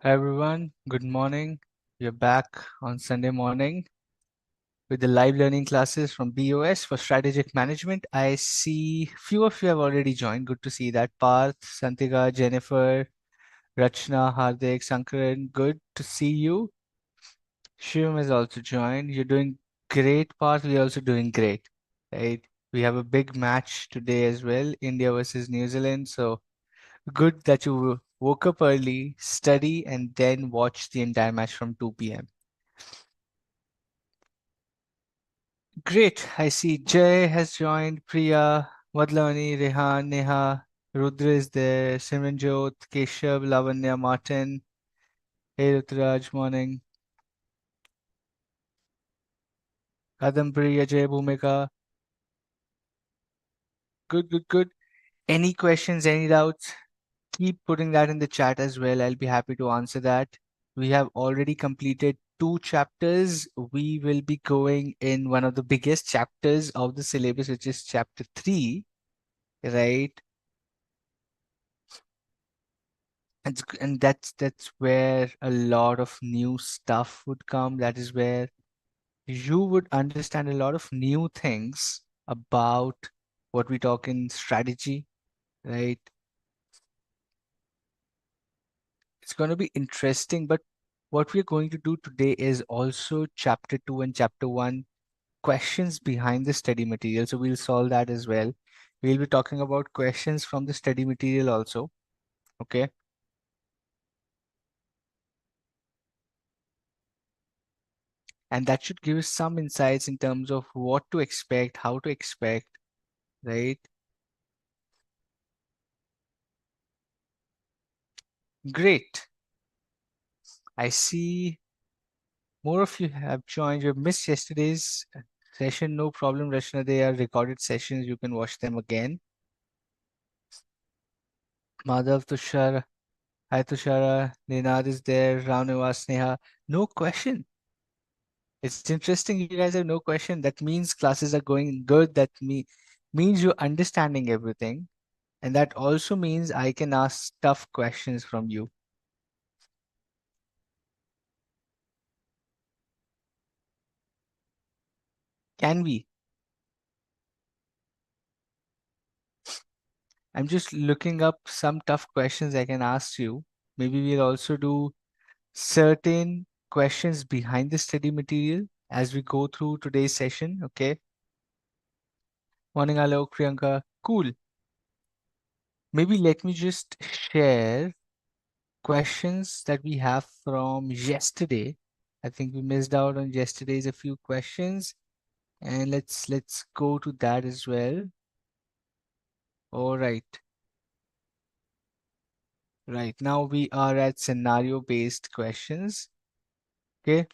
Hi everyone, good morning. We're back on Sunday morning with the live learning classes from BOS for strategic management. I see few of you have already joined. Good to see that. Parth, Santika, Jennifer, Rachna, Hardik, Sankaran. Good to see you. Shivam has also joined. You're doing great, Parth. We're also doing great. Right? We have a big match today as well, India versus New Zealand. So good that you woke up early, study, and then watch the entire match from 2 p.m. Great. I see Jay has joined, Priya, Madlavani, Rehan, Neha, Rudra is there, Simranjot, Keshav, Lavanya, Martin. Hey Rutraj, morning. Kadambari, Ajay, Bhumika. Good, good, good. Any questions, any doubts? Keep putting that in the chat as well. I'll be happy to answer that. We have already completed 2 chapters. We will be going in one of the biggest chapters of the syllabus, which is chapter 3, right? And that's where a lot of new stuff would come. That is where you would understand a lot of new things about what we talk in strategy, right? It's going to be interesting, but what we're going to do today is also chapter 2 and chapter 1 questions behind the study material. So we'll solve that as well. We'll be talking about questions from the study material also. Okay. And that should give us some insights in terms of what to expect, how to expect, right? Great. I see more of you have joined. You missed yesterday's session. No problem, Rashna. They are recorded sessions. You can watch them again. Madhav, Tushar, hi Tushara, Ninad is there, Ramnivas, Sneha. No question. It's interesting you guys have no question. That means classes are going good. Means you're understanding everything. And that also means I can ask tough questions from you. Can we? I'm just looking up some tough questions I can ask you. Maybe we'll also do certain questions behind the study material as we go through today's session. Okay. Morning, Alok, Priyanka. Cool. Maybe let me just share questions that we have from yesterday. I think we missed out on yesterday's a few questions, and let's go to that as well. All right. Right now we are at scenario based questions. Okay.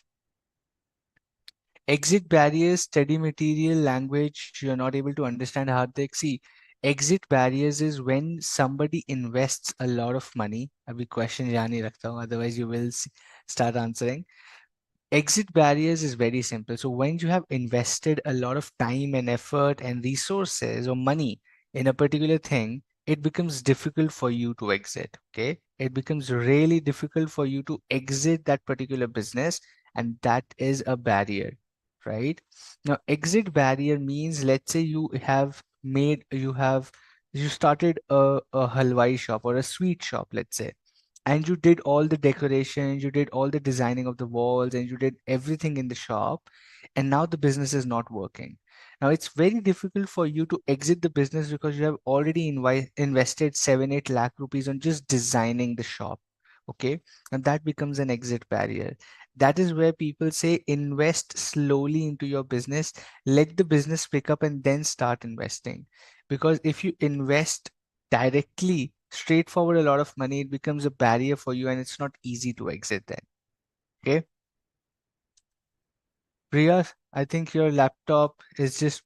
Exit barriers, study material, language, you're not able to understand how they see. Exit barriers is when somebody invests a lot of money. अभी question याद नहीं रखता हूँ, otherwise you will start answering. Exit barriers is very simple. So when you have invested a lot of time and effort and resources or money in a particular thing, it becomes difficult for you to exit. Okay. It becomes really difficult for you to exit that particular business, and that is a barrier, right? Now, exit barrier means, let's say you started a halwai shop or a sweet shop, let's say, and you did all the decorations, you did all the designing of the walls, and you did everything in the shop, and now the business is not working. Now it's very difficult for you to exit the business because you have already invested 7 8 lakh rupees on just designing the shop. Okay. And that becomes an exit barrier. That is where people say invest slowly into your business, let the business pick up and then start investing. Because if you invest directly, straightforward, a lot of money, it becomes a barrier for you and it's not easy to exit then. Okay. Priya, I think your laptop is just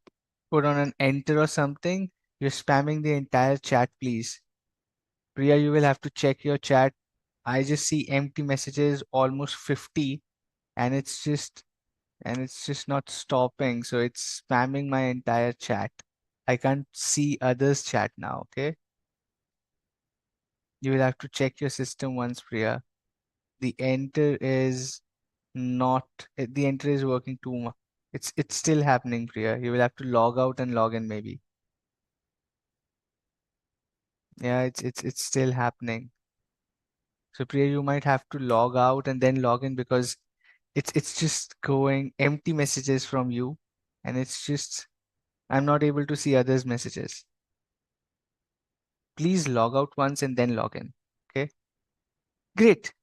put on an enter or something. You're spamming the entire chat, please. Priya, you will have to check your chat. I just see empty messages, almost 50, and it's just not stopping. So it's spamming my entire chat. I can't see others' chat now, okay? You will have to check your system once, Priya. The enter is not, the enter is working too much. It's still happening, Priya. You will have to log out and log in maybe. Yeah, it's still happening. So Priya, you might have to log out and then log in because it's just going empty messages from you, and it's just I'm not able to see others' messages. Please log out once and then log in. Okay, great.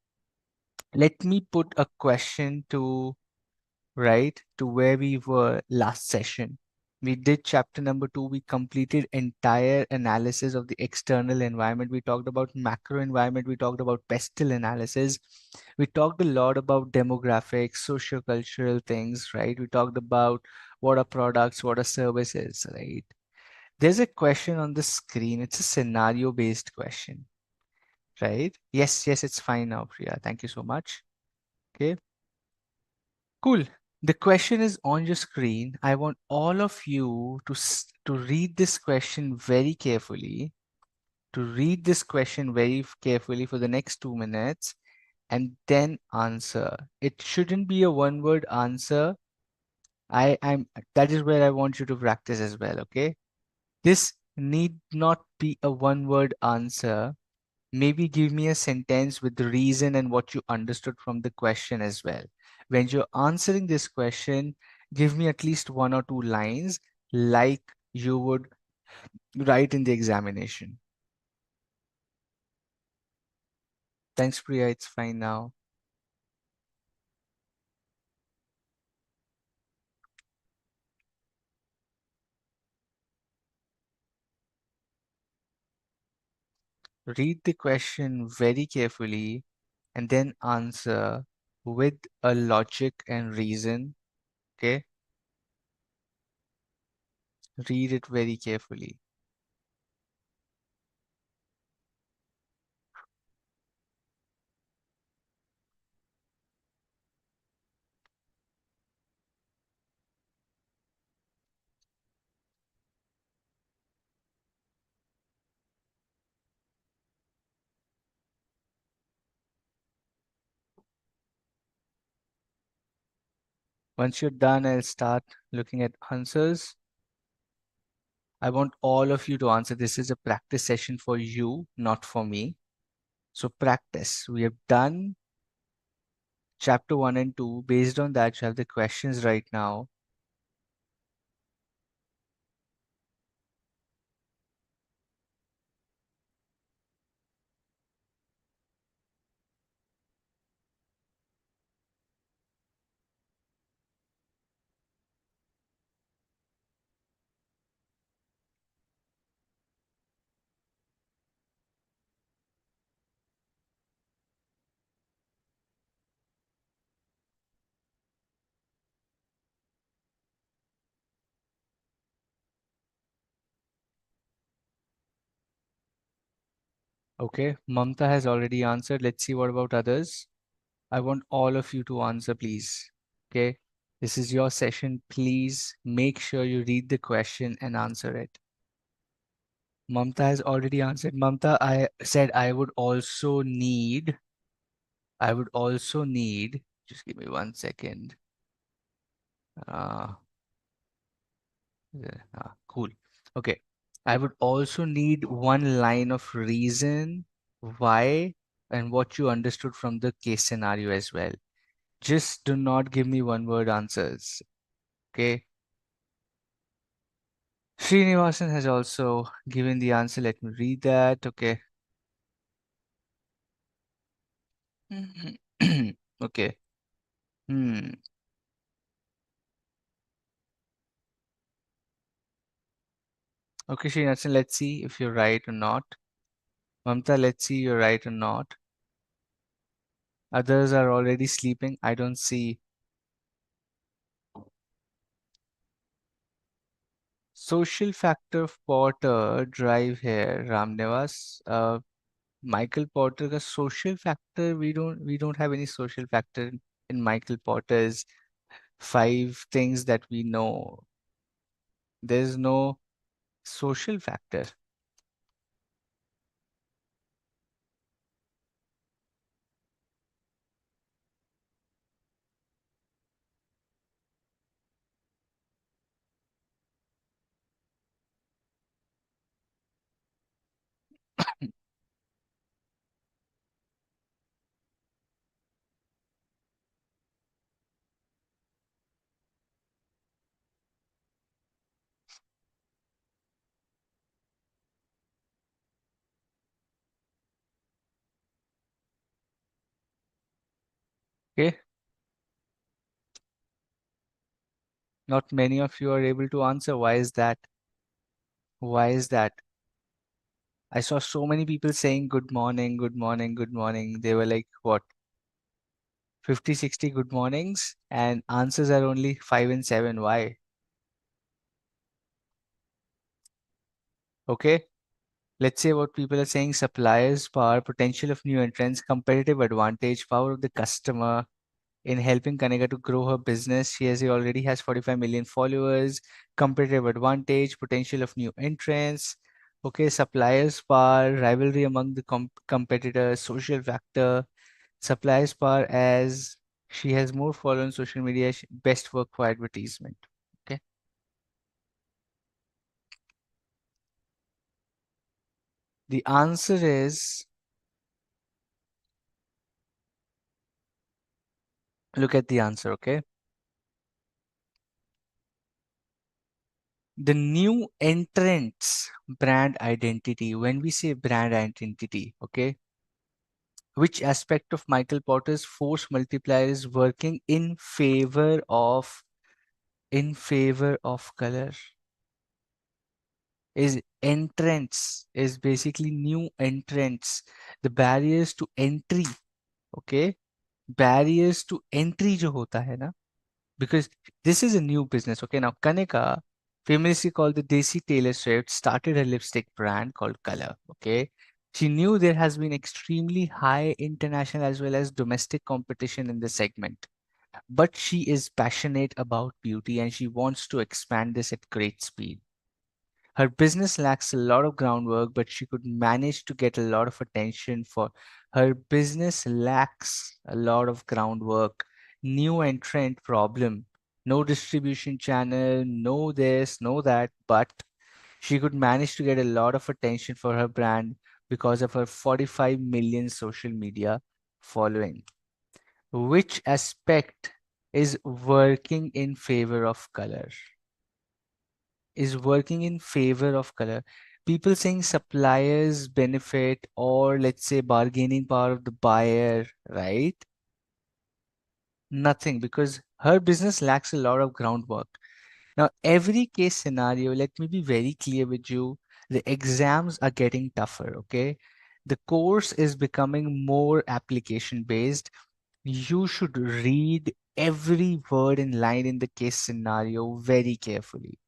Let me put a question to right to where we were last session. We did chapter number 2. We completed entire analysis of the external environment. We talked about macro environment. We talked about pestle analysis. We talked a lot about demographics, socio-cultural things, right? We talked about what are products, what are services, right? There's a question on the screen. It's a scenario based question, right? Yes, yes, it's fine now, Priya. Thank you so much. Okay, cool. The question is on your screen. I want all of you to read this question very carefully, to read this question very carefully for the next 2 minutes and then answer. It shouldn't be a one word answer. I'm that is where I want you to practice as well, okay? This need not be a one word answer. Maybe give me a sentence with the reason and what you understood from the question as well. When you're answering this question, give me at least 1 or 2 lines like you would write in the examination. Thanks, Priya. It's fine now. Read the question very carefully and then answer with a logic and reason. Okay? Read it very carefully. Once you're done, I'll start looking at answers. I want all of you to answer. This is a practice session for you, not for me. So practice. We have done chapter 1 and 2. Based on that, you have the questions right now. Okay, Mamta has already answered. Let's see what about others. I want all of you to answer, please. Okay, this is your session. Please make sure you read the question and answer it. Mamta has already answered. Mamta, I said I would also need, just give me 1 second. Uh, yeah, cool. Okay. I would also need one line of reason why and what you understood from the case scenario as well. Just do not give me one word answers. Okay. Srinivasan has also given the answer. Let me read that. Okay. Okay. Hmm. Okay, Srinivasan, let's see if you're right or not. Mamta, let's see you're right or not. Others are already sleeping. I don't see. Social factor Porter drive here, Ramnevas. Michael Porter का social factor we don't have any social factor in Michael Porter's 5 things that we know. There's no social factor. Not many of you are able to answer. Why is that? Why is that? I saw so many people saying good morning, good morning, good morning. They were like, what, 50, 60 good mornings? And answers are only 5 and 7. Why? Okay. Let's say what people are saying: suppliers, power, potential of new entrants, competitive advantage, power of the customer in helping Kanika to grow her business. She already has 45 million followers, competitive advantage, potential of new entrants. Okay, suppliers, power, rivalry among the competitors, social factor, suppliers power as she has more followers on social media, best work for advertisement. Okay, the answer is, look at the answer. Okay, the new entrants brand identity. When we say brand identity, okay, which aspect of Michael Porter's force multiplier is working in favor of color? Is entrance, is basically new entrants, the barriers to entry. Okay, barriers to entry जो होता है ना, because this is a new business. Okay, now Kanika, famously called the Desi Taylor Swift, started a lipstick brand called Color. Okay, she knew there has been extremely high international as well as domestic competition in the segment, but she is passionate about beauty and she wants to expand this at great speed. Her business lacks a lot of groundwork, but she could manage to get a lot of attention for her business lacks a lot of groundwork. New entrant problem. No distribution channel, no this, no that, but she could manage to get a lot of attention for her brand because of her 45 million social media following. Which aspect is working in favor of color? Is working in favor of color. People saying suppliers benefit, or let's say bargaining power of the buyer, right? Nothing, because her business lacks a lot of groundwork. Now, every case scenario, let me be very clear with you, the exams are getting tougher, okay? The course is becoming more application based. You should read every word in line in the case scenario very carefully.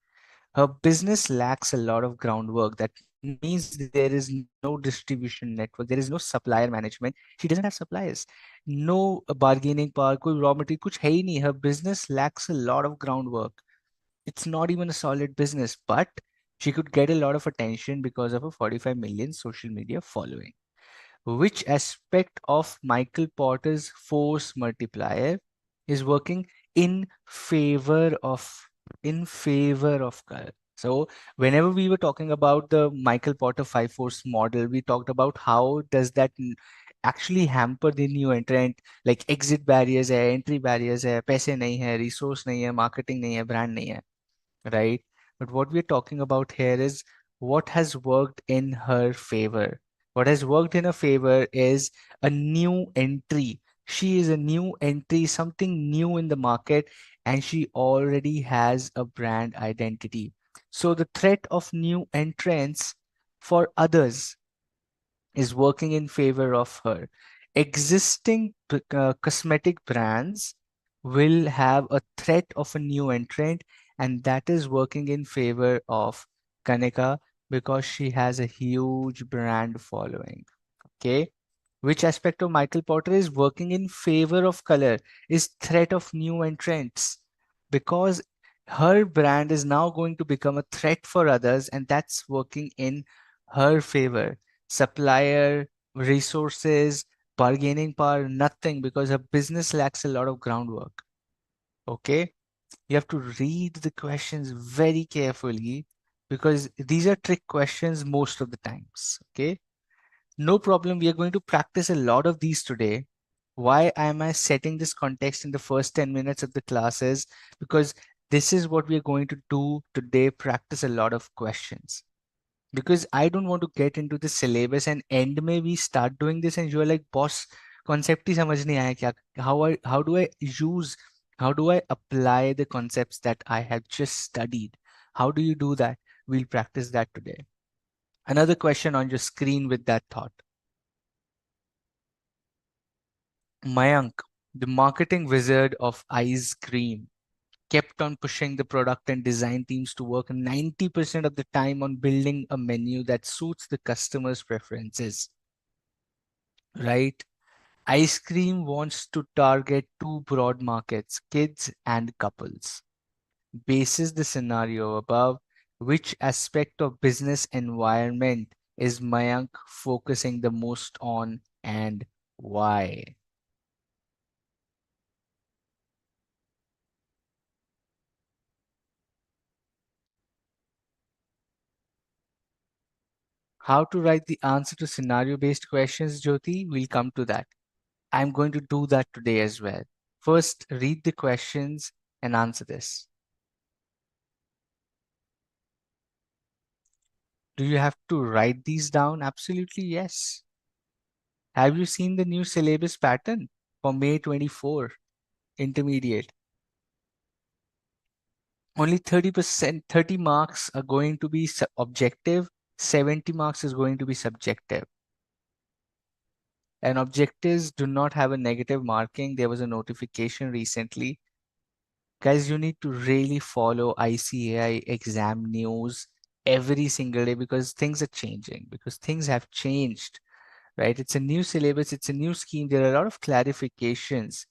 Her business lacks a lot of groundwork. That means there is no distribution network, there is no supplier management. She doesn't have suppliers, no bargaining power, कोई raw material कुछ है ही नहीं. Her business lacks a lot of groundwork. It's not even a solid business, but she could get a lot of attention because of a 45 million social media following. Which aspect of Michael Porter's force multiplier is working in favor of color? So whenever we were talking about the Michael Porter 5 force model, we talked about how does that actually hamper the new entrant, like exit barriers है, entry barriers है, पैसे नहीं है, resource नहीं है, marketing नहीं है, brand नहीं है, right? But what we're talking about here is what has worked in her favor. What has worked in her favor is a new entry. She is a new entry, something new in the market, and she already has a brand identity. So the threat of new entrants for others is working in favor of her. Existing cosmetic brands will have a threat of a new entrant, and that is working in favor of Kanika because she has a huge brand following. Okay. Which aspect of Michael Porter is working in favor of color? Is threat of new entrants, because her brand is now going to become a threat for others, and that's working in her favor. Supplier, resources, bargaining power, nothing, because her business lacks a lot of groundwork. Okay, you have to read the questions very carefully because these are trick questions most of the times. Okay, no problem. We are going to practice a lot of these today. Why am I setting this context in the first 10 minutes of the classes? Because this is what we are going to do today, practice a lot of questions. Because I don't want to get into the syllabus and end may we start doing this and you're like, boss, concept ही समझ नहीं आया क्या? How do I use How do I apply the concepts that I have just studied? How do you do that? We'll practice that today. Another question on your screen with that thought. Mayank, the marketing wizard of ice cream, kept on pushing the product and design teams to work 90% of the time on building a menu that suits the customer's preferences, right? Ice cream wants to target two broad markets, kids and couples. Bases the scenario above, which aspect of business environment is Mayank focusing the most on and why? How to write the answer to scenario based questions, Jyoti? We'll come to that. I'm going to do that today as well. First, read the questions and answer this. Do you have to write these down? Absolutely, yes. Have you seen the new syllabus pattern for May 24 intermediate? Only 30%, 30 marks are going to be objective, 70 marks is going to be subjective. And objectives do not have a negative marking. There was a notification recently. Guys, you need to really follow ICAI exam news every single day because things are changing, because things have changed, right? It's a new syllabus, it's a new scheme. There are a lot of clarifications.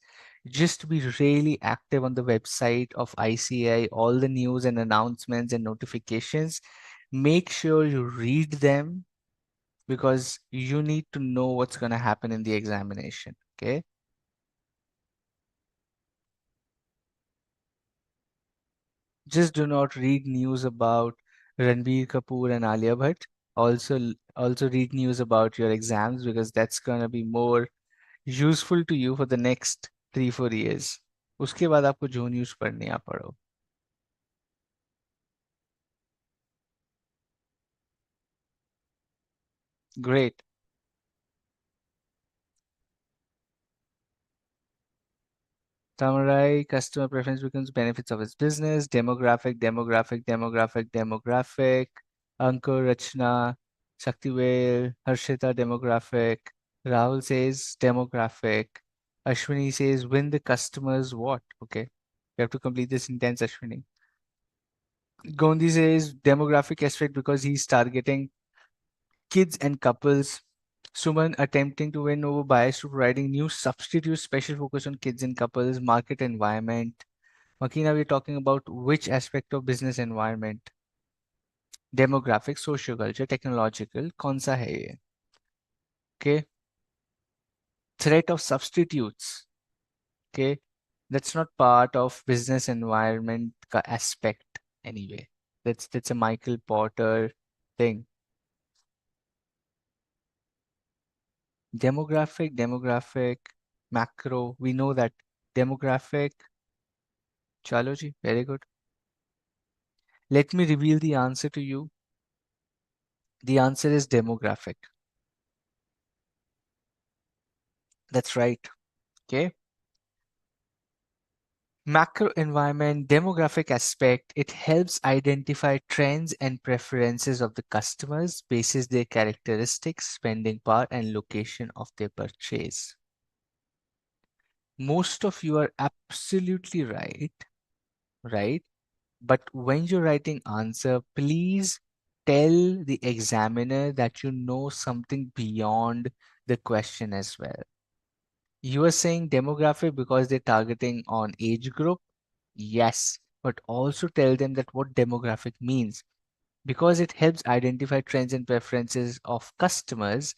Just be really active on the website of ICAI, all the news and announcements and notifications. Make sure you read them because you need to know what's going to happen in the examination. Okay. Just do not read news about Ranbir Kapoor and Alia Bhatt. Also read news about your exams because that's going to be more useful to you for the next 3-4 years. उसके बाद आपको जो news पढ़नी आप पढ़ो. Great. Samurai customer preference becomes benefits of its business. Demographic. Ankur, Rachna, Shaktivel, Harshita, demographic. Rahul says demographic. Ashwini says win the customers what? Okay. You have to complete this sentence, Ashwini. Gondi says demographic aspect because he's targeting kids and couples. Suman attempting to win over bias to providing new substitutes, special focus on kids and couples, market environment. Makina, we're talking about which aspect of business environment? Demographic, socioculture, technological, कौन सा है ये? Okay. Threat of substitutes. Okay. That's not part of business environment ka aspect anyway. That's a Michael Porter thing. Demographic, macro. We know that demographic. Chalo ji, very good. Let me reveal the answer to you. The answer is demographic. That's right. Okay. Macro environment, demographic aspect, it helps identify trends and preferences of the customers, bases their characteristics, spending power, and location of their purchase. Most of you are absolutely right, right? But when you're writing answer, please tell the examiner that you know something beyond the question as well. You are saying demographic because they're targeting on age group. Yes, but also tell them that what demographic means because it helps identify trends and preferences of customers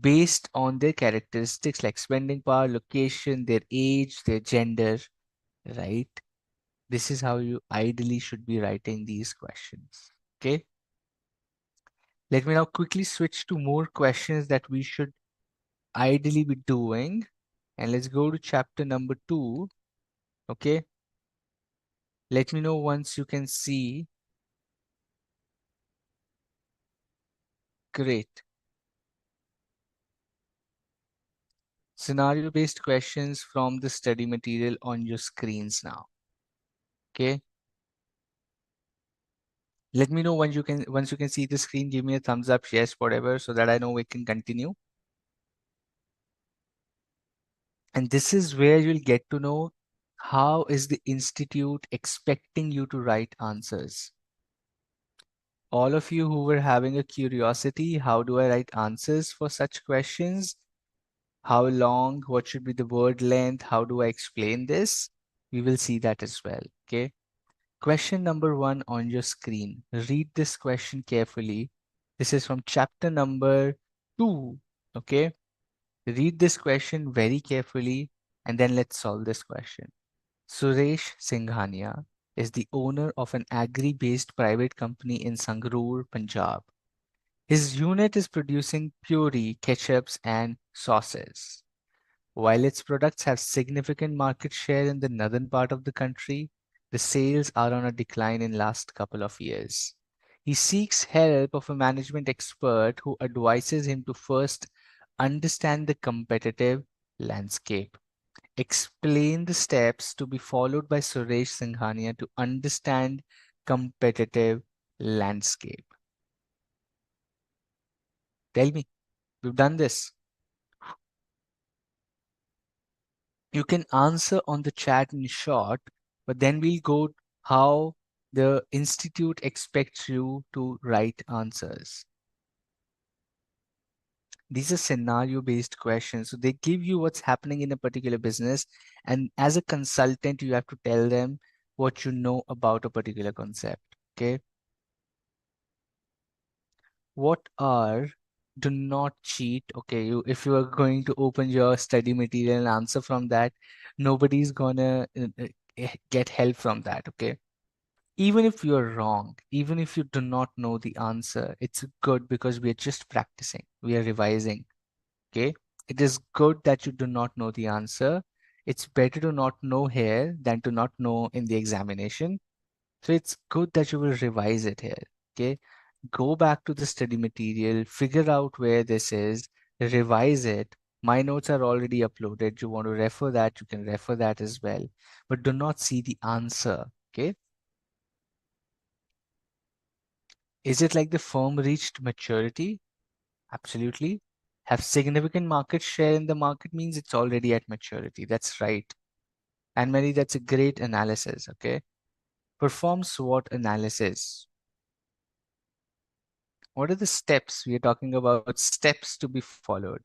based on their characteristics like spending power, location, their age, their gender, right? This is how you ideally should be writing these questions. Okay. Let me now quickly switch to more questions that we should ideally be doing. And let's go to chapter number 2. Okay. Let me know once you can see. Great. scenario-based questions from the study material on your screens now. Okay. Let me know when you can, once you can see the screen, give me a thumbs up, yes, whatever, so that I know we can continue. And this is where you'll get to know how is the institute expecting you to write answers. All of you who were having a curiosity, how do I write answers for such questions? How long? What should be the word length? How do I explain this? We will see that as well. Okay. Question number 1 on your screen. Read this question carefully. This is from chapter number 2. Okay. Read this question very carefully and then let's solve this question. Suresh Singhania is the owner of an agri-based private company in Sangrur, Punjab. His unit is producing puree, ketchups, and sauces. While its products have significant market share in the northern part of the country, the sales are on a decline in last couple of years. He seeks help of a management expert who advises him to first understand the competitive landscape. Explain the steps to be followed by Suresh Singhania to understand competitive landscape. Tell me, we've done this. You can answer on the chat in short, but then we'll go how the institute expects you to write answers. These are scenario based questions. So they give you what's happening in a particular business. And as a consultant, you have to tell them what you know about a particular concept. Okay. What are, do not cheat. Okay. If you are going to open your study material and answer from that, nobody's gonna get help from that. Okay. Even if you're wrong, even if you do not know the answer, it's good because we are just practicing. We are revising. Okay. It is good that you do not know the answer. It's better to not know here than to not know in the examination. So it's good that you will revise it here. Okay. Go back to the study material, figure out where this is, revise it. My notes are already uploaded. You want to refer that, you can refer that as well. But do not see the answer. Okay. Is it like the firm reached maturity? Absolutely. Have significant market share in the market means it's already at maturity. That's right. And Mary, that's a great analysis. Okay. Perform SWOT analysis. What are the steps? We are talking about steps to be followed.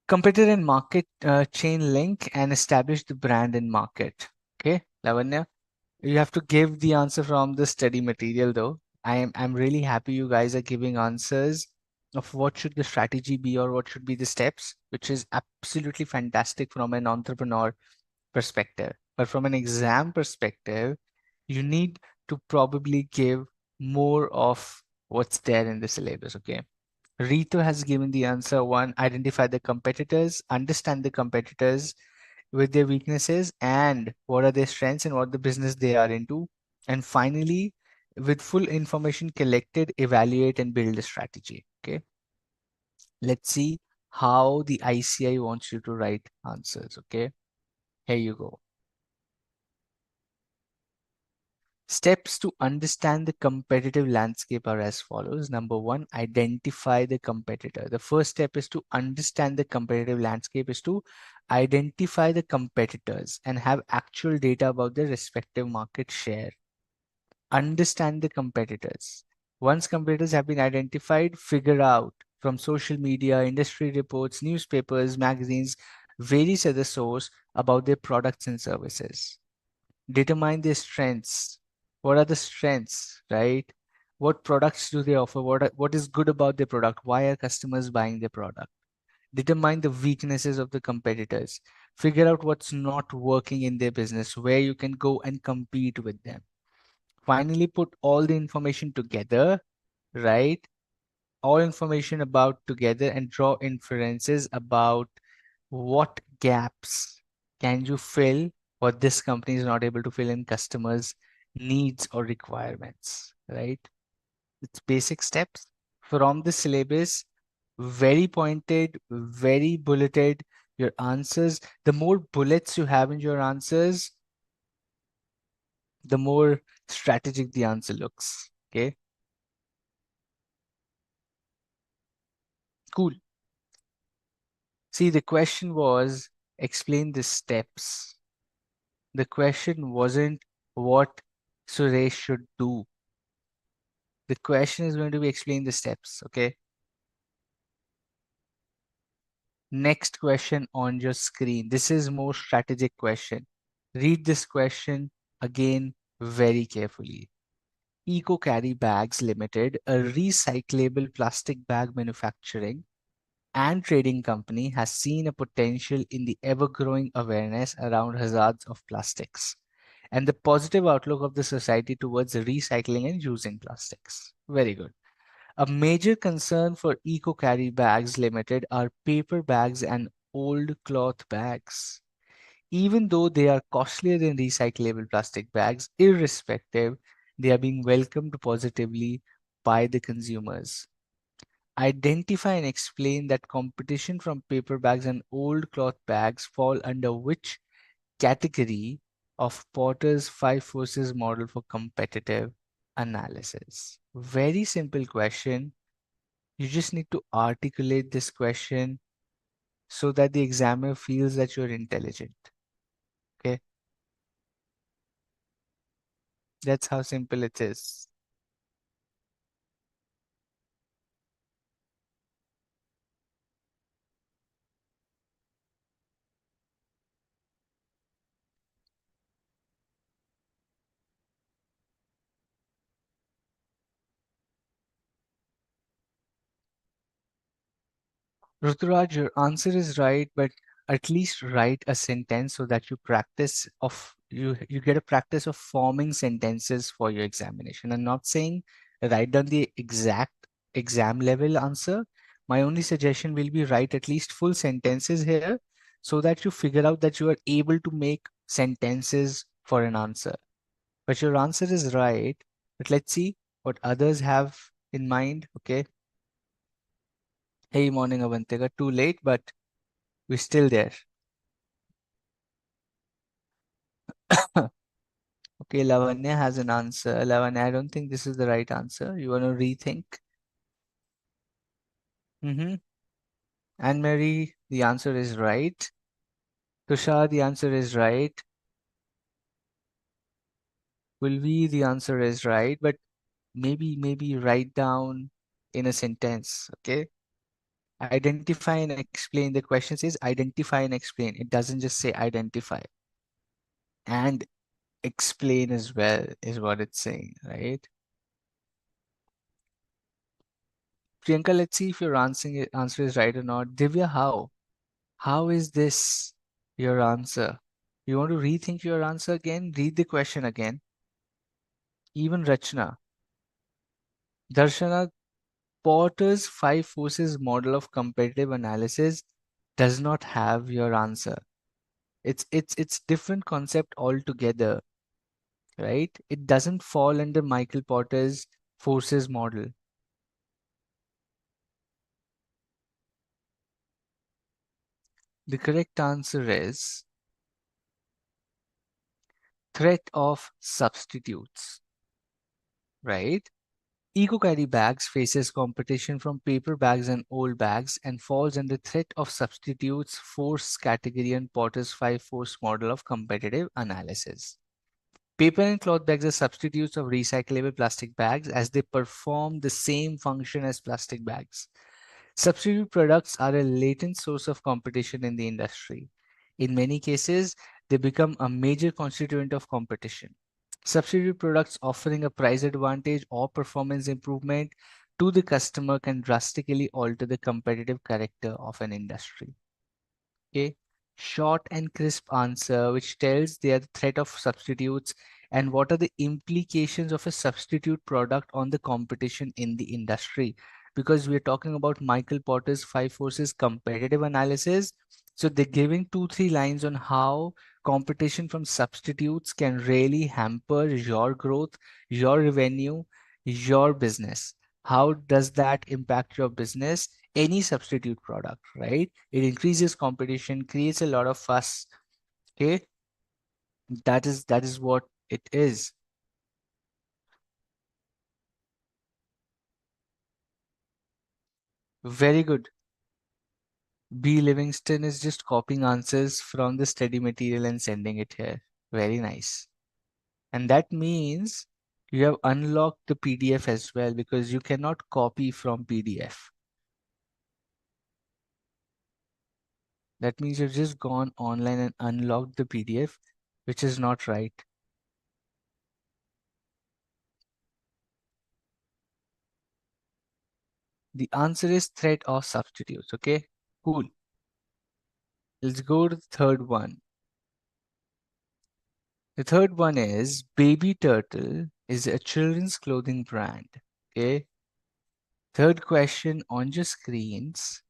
Competitor and market chain link and establish the brand and market. Okay, Lavanya, you have to give the answer from the study material though. I'm really happy you guys are giving answers of what should the strategy be or what should be the steps, which is absolutely fantastic from an entrepreneur perspective. But from an exam perspective, you need to probably give more of what's there in the syllabus. Okay. Rito has given the answer one, identify the competitors, understand the competitors with their weaknesses and what are their strengths and what the business they are into. And finally, with full information collected, evaluate and build a strategy. Okay. Let's see how the ICAI wants you to write answers. Okay. Here you go. Steps to understand the competitive landscape are as follows. Number one, identify the competitor. The first step is to understand the competitive landscape is to identify the competitors and have actual data about their respective market share. Understand the competitors. Once competitors have been identified, figure out from social media, industry reports, newspapers, magazines, various other sources about their products and services. Determine their strengths. What are the strengths, right? What products do they offer? What is good about their product? Why are customers buying their product? Determine the weaknesses of the competitors. Figure out what's not working in their business, where you can go and compete with them. Finally, put all the information together, right? All information about together and draw inferences about what gaps can you fill what this company is not able to fill in customers needs or requirements, right? It's basic steps from the syllabus, very pointed, very bulleted. Your answers, the more bullets you have in your answers, the more strategic the answer looks. Okay, cool. See, the question was explain the steps. The question wasn't what Suresh should do. The question is going to be explain the steps. Okay. Next question on your screen. This is more strategic question. Read this question again very carefully. Eco Carry Bags Limited, a recyclable plastic bag manufacturing and trading company, has seen a potential in the ever-growing awareness around hazards of plastics and the positive outlook of the society towards recycling and using plastics. Very good. A major concern for Eco Carry Bags Limited are paper bags and old cloth bags. Even though they are costlier than recyclable plastic bags, irrespective, they are being welcomed positively by the consumers. Identify and explain that competition from paper bags and old cloth bags fall under which category of Potter's five forces model for competitive analysis. Very simple question. You just need to articulate this question so that the examiner feels that you're intelligent. Okay, that's how simple it is. Ruturaj, your answer is right, but at least write a sentence so that you get a practice of forming sentences for your examination. I'm not saying write down the exact exam level answer. My only suggestion will be write at least full sentences here so that you figure out that you are able to make sentences for an answer. But your answer is right. But let's see what others have in mind. Okay. Hey, morning, Avantika. Too late, but we're still there. Okay, Lavanya has an answer. Lavanya, I don't think this is the right answer. You want to rethink? Mm-hmm. Anne Marie, the answer is right. Tushar, the answer is right. Ulvi, the answer is right. But maybe write down in a sentence. Okay. Identify and explain. The question says identify and explain. It doesn't just say identify. And explain as well is what it's saying, right? Priyanka, let's see if your answer is right or not. Divya, how? How is this your answer? You want to rethink your answer again? Read the question again. Even Rachna. Darshana, Porter's five forces model of competitive analysis does not have your answer. It's different concept altogether, right? It doesn't fall under Michael Porter's forces model. The correct answer is threat of substitutes, right? Eco-carry bags faces competition from paper bags and old bags and falls under threat of substitutes force category and Potter's five force model of competitive analysis. Paper and cloth bags are substitutes of recyclable plastic bags as they perform the same function as plastic bags. Substitute products are a latent source of competition in the industry. In many cases, they become a major constituent of competition. Substitute products offering a price advantage or performance improvement to the customer can drastically alter the competitive character of an industry. Okay. Short and crisp answer, which tells they are the threat of substitutes and what are the implications of a substitute product on the competition in the industry. Because we're talking about Michael Porter's five forces competitive analysis. So they're giving 2-3 lines on how competition from substitutes can really hamper your growth, your revenue, your business. How does that impact your business any substitute product, right? It increases competition, creates a lot of fuss. Okay, that is what it is. Very good. B. Livingston is just copying answers from the study material and sending it here. Very nice. And that means you have unlocked the PDF as well because you cannot copy from PDF. That means you've just gone online and unlocked the PDF, which is not right. The answer is threat of substitutes. Okay, cool. Let's go to the third one. The third one is Baby Turtle is a children's clothing brand. Okay. Third question on your screens.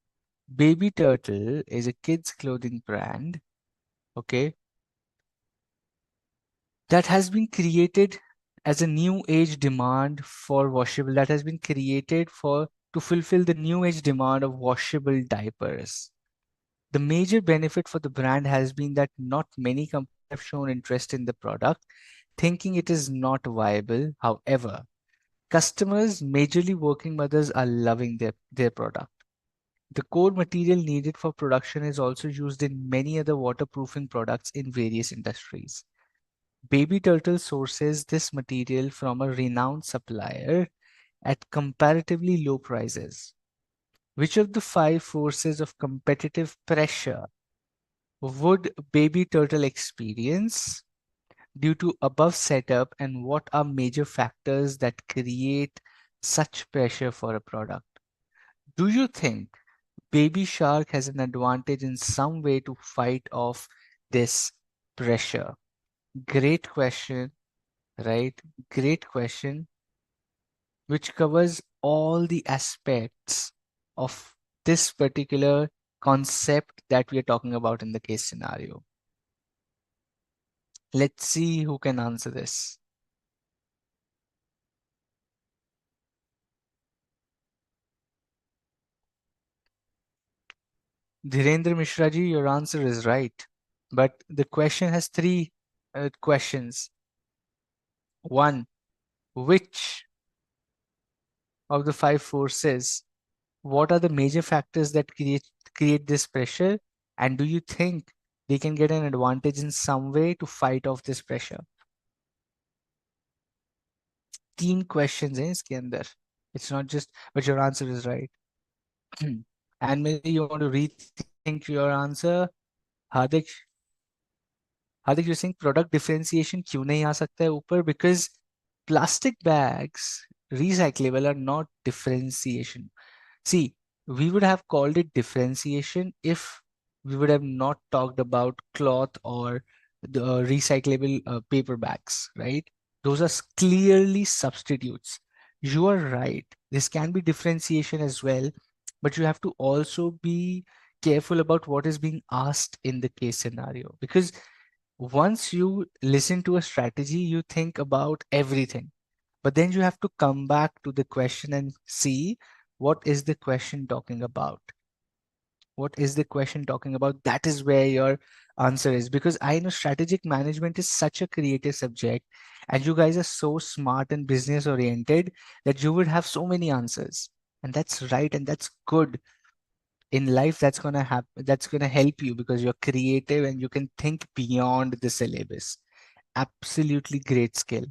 Baby Turtle is a kids clothing brand. Okay. That has been created as a new age demand for washable, that has been created for to fulfill the new age demand of washable diapers. The major benefit for the brand has been that not many companies have shown interest in the product, thinking it is not viable. However, customers, majorly working mothers, are loving their product. The core material needed for production is also used in many other waterproofing products in various industries. Baby Turtle sources this material from a renowned supplier at comparatively low prices. Which of the five forces of competitive pressure would Baby Turtle experience due to above setup, and what are major factors that create such pressure for a product? Do you think Baby Shark has an advantage in some way to fight off this pressure? Great question, right? Great question, which covers all the aspects of this particular concept that we are talking about in the case scenario. Let's see who can answer this. Dhirendra Mishra ji, your answer is right. But the question has three questions. One, which of the five forces, what are the major factors that create this pressure? And do you think they can get an advantage in some way to fight off this pressure? तीन questions हैं इसके अंदर. It's not just, but your answer is right. And maybe you want to rethink your answer. Hardik, Hardik, you're saying product differentiation क्यों नहीं आ सकता है ऊपर? Because plastic bags, recyclable, are not differentiation. See, we would have called it differentiation if we would have not talked about cloth or the recyclable paper bags, right? Those are clearly substitutes. You are right. This can be differentiation as well, but you have to also be careful about what is being asked in the case scenario. Because once you listen to a strategy, you think about everything. But then you have to come back to the question and see what is the question talking about. What is the question talking about? That is where your answer is. Because I know strategic management is such a creative subject, and you guys are so smart and business oriented that you would have so many answers. And that's right, and that's good. In life, that's gonna happen. That's gonna help you because you're creative and you can think beyond the syllabus. Absolutely great skill.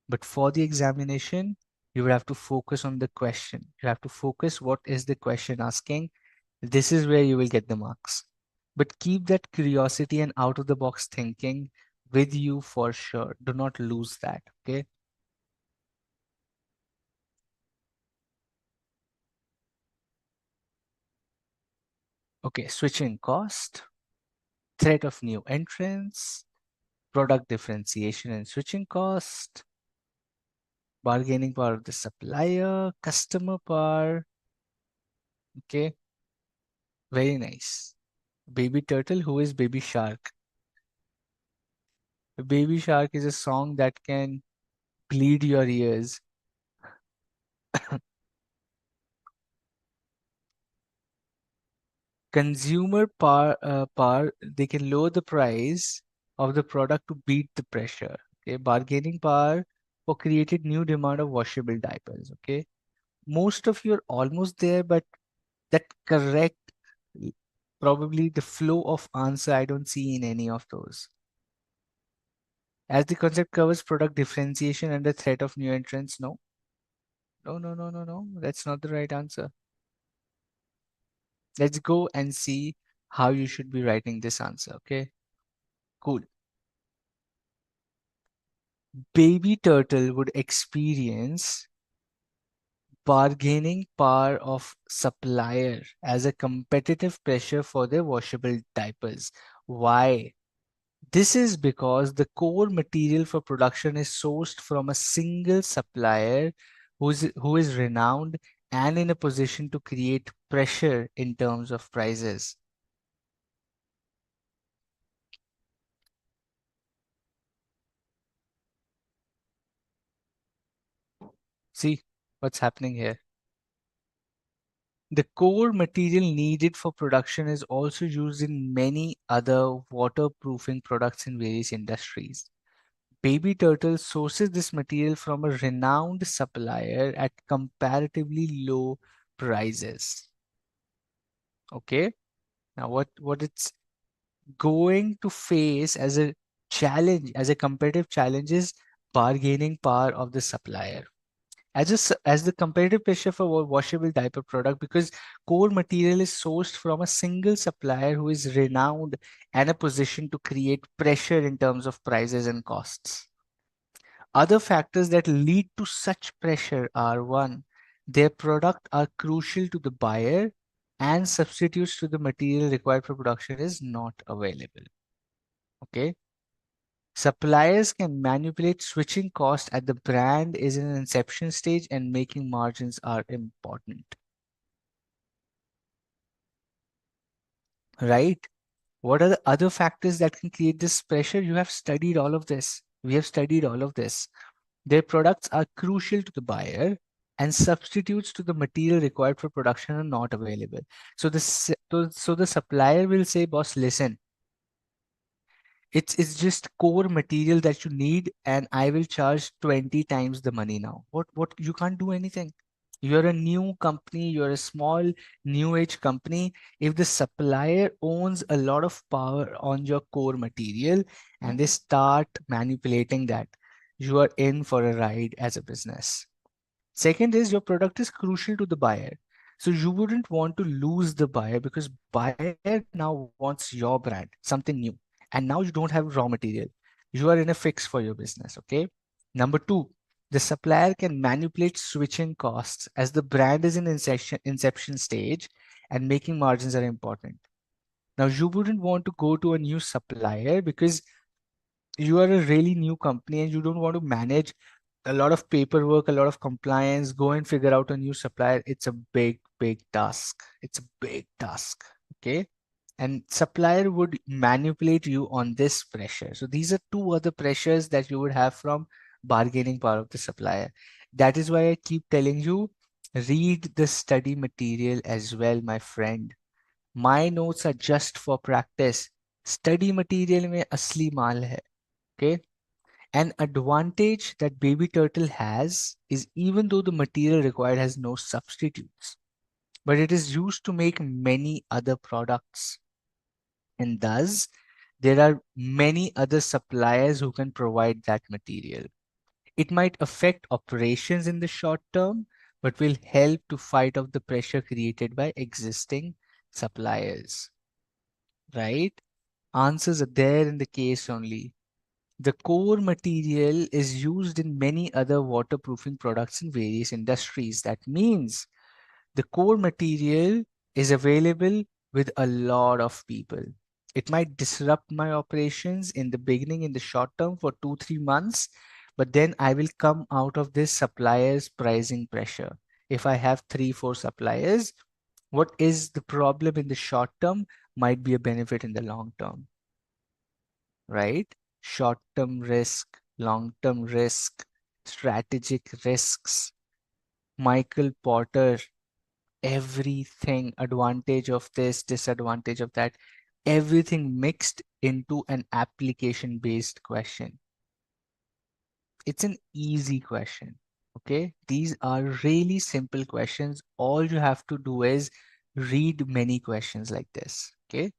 But for the examination, you will have to focus on the question. You have to focus what is the question asking. This is where you will get the marks. But keep that curiosity and out of the box thinking with you for sure. Do not lose that. Okay. Okay. Switching cost, threat of new entrants, product differentiation and switching cost, bargaining power of the supplier, customer power. Okay. Very nice. Baby turtle, who is baby shark? Baby Shark is a song that can bleed your ears. Consumer power, they can lower the price of the product to beat the pressure. Okay, bargaining power for created new demand of washable diapers. Okay, most of you are almost there, but that correct, probably the flow of answer I don't see in any of those. As the concept covers product differentiation under threat of new entrants, no, no. That's not the right answer. Let's go and see how you should be writing this answer. Okay, cool. Baby turtle would experience bargaining power of supplier as a competitive pressure for their washable diapers. Why? This is because the core material for production is sourced from a single supplier who is renowned and in a position to create pressure in terms of prices. See what's happening here. The core material needed for production is also used in many other waterproofing products in various industries. Baby Turtle sources this material from a renowned supplier at comparatively low prices. Okay, now what it's going to face as a challenge, as a competitive challenge, is bargaining power of the supplier as the competitive pressure for washable diaper product, because core material is sourced from a single supplier who is renowned and a position to create pressure in terms of prices and costs. Other factors that lead to such pressure are: one, their product are crucial to the buyer and substitutes to the material required for production is not available. Okay. Suppliers can manipulate switching cost at the brand is in an inception stage and making margins are important. Right? What are the other factors that can create this pressure? You have studied all of this. We have studied all of this. Their products are crucial to the buyer and substitutes to the material required for production are not available. So the supplier will say, boss, listen, it's just core material that you need, and I will charge 20 times the money now. What you can't do anything. You're a new company, you're a small new age company. If the supplier owns a lot of power on your core material and they start manipulating that, you are in for a ride as a business. Second is your product is crucial to the buyer. So you wouldn't want to lose the buyer because buyer now wants your brand, something new. And now you don't have raw material. You are in a fix for your business. Okay. Number two, the supplier can manipulate switching costs as the brand is in inception stage and making margins are important. Now you wouldn't want to go to a new supplier because you are a really new company and you don't want to manage a lot of paperwork, a lot of compliance, go and figure out a new supplier. It's a big task. It's a big task. Okay. And supplier would manipulate you on this pressure. So these are two other pressures that you would have from bargaining power of the supplier. That is why I keep telling you, read the study material as well, my friend. My notes are just for practice. Study material में असली माल है. Okay. An advantage that baby turtle has is even though the material required has no substitutes, but it is used to make many other products. And thus, there are many other suppliers who can provide that material. It might affect operations in the short term, but will help to fight off the pressure created by existing suppliers. Right? Answers are there in the case only. The core material is used in many other waterproofing products in various industries. That means the core material is available with a lot of people. It might disrupt my operations in the beginning, in the short term for 2, 3 months, but then I will come out of this supplier's pricing pressure. If I have 3, 4 suppliers, what is the problem in the short term might be a benefit in the long term, right? Short-term risk, long-term risk, strategic risks. Michael Porter everything, advantage of this, disadvantage of that, everything mixed into an application based question. It's an easy question. Okay, these are really simple questions. All you have to do is read many questions like this. Okay,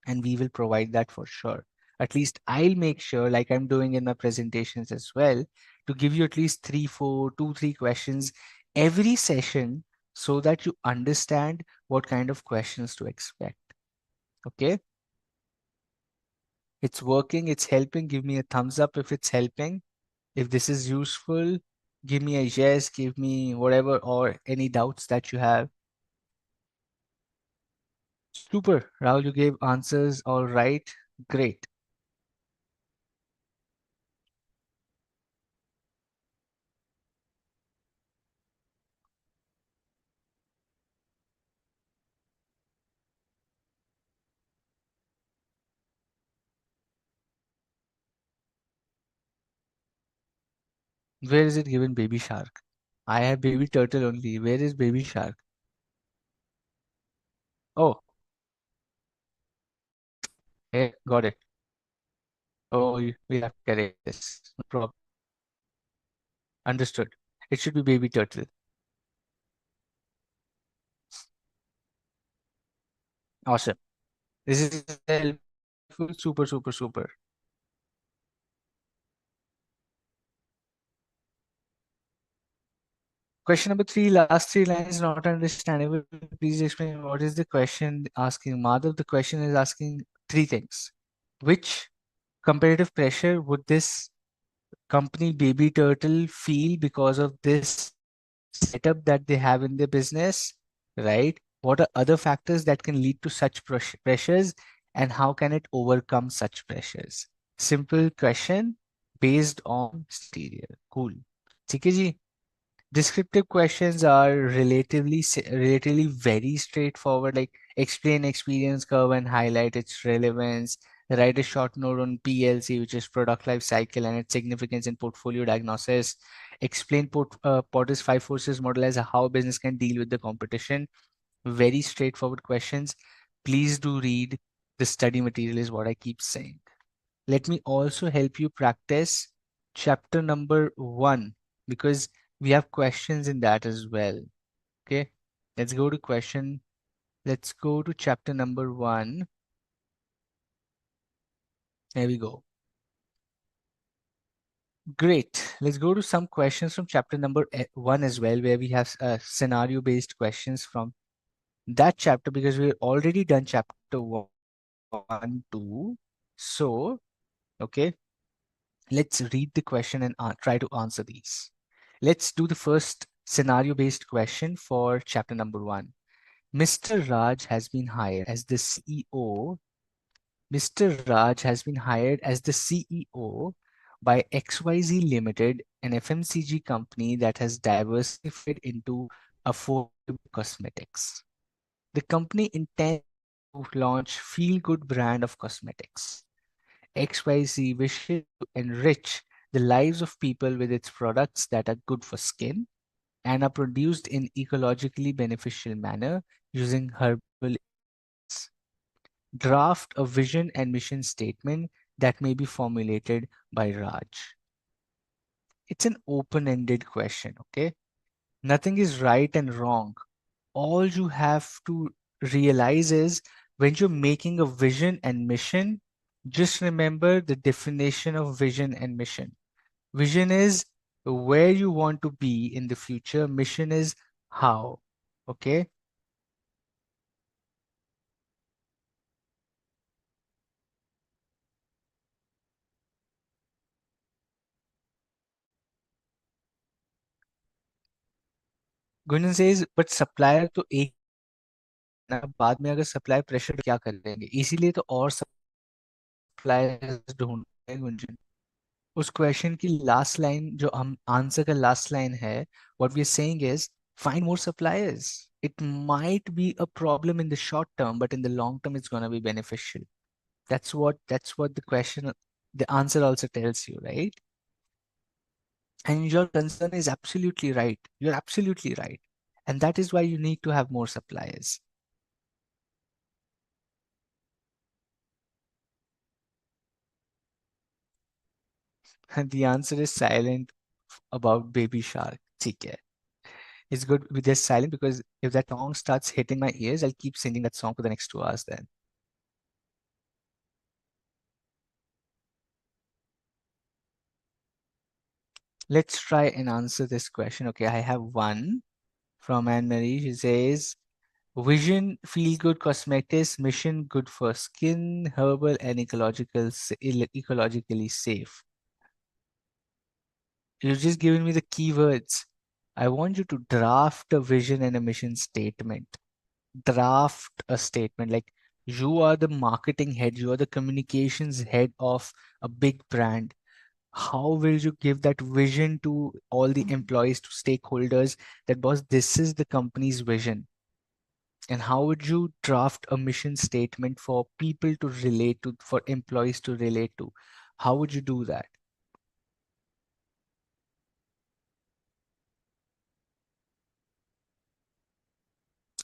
and we will provide that for sure. At least I'll make sure, like I'm doing in my presentations as well, to give you at least three, four, two, three questions every session so that you understand what kind of questions to expect. Okay, it's working, it's helping. Give me a thumbs up if it's helping. If this is useful, give me a yes, give me whatever, or any doubts that you have. Super, Rahul, you gave answers all right. Great. Where is it given baby shark? I have baby turtle only. Where is baby shark? Oh, hey, got it. Oh, we have to correct this. No problem. Understood. It should be baby turtle. Awesome. This is helpful. Super, super, super. Question number three, last three lines not understandable. Please explain what is the question asking. Madhav, the question is asking three things. Which competitive pressure would this company baby turtle feel because of this setup that they have in their business, right? What are other factors that can lead to such pressures, and how can it overcome such pressures? Simple question based on exterior. Cool. ठीक है जी. Descriptive questions are relatively very straightforward, like explain experience curve and highlight its relevance. Write a short note on PLC, which is product life cycle, and its significance in portfolio diagnosis. Explain Porter's five forces model as how business can deal with the competition. Very straightforward questions. Please do read the study material, is what I keep saying. Let me also help you practice chapter number 1, because we have questions in that as well. Okay, let's go to let's go to chapter number 1. There we go. Great. Let's go to some questions from chapter number 1 as well, where we have scenario based questions from that chapter, because we've already done chapter 1, 2. So, okay, let's read the question and try to answer these. Let's do the first scenario based question for chapter number 1. Mr. Raj has been hired as the CEO. Mr. Raj has been hired as the CEO by XYZ Limited, an FMCG company that has diversified into affordable cosmetics. The company intends to launch Feel Good brand of cosmetics. XYZ wishes to enrich the lives of people with its products that are good for skin and are produced in ecologically beneficial manner using herbal ingredients. Draft a vision and mission statement that may be formulated by Raj. It's an open-ended question, okay? Nothing is right and wrong. All you have to realize is when you're making a vision and mission, just remember the definition of vision and mission. Vision is where you want to be in the future. Mission is how. Okay. Gunjan says, but supplier तो एक ना, बाद में अगर supply pressure क्या करेंगे, इसीलिए तो और सप्लायर्स ढूंढ रहे हैं गुंजन. उस क्वेश्चन की लास्ट लाइन, जो हम आंसर का लास्ट लाइन है, what we are saying is find more suppliers. It might be a problem in the short term, but in the long term it's going to be beneficial. That's what the question, the answer also tells you, right? And your concern is absolutely right. You're absolutely right. And that is why you need to have more suppliers. And the answer is silent about Baby Shark. ठीक है. It's good with just silent because if that song starts hitting my ears, I'll keep singing that song for the next 2 hours then. Let's try and answer this question. Okay, I have one from Anne Marie. She says, vision, feel good cosmetics, mission, good for skin, herbal and ecologically safe. You've just given me the keywords. I want you to draft a vision and a mission statement. Draft a statement like you are the marketing head, you are the communications head of a big brand. How will you give that vision to all the employees, to stakeholders, that boss, this is the company's vision? And how would you draft a mission statement for people to relate to, for employees to relate to? How would you do that?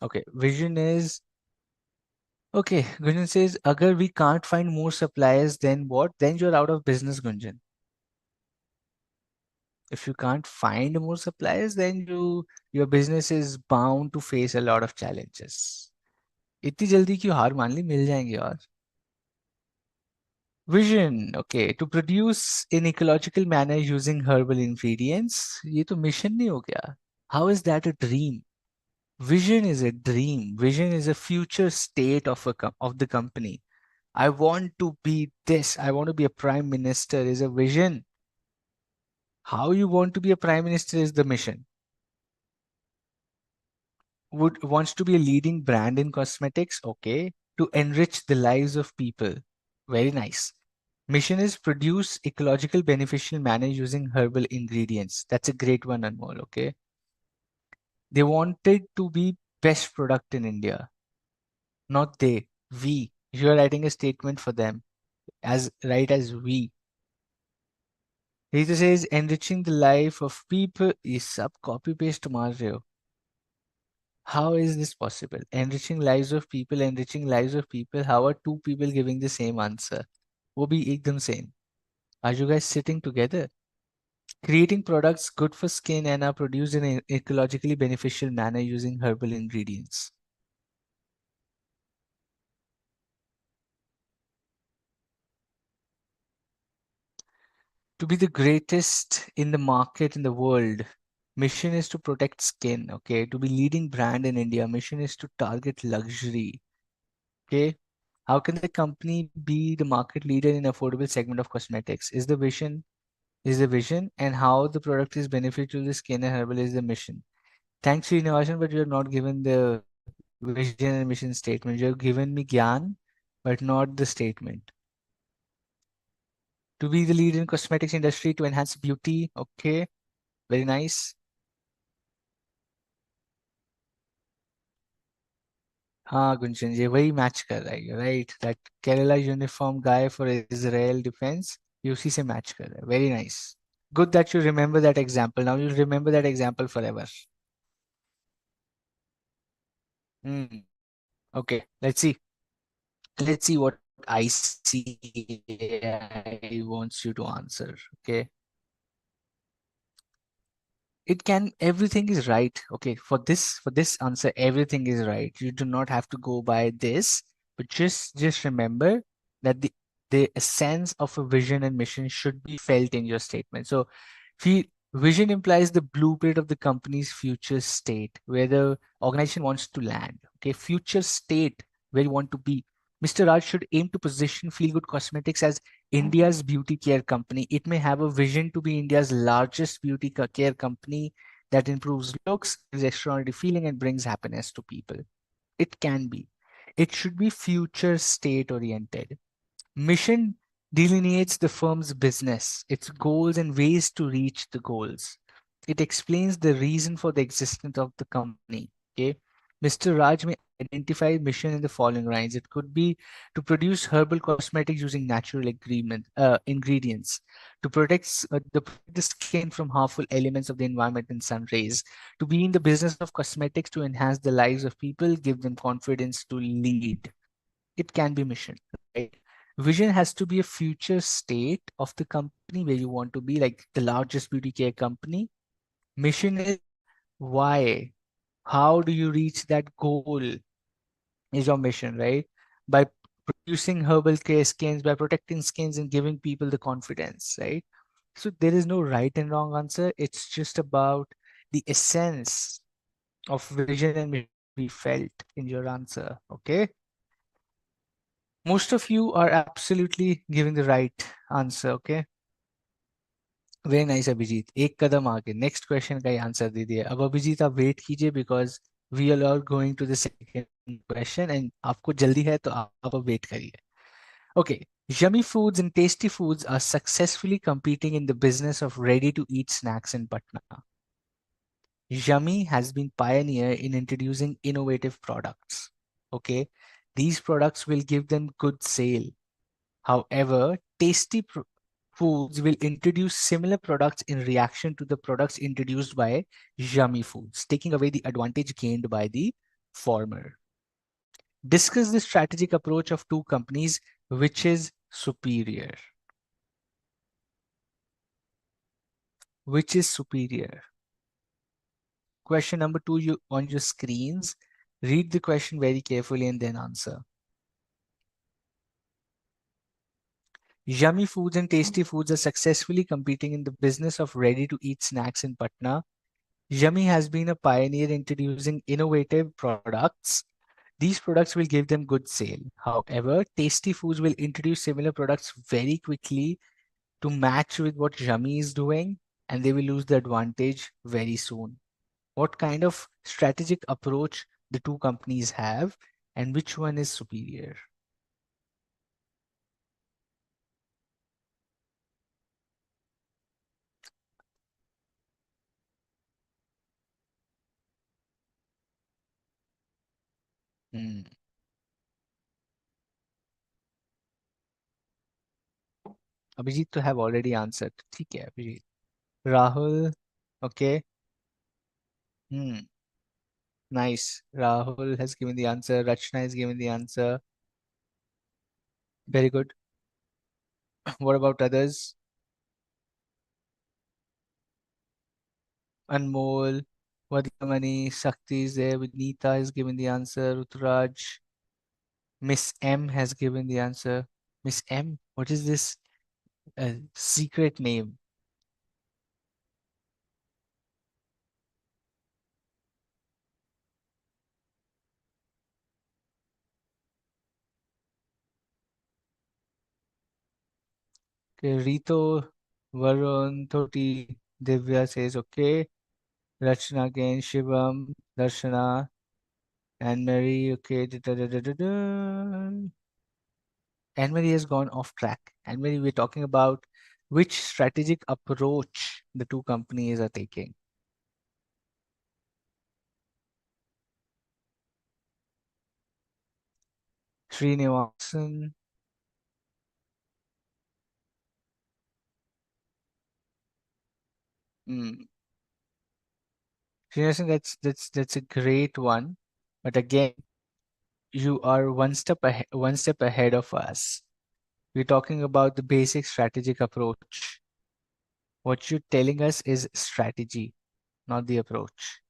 Okay, vision is okay. Gunjan says, agar we can't find more suppliers, then what? Then you're out of business, Gunjan. If you can't find more suppliers, then your business is bound to face a lot of challenges. इतनी जल्दी क्यों हार मान ली, मिल जाएंगे और. Vision, okay, to produce in ecological manner using herbal ingredients. ये तो mission नहीं हो गया? How is that a dream? Vision is a dream. Vision is a future state of of the company. I want to be this. I want to be a prime minister is a vision. How you want to be a prime minister is the mission. Would wants to be a leading brand in cosmetics, okay, to enrich the lives of people. Very nice. Mission is produce ecological beneficial manner using herbal ingredients. That's a great one, Anmol, okay. They wanted to be best product in India. Not they, we. You are writing a statement for them, as right as we. He says enriching the life of people. ये सब copy paste मार रहे हो. How is this possible? Enriching lives of people, enriching lives of people. How are two people giving the same answer? वो भी एकदम same. Are you guys sitting together? Creating products good for skin and are produced in an ecologically beneficial manner using herbal ingredients. To be the greatest in the market in the world, mission is to protect skin. Okay. To be leading brand in India, mission is to target luxury. Okay. How can the company be the market leader in affordable segment of cosmetics? Is the vision, and how the product is beneficial to the skin and herbal is the mission. Thanks for innovation, but you have not given the vision and mission statement. You have given me gyan, but not the statement. To be the lead in cosmetics industry to enhance beauty. Okay, very nice. हाँ गुंजन, ये वही match कर रहा है, right, that Kerala uniform guy for Israel defence, ये उसी से match कर रहा है. Very nice. Good that you remember that example. Now you'll remember that example forever. Hmm. Okay, let's see. Let's see what ICAI wants you to answer. Okay. It can, everything is right. Okay, for this answer, everything is right. You do not have to go by this, but just remember that the essence of a vision and mission should be felt in your statement. So vision implies the blueprint of the company's future state, where the organization wants to land. Okay, future state, where you want to be. Mr. Raj should aim to position Feel Good Cosmetics as India's beauty care company. It may have a vision to be India's largest beauty care company that improves looks, gives extraordinary feeling, and brings happiness to people. It can be. It should be future state oriented. Mission delineates the firm's business, its goals, and ways to reach the goals. It explains the reason for the existence of the company. Okay. Mr. Raj may identify mission in the following lines. It could be to produce herbal cosmetics using natural ingredients, to protect the skin from harmful elements of the environment and sun rays, to be in the business of cosmetics to enhance the lives of people, give them confidence to lead. It can be mission, right? Vision has to be a future state of the company where you want to be, like the largest beauty care company. Mission is why. How do you reach that goal is your mission, right? By producing herbal care skins, by protecting skins and giving people the confidence, right? So there is no right and wrong answer. It's just about the essence of vision and mission we felt in your answer. Okay. Most of you are absolutely giving the right answer. Okay. Very nice Abhijeet, एक कदम आगे next question का ही answer दे दिया। अब अभिजीत आप wait कीजिए because we are going to the second question and आपको जल्दी है तो आप अब वेट करिए। Okay, yummy foods and tasty foods are successfully competing in the business of ready to eat snacks in Patna. Yummy has been pioneer in introducing innovative products. Okay, these products will give them good sale. However, foods will introduce similar products in reaction to the products introduced by yummy foods, taking away the advantage gained by the former. Discuss the strategic approach of two companies, which is superior. Which is superior? Question number 2 you on your screens. Read the question very carefully and then answer. Yummy foods and tasty foods are successfully competing in the business of ready-to-eat snacks in Patna. Yummy has been a pioneer introducing innovative products. These products will give them good sale. However, tasty foods will introduce similar products very quickly to match with what Yummy is doing, and they will lose the advantage very soon. What kind of strategic approach the two companies have, and which one is superior? Hmm. Abhijit to have already answered. ठीक है Abhijit. Rahul, okay. Hmm. Nice. Rahul has given the answer. Rachna has given the answer. Very good. What about others? Anmol, Vadimani, Shakti is there. Vinita has given the answer. Ruturaj. Miss M has given the answer. Miss M, what is this secret name? Okay, Rito, Varun, Thoti, Divya says okay. Rachna again, Shivam, Darshana, Anne Marie, okay. Anne Marie has gone off track. Anne Marie, we're talking about which strategic approach the two companies are taking. Srinivasan, hmm. Srinivasan, that's a great one. But again, you are one step ahead of us. We're talking about the basic strategic approach. What you're telling us is strategy, not the approach.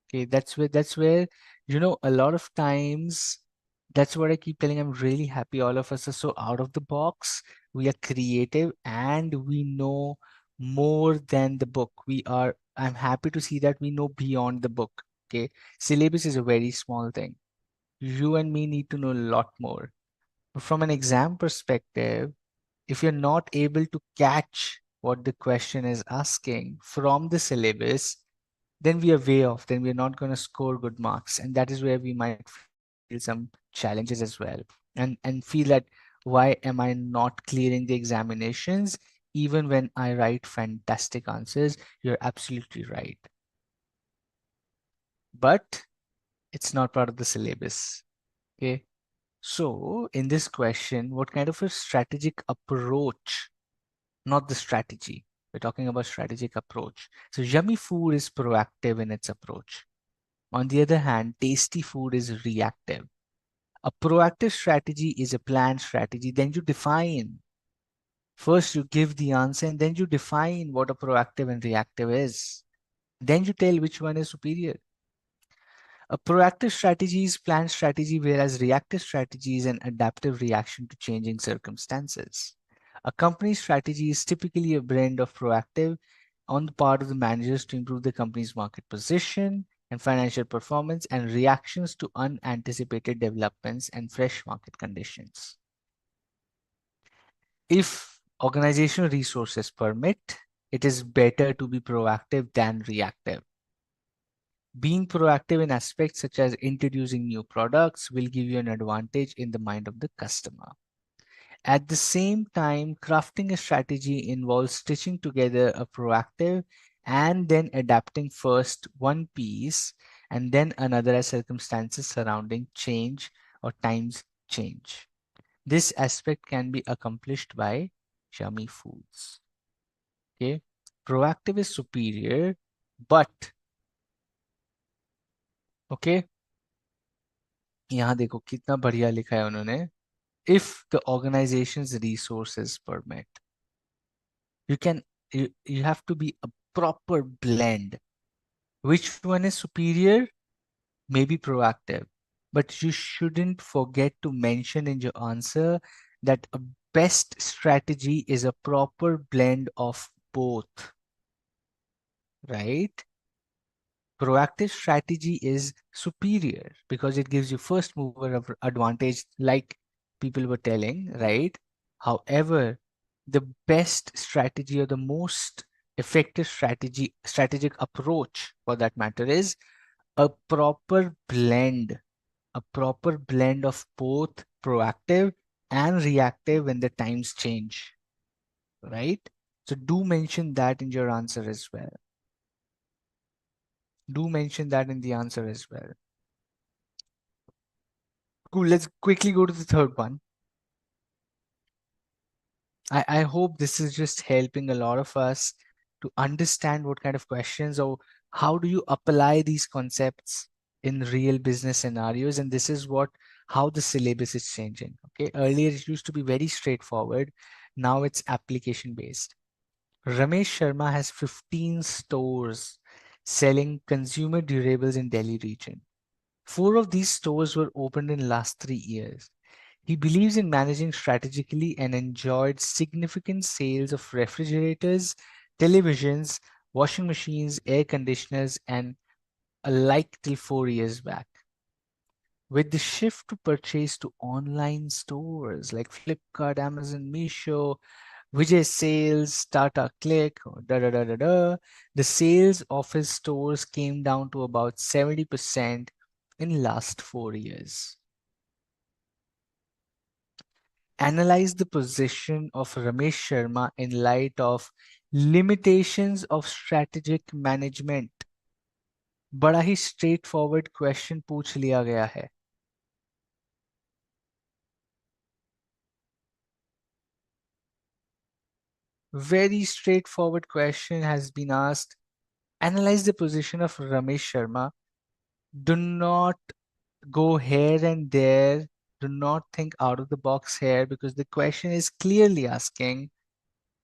Okay, that's where a lot of times that's what I keep telling. I'm really happy all of us are so out of the box. We are creative and we know more than the book. I'm happy to see that we know beyond the book. Okay. Syllabus is a very small thing. You and me need to know a lot more. From an exam perspective, if you're not able to catch what the question is asking from the syllabus, then we are way off. Then we're not going to score good marks. And that is where we might feel some challenges as well. And feel that why am I not clearing the examinations even when I write fantastic answers? You're absolutely right. But It's not part of the syllabus. Okay. So in this question, what kind of a strategic approach, not the strategy. We're talking about strategic approach. So yummy food is proactive in its approach. On the other hand, tasty food is reactive. A proactive strategy is a planned strategy. Then you define. First, you give the answer and then you define what a proactive and reactive is. Then you tell which one is superior. A proactive strategy is planned strategy, whereas reactive strategy is an adaptive reaction to changing circumstances. A company strategy is typically a blend of proactive on the part of the managers to improve the company's market position and financial performance, and reactions to unanticipated developments and fresh market conditions. If organizational resources permit, it is better to be proactive than reactive. Being proactive in aspects such as introducing new products will give you an advantage in the mind of the customer. At the same time, crafting a strategy involves stitching together a proactive and then adapting first one piece and then another as circumstances surrounding change or times change. This aspect can be accomplished by yummy foods. Okay, proactive is superior, but okay, यहाँ देखो कितना बढ़िया लिखा है उन्होंने. If the organization's resources permit, you can you have to be a proper blend. Which one is superior? Maybe proactive, but you shouldn't forget to mention in your answer that a best strategy is a proper blend of both, right? Proactive strategy is superior because it gives you first mover advantage, like people were telling, right? However, the best strategy or the most effective strategic approach for that matter is a proper blend of both proactive and reactive when the times change, right? So do mention that in your answer as well. Do mention that in the answer as well. Cool. Let's quickly go to the third one. I hope this is just helping a lot of us to understand what kind of questions or how do you apply these concepts in real business scenarios. And this is what how the syllabus is changing. Okay. Earlier it used to be very straightforward. Now it's application based. Ramesh Sharma has 15 stores selling consumer durables in Delhi region. 4 of these stores were opened in last 3 years. He believes in managing strategically and enjoyed significant sales of refrigerators, televisions, washing machines, air conditioners, and alike till 4 years back. With the shift to purchase to online stores like Flipkart, Amazon, Meesho, Vijay Sales, Tata Click, or da da da da da, the sales of his stores came down to about 70% in last 4 years. Analyze the position of Ramesh Sharma in light of limitations of strategic management. बड़ा ही straight forward question पूछ लिया गया है. Very straightforward question has been asked. Analyze the position of Ramesh Sharma. Do not go here and there. Do not think out of the box here because the question is clearly asking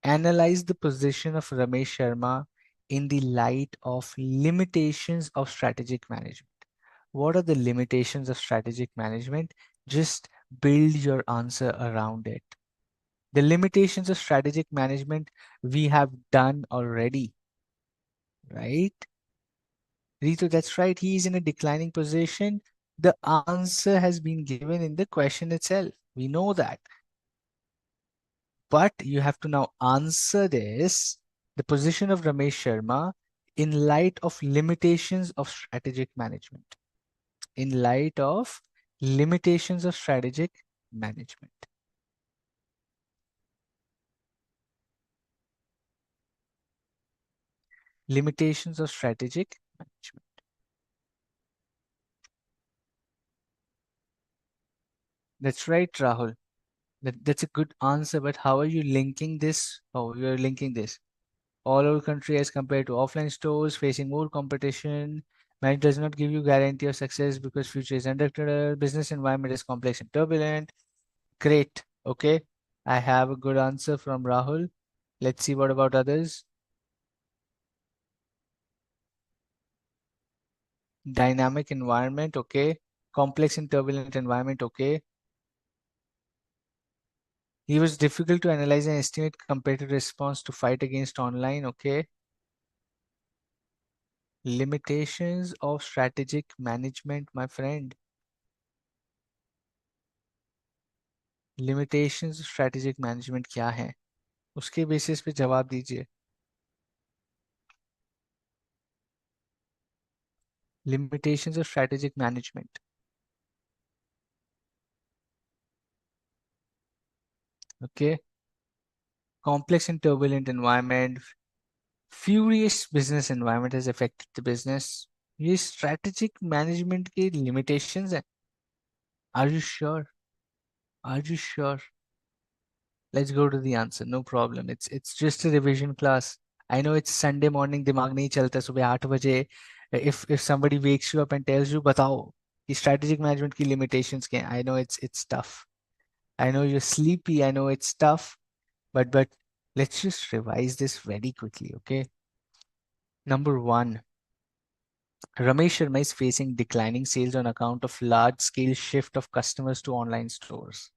analyze the position of Ramesh Sharma in the light of limitations of strategic management. What are the limitations of strategic management? Just build your answer around it. The limitations of strategic management we have done already, right? Ritu, that's right. He is in a declining position. The answer has been given in the question itself. We know that. But you have to now answer this, the position of Ramesh Sharma in light of limitations of strategic management. In light of limitations of strategic management. Limitations of strategic management. That's right, Rahul. That's a good answer, but how are you linking this? Oh, you're linking this. All over country as compared to offline stores facing more competition. Marriage does not give you guarantee of success because future is unpredictable. Business environment is complex and turbulent. Great. Okay. I have a good answer from Rahul. Let's see what about others. Dynamic environment. Okay. Complex and turbulent environment. Okay. He was difficult to analyze and estimate competitive response to fight against online. Okay. Limitations of strategic management, my friend. Limitations strategic management क्या है उसके basis पे जवाब दीजिए limitations of strategic management okay complex and turbulent environment furious business environment has affected the business ये strategic management के limitations हैं are you sure are you sure let's go to the answer no problem it's just a revision class I know it's Sunday morning दिमाग नहीं चलता सुबह 8 बजे if somebody wakes you up and tells you बताओ कि strategic management की limitations क्या हैं I know it's tough I know you're sleepy I know it's tough but let's just revise this very quickly okay number one Ramesh Sharma is facing declining sales on account of large scale shift of customers to online stores.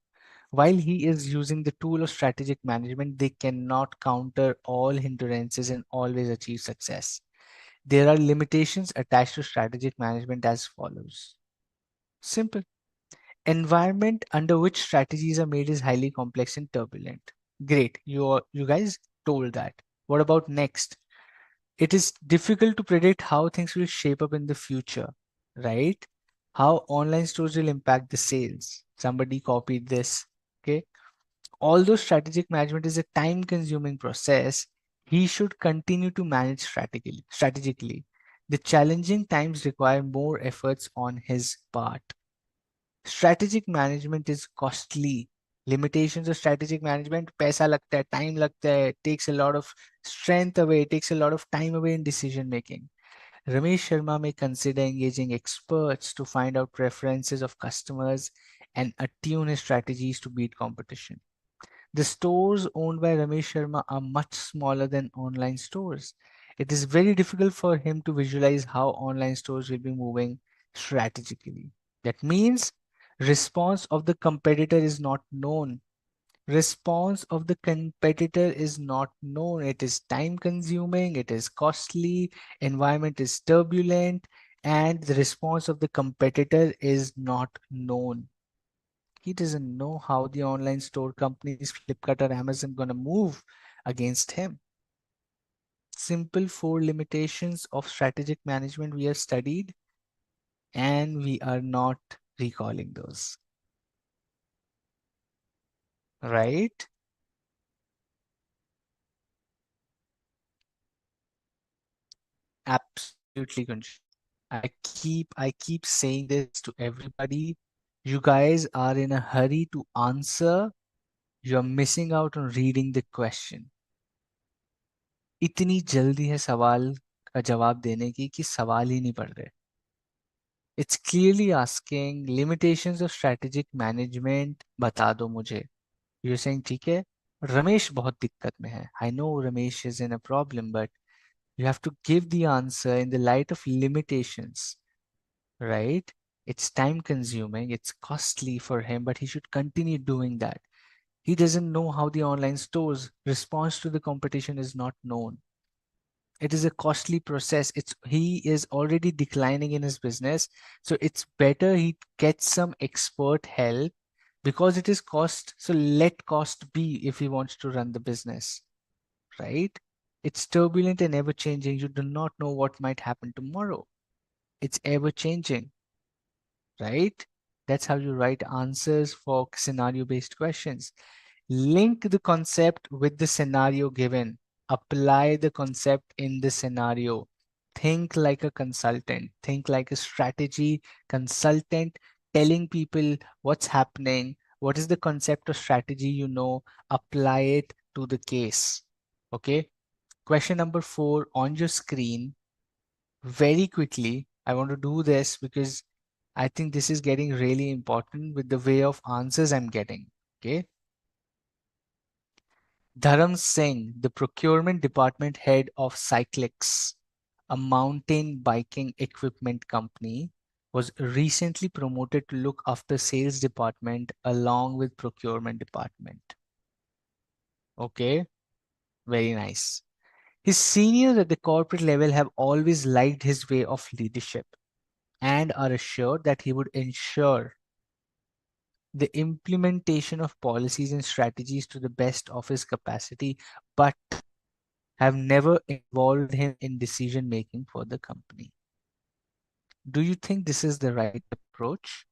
While he is using the tool of strategic management, they cannot counter all hindrances and always achieve success. There are limitations attached to strategic management as follows. Simple. Environment under which strategies are made is highly complex and turbulent. Great. You guys told that. What about next? It is difficult to predict how things will shape up in the future, right? How online stores will impact the sales. Somebody copied this. Okay. Although strategic management is a time consuming process, he should continue to manage strategically. The challenging times require more efforts on his part. Strategic management is costly. Limitations of strategic management, पैसा लगता है, time लगता है, it takes a lot of strength away, it takes a lot of time away in decision making. Ramesh Sharma may consider engaging experts to find out preferences of customers and attune his strategies to beat competition. The stores owned by Ramesh Sharma are much smaller than online stores. It is very difficult for him to visualize how online stores will be moving strategically. That means response of the competitor is not known. Response of the competitor is not known. It is time consuming, it is costly, environment is turbulent, and the response of the competitor is not known. He doesn't know how the online store companies, Flipkart or Amazon, gonna move against him. Simple four limitations of strategic management we have studied, and we are not recalling those. Right? Absolutely, Kunsh. I keep saying this to everybody. You guys are in a hurry to answer. You're missing out on reading the question. इतनी जल्दी है सवाल का जवाब देने की कि सवाल ही नहीं पढ़ रहे. It's clearly asking limitations of strategic management बता दो मुझे. You're saying ठीक है रमेश बहुत दिक्कत में है. I know Ramesh is in a problem, but you have to give the answer in the light of limitations, right? It's time consuming, it's costly for him, but he should continue doing that. He doesn't know how the online stores response to the competition is not known. It is a costly process. It's he is already declining in his business, so it's better he gets some expert help because it is cost. So let cost be if he wants to run the business, right? It's turbulent and ever changing. You do not know what might happen tomorrow. It's ever changing, right? That's how you write answers for scenario based questions. Link the concept with the scenario given. Apply the concept in the scenario. Think like a consultant. Think like a strategy consultant. telling people what's happening, what is the concept or strategy you know, apply it to the case. Okay. Question number 4 on your screen. Very quickly, I want to do this because I think this is getting really important with the way of answers I'm getting. Okay. Dharam Singh, the procurement department head of Cyclix, a mountain biking equipment company, was recently promoted to look after sales department along with procurement department. Okay, very nice. His seniors at the corporate level have always liked his way of leadership and are assured that he would ensure the implementation of policies and strategies to the best of his capacity, but have never involved him in decision making for the company. Do you think this is the right approach?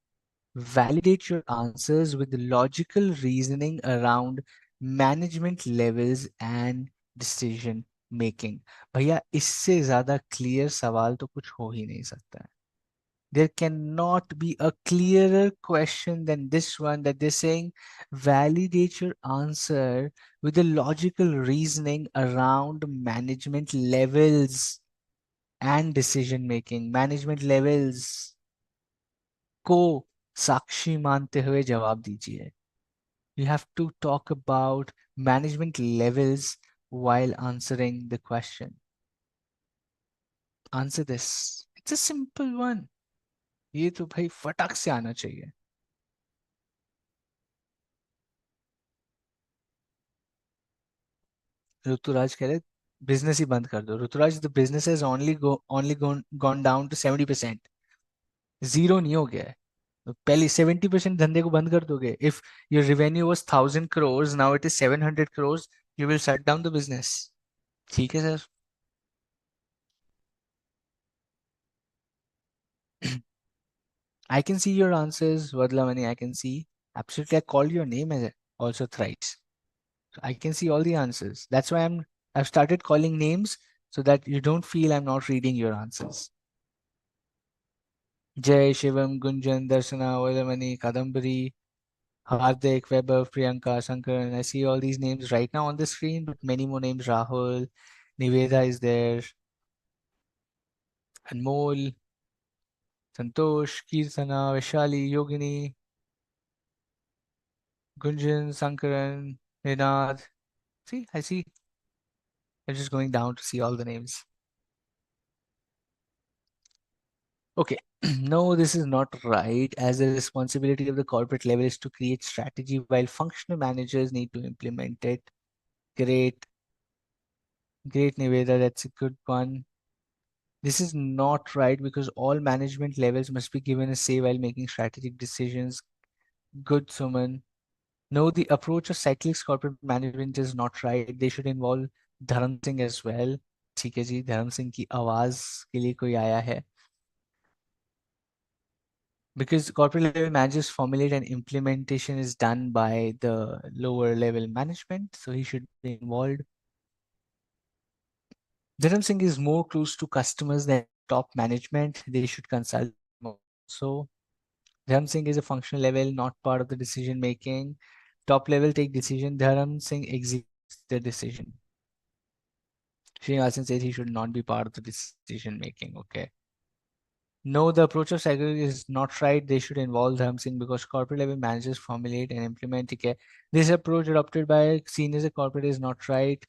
Validate your answers with the logical reasoning around management levels and decision making. भैया इससे ज्यादा clear सवाल तो कुछ हो ही नहीं सकता है. There cannot be a clearer question than this one, that they're saying validate your answer with the logical reasoning around management levels and decision making. Management levels को साक्षी मानते हुए जवाब दीजिए. You have to talk about management levels while answering the question. Answer this. It's a simple one. ये तो भाई फटाक से आना चाहिए. ऋतुराज कह रहे बिजनेस ही बंद कर दो. Rituraj, the business has only gone down to 70%. Zero नहीं हो गया है. तो पहले 70% धंधे को बंद कर दोगे. If your revenue was 1000 crores, now it is 700 crores, you will shut down the business. ठीक है sir. I can see your answers, Vadlamani. I can see. Absolutely, I called your name as also thrice. So I can see all the answers. That's why I've started calling names so that you don't feel I'm not reading your answers. Jay, Shivam, Gunjan, Darshana, Vadlamani, Kadambari, Hardik, Weber, Priyanka, Shankar, and I see all these names right now on the screen, but many more names. Rahul, Niveda is there, Anmol, Santosh, Kirtana, Vishali, Yogini, Gunjan, Sankaran, Ninad. See, I see. I'm just going down to see all the names. Okay, no, this is not right, as the responsibility of the corporate level is to create strategy while functional managers need to implement it. Great, great, Niveda, that's a good one. This is not right because all management levels must be given a say while making strategic decisions. Good, Suman. No, the approach of cyclics corporate management is not right. They should involve धर्म Singh as well. ठीक है जी, धर्म सिंह की आवाज के लिए कोई आया है. Because corporate level managers formulate and implementation is done by the lower level management, so he should be involved. Dharam Singh is more close to customers than top management. They should consult more. So Dharam Singh is a functional level, not part of the decision making. Top level take decision. Dharam Singh executes the decision. Srinivasan says he should not be part of the decision making. Okay. No, the approach of segregation is not right. They should involve Dharam Singh because corporate level managers formulate and implement it. This approach adopted by seniors at corporate is not right.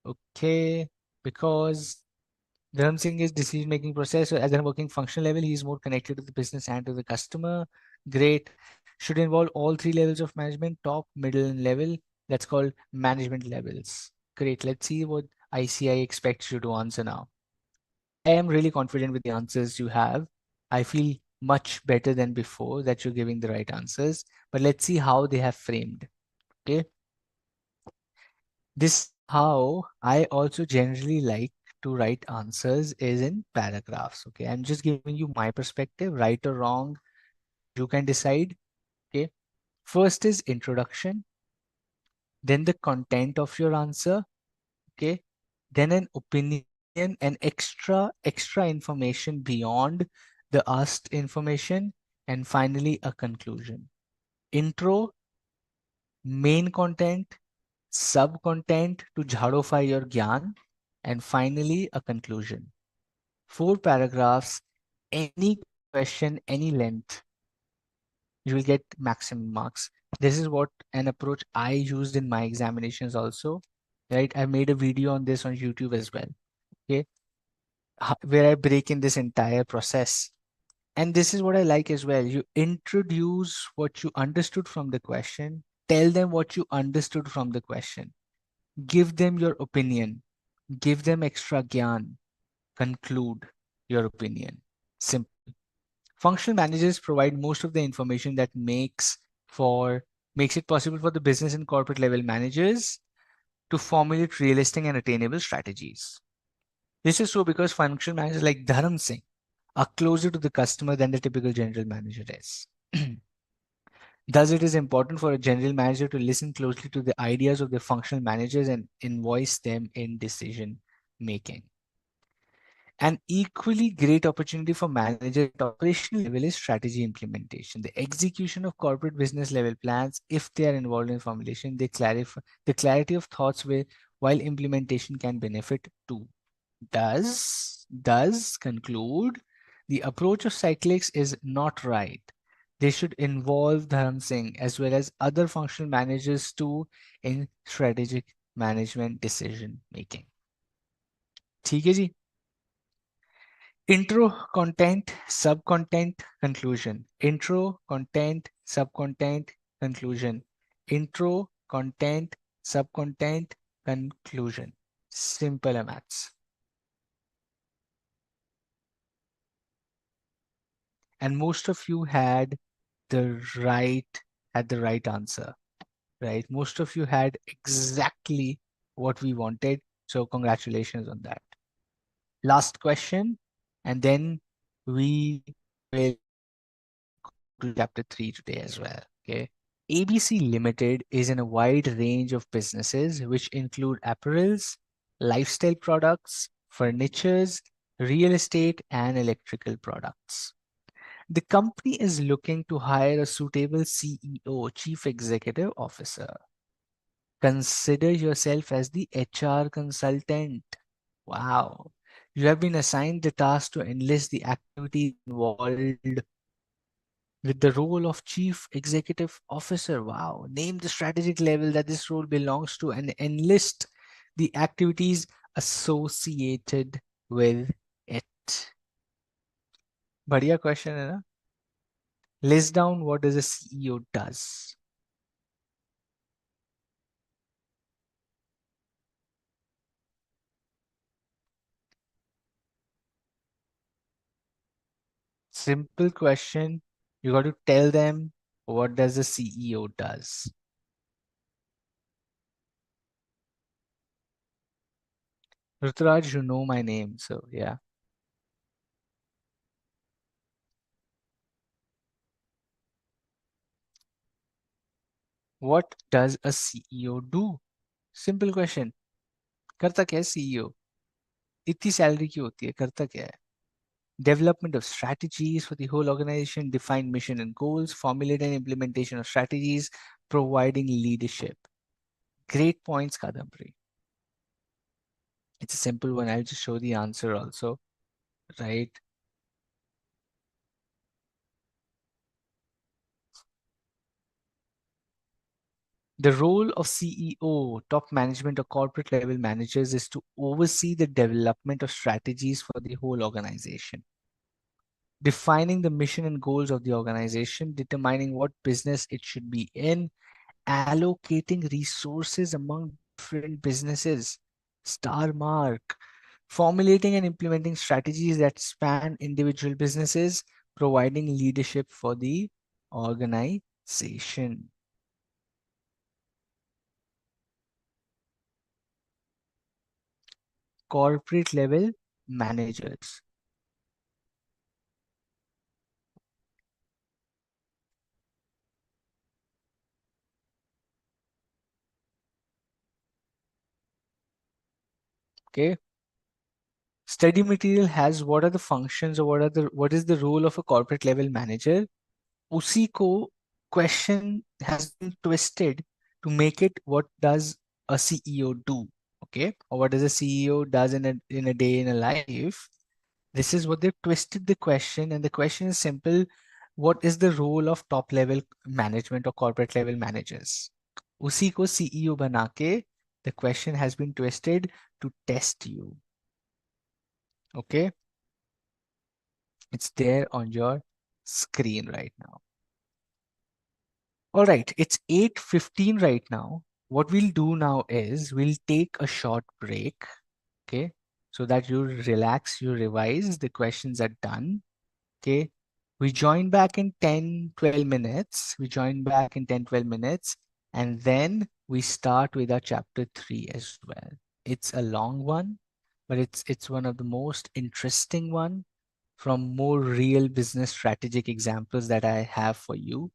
Okay, because Dharam Singh is decision making process. So as a working functional level, he is more connected to the business and to the customer. Great. Should involve all three levels of management, top, middle, and level. That's called management levels. Great. Let's see what ICAI expects you to answer now. I am really confident with the answers you have. I feel much better than before that you're giving the right answers. But let's see how they have framed. Okay. This how I also generally like to write answers is in paragraphs. Okay. I'm just giving you my perspective, right or wrong. You can decide. Okay. First is introduction, then the content of your answer. Okay. Then an opinion and extra information beyond the asked information, and finally a conclusion. Intro, main content, sub content to jhadofy your gyan, and finally a conclusion. 4 paragraphs, any question, any length, you will get maximum marks. This is what an approach I used in my examinations also, right? I made a video on this on YouTube as well, okay, where I break in this entire process. And this is what I like as well. You introduce what you understood from the question, tell them what you understood from the question, give them your opinion, give them extra gyan, conclude your opinion. Simple. Functional managers provide most of the information that makes it possible for the business and corporate level managers to formulate realistic and attainable strategies. This is so because functional managers like Dharam Singh are closer to the customer than the typical general manager is. Thus, it is important for a general manager to listen closely to the ideas of the functional managers and invoice them in decision making. An equally great opportunity for managers at operational level is strategy implementation. The execution of corporate business level plans, if they are involved in formulation, they clarify the clarity of thoughts while implementation can benefit too. Does conclude the approach of cyclics is not right. They should involve Dharam Singh as well as other functional managers too in strategic management decision making. ठीक है जी. Intro, content, sub-content, conclusion. Intro, content, sub-content, conclusion. Intro, content, sub-content, conclusion. Simple maths. And most of you the right had the right answer, right? Most of you had exactly what we wanted. So congratulations on that. Last question, and then we will to chapter 3 today as well. Okay. ABC Limited is in a wide range of businesses which include apparels, lifestyle products, furnitures, real estate, and electrical products. The company is looking to hire a suitable CEO, Chief Executive Officer. Consider yourself as the HR consultant. Wow. You have been assigned the task to enlist the activities involved with the role of Chief Executive Officer. Wow. Name the strategic level that this role belongs to and enlist the activities associated with it. Badhiya question hai na? List down what does a CEO does. Simple question. You got to tell them what does the CEO does. Ruturaj, you know my name, so yeah. What does a CEO do? Simple question. करता क्या है CEO? इतनी salary क्यों होती है? करता क्या है? Development of strategies for the whole organization, define mission and goals, formulate and implementation of strategies, providing leadership. Great points, Kadambari. It's a simple one. I'll just show the answer also, right? The role of CEO, top management or corporate level managers is to oversee the development of strategies for the whole organization, defining the mission and goals of the organization, determining what business it should be in, allocating resources among different businesses, star mark, formulating and implementing strategies that span individual businesses, providing leadership for the organization. Corporate level managers. Okay. Study material has what are the functions or what is the role of a corporate level manager. उसी को question has been twisted to make it what does a CEO do, okay? Or what does a CEO does in a day in a life. This is what they've twisted the question, and the question is simple. What is the role of top level management or corporate level managers? उसी को CEO बना के the question has been twisted to test you. Okay, it's there on your screen right now. All right, it's 8:15 right now. What we'll do now is we'll take a short break, okay, so that you relax, you revise, the questions are done, okay. We join back in 10-12 minutes. We join back in 10-12 minutes, and then we start with our chapter 3 as well. It's a long one, but it's one of the most interesting one from more real business strategic examples that I have for you.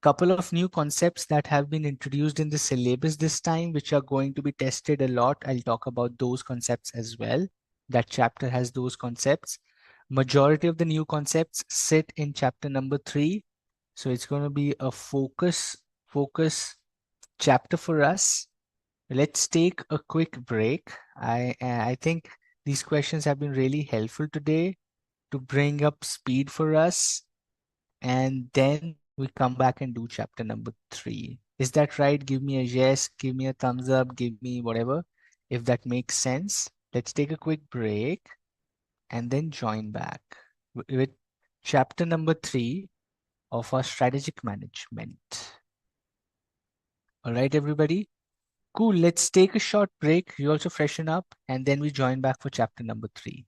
Couple of new concepts that have been introduced in the syllabus this time, which are going to be tested a lot. I'll talk about those concepts as well. That chapter has those concepts. Majority of the new concepts sit in chapter number 3. So it's going to be a focus chapter for us. Let's take a quick break. I think these questions have been really helpful today to bring up speed for us, and then we come back and do chapter number 3. Is that right? Give me a yes, give me a thumbs up, give me whatever, if that makes sense. Let's take a quick break and then join back with chapter number 3 of our strategic management. All right, everybody. Cool. Let's take a short break. You also freshen up, and then we join back for chapter number 3.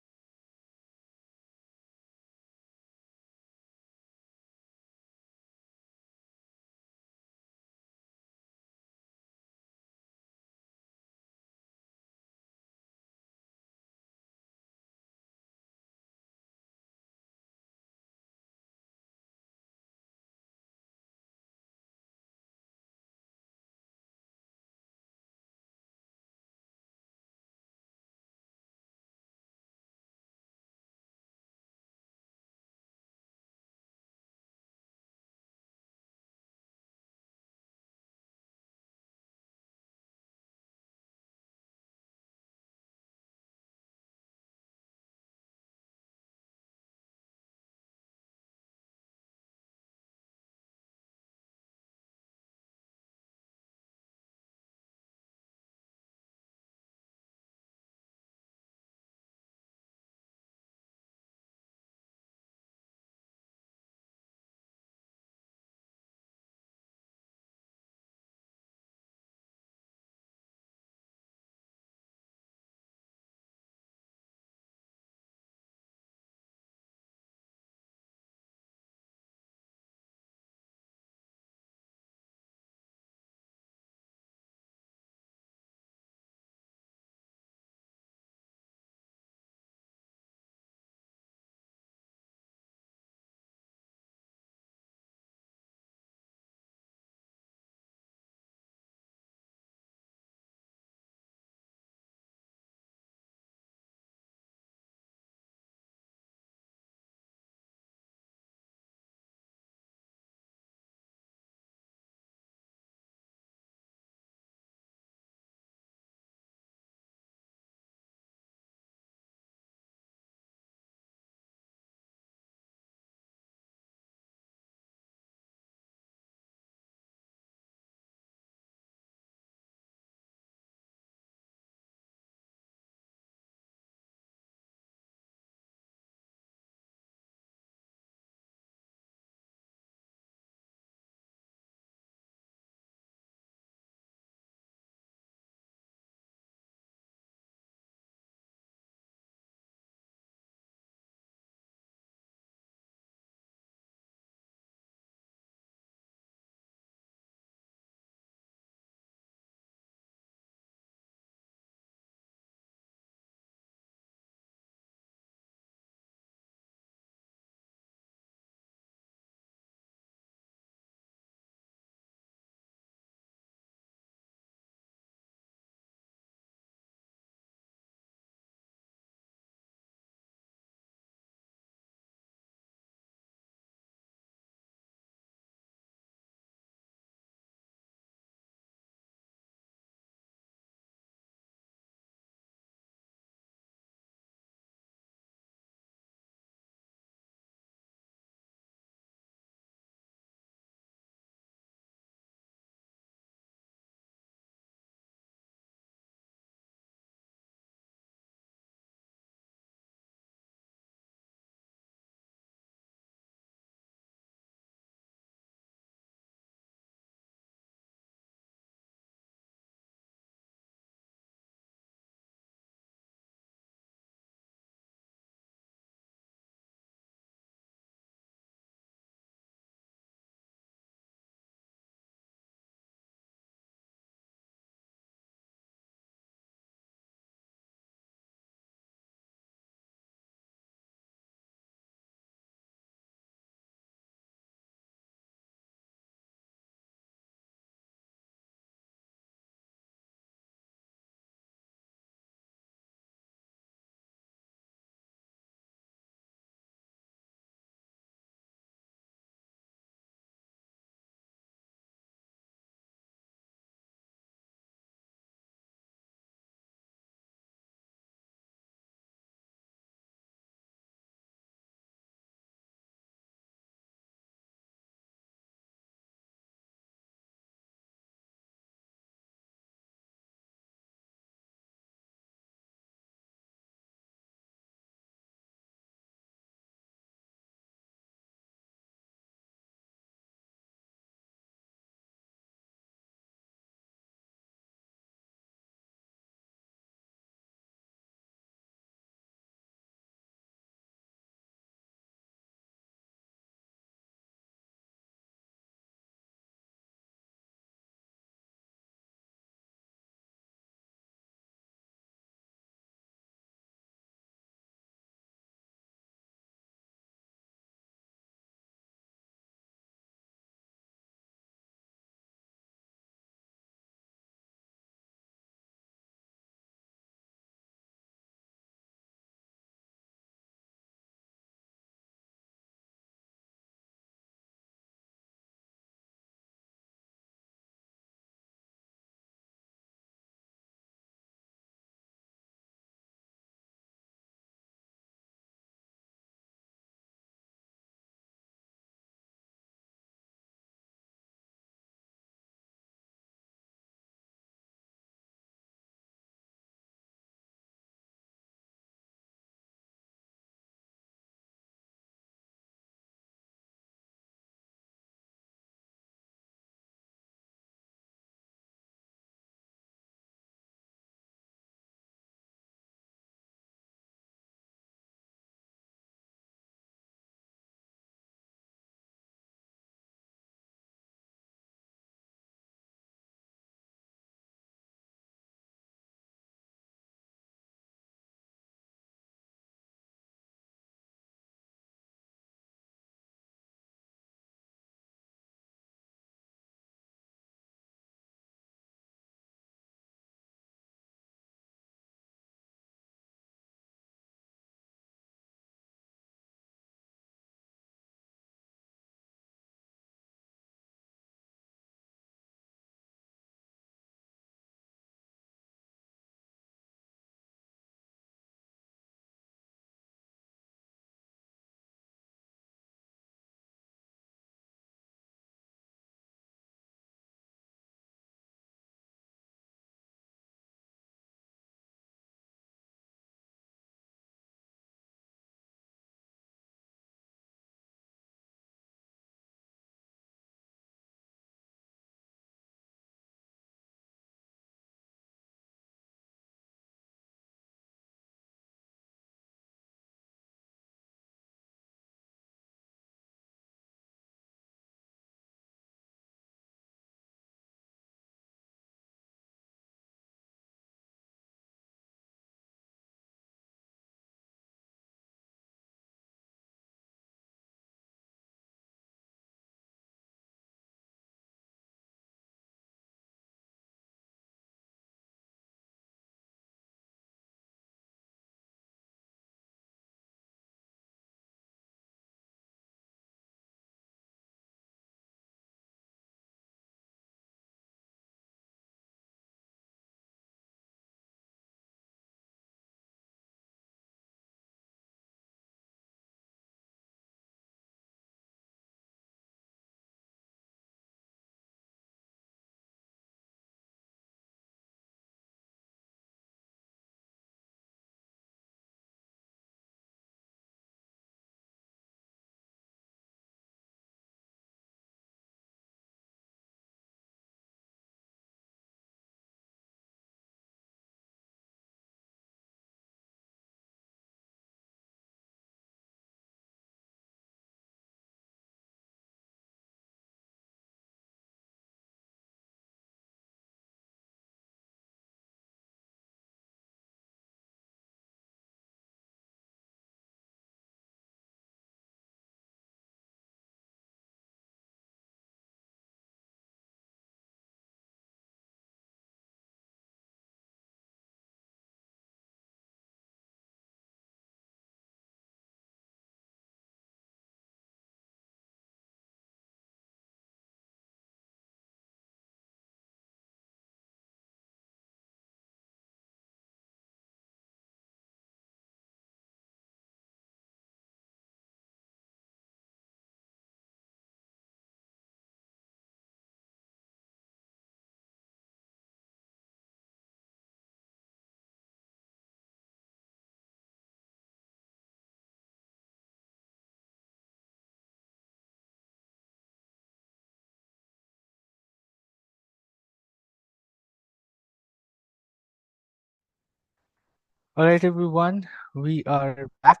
All right, everyone, we are back.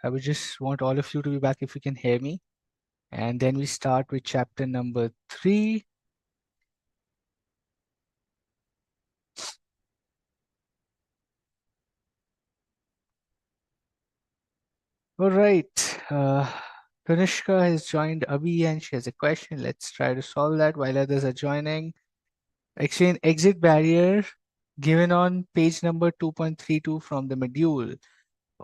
I would just want all of you to be back if you can hear me. And then we start with chapter number 3. All right. Kanishka has joined Abhi and she has a question. Let's try to solve that while others are joining. Exchange exit barrier given on page number 2.32 from the module.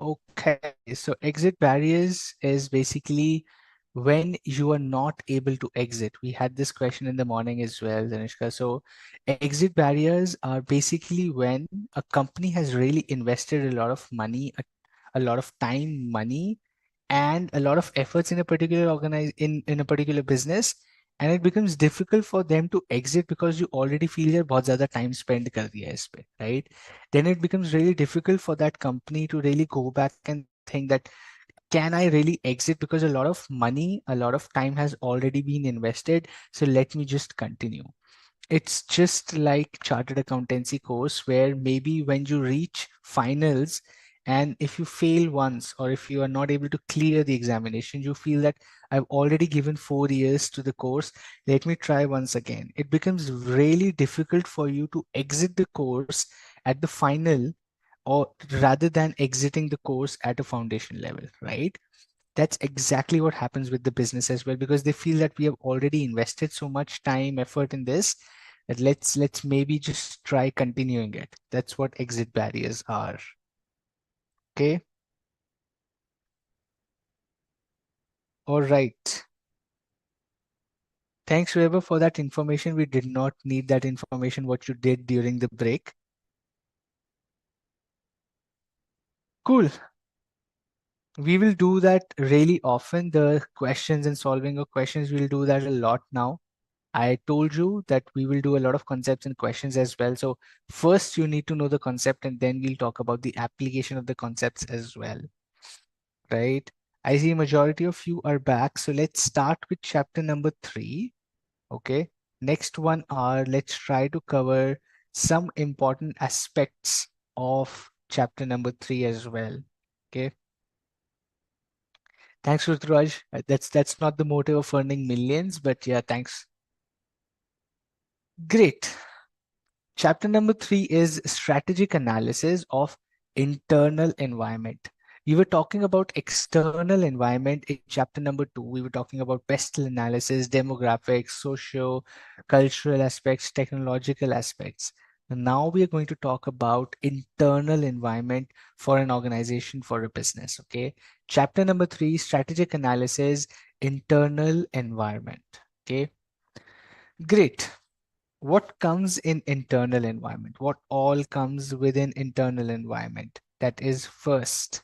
Okay, so exit barriers is basically when you are not able to exit. We had this question in the morning as well, Danishka. So exit barriers are basically when a company has really invested a lot of money, a lot of time, money, and a lot of efforts in a particular in a particular business, and it becomes difficult for them to exit because you already feel that बहुत ज़्यादा time spent कर दिया है इस पे, right? Then it becomes really difficult for that company to really go back and think that can I really exit because a lot of money, a lot of time has already been invested. So let me just continue. It's just like chartered accountancy course where maybe when you reach finals and if you fail once or if you are not able to clear the examination, you feel that I've already given 4 years to the course. Let me try once again. It becomes really difficult for you to exit the course at the final or rather than exiting the course at a foundation level, right? That's exactly what happens with the business as well because they feel that we have already invested so much time effort in this that let's maybe just try continuing it. That's what exit barriers are. Okay. All right. Thanks, Weber, for that information. We did not need that information what you did during the break. Cool. We will do that really often. The questions and solving of questions, we'll do that a lot now. I told you that we will do a lot of concepts and questions as well. So first you need to know the concept and then we'll talk about the application of the concepts as well, right? I see majority of you are back. So let's start with chapter number 3. Okay. Next one are let's try to cover some important aspects of chapter number 3 as well. Okay. Thanks, Rutraj. That's not the motive of earning millions, but yeah, thanks. Great. Chapter number 3 is strategic analysis of internal environment. We were talking about external environment in chapter number 2. We were talking about pestle analysis, demographics, socio cultural aspects, technological aspects. And now we are going to talk about internal environment for an organization, for a business. Okay. Chapter number 3, strategic analysis, internal environment. Okay. Great. What comes in internal environment? What all comes within internal environment? That is first,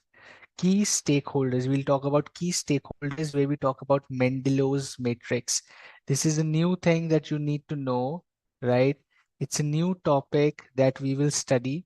key stakeholders. We'll talk about key stakeholders where we talk about Mendelow's matrix. This is a new thing that you need to know, right? It's a new topic that we will study.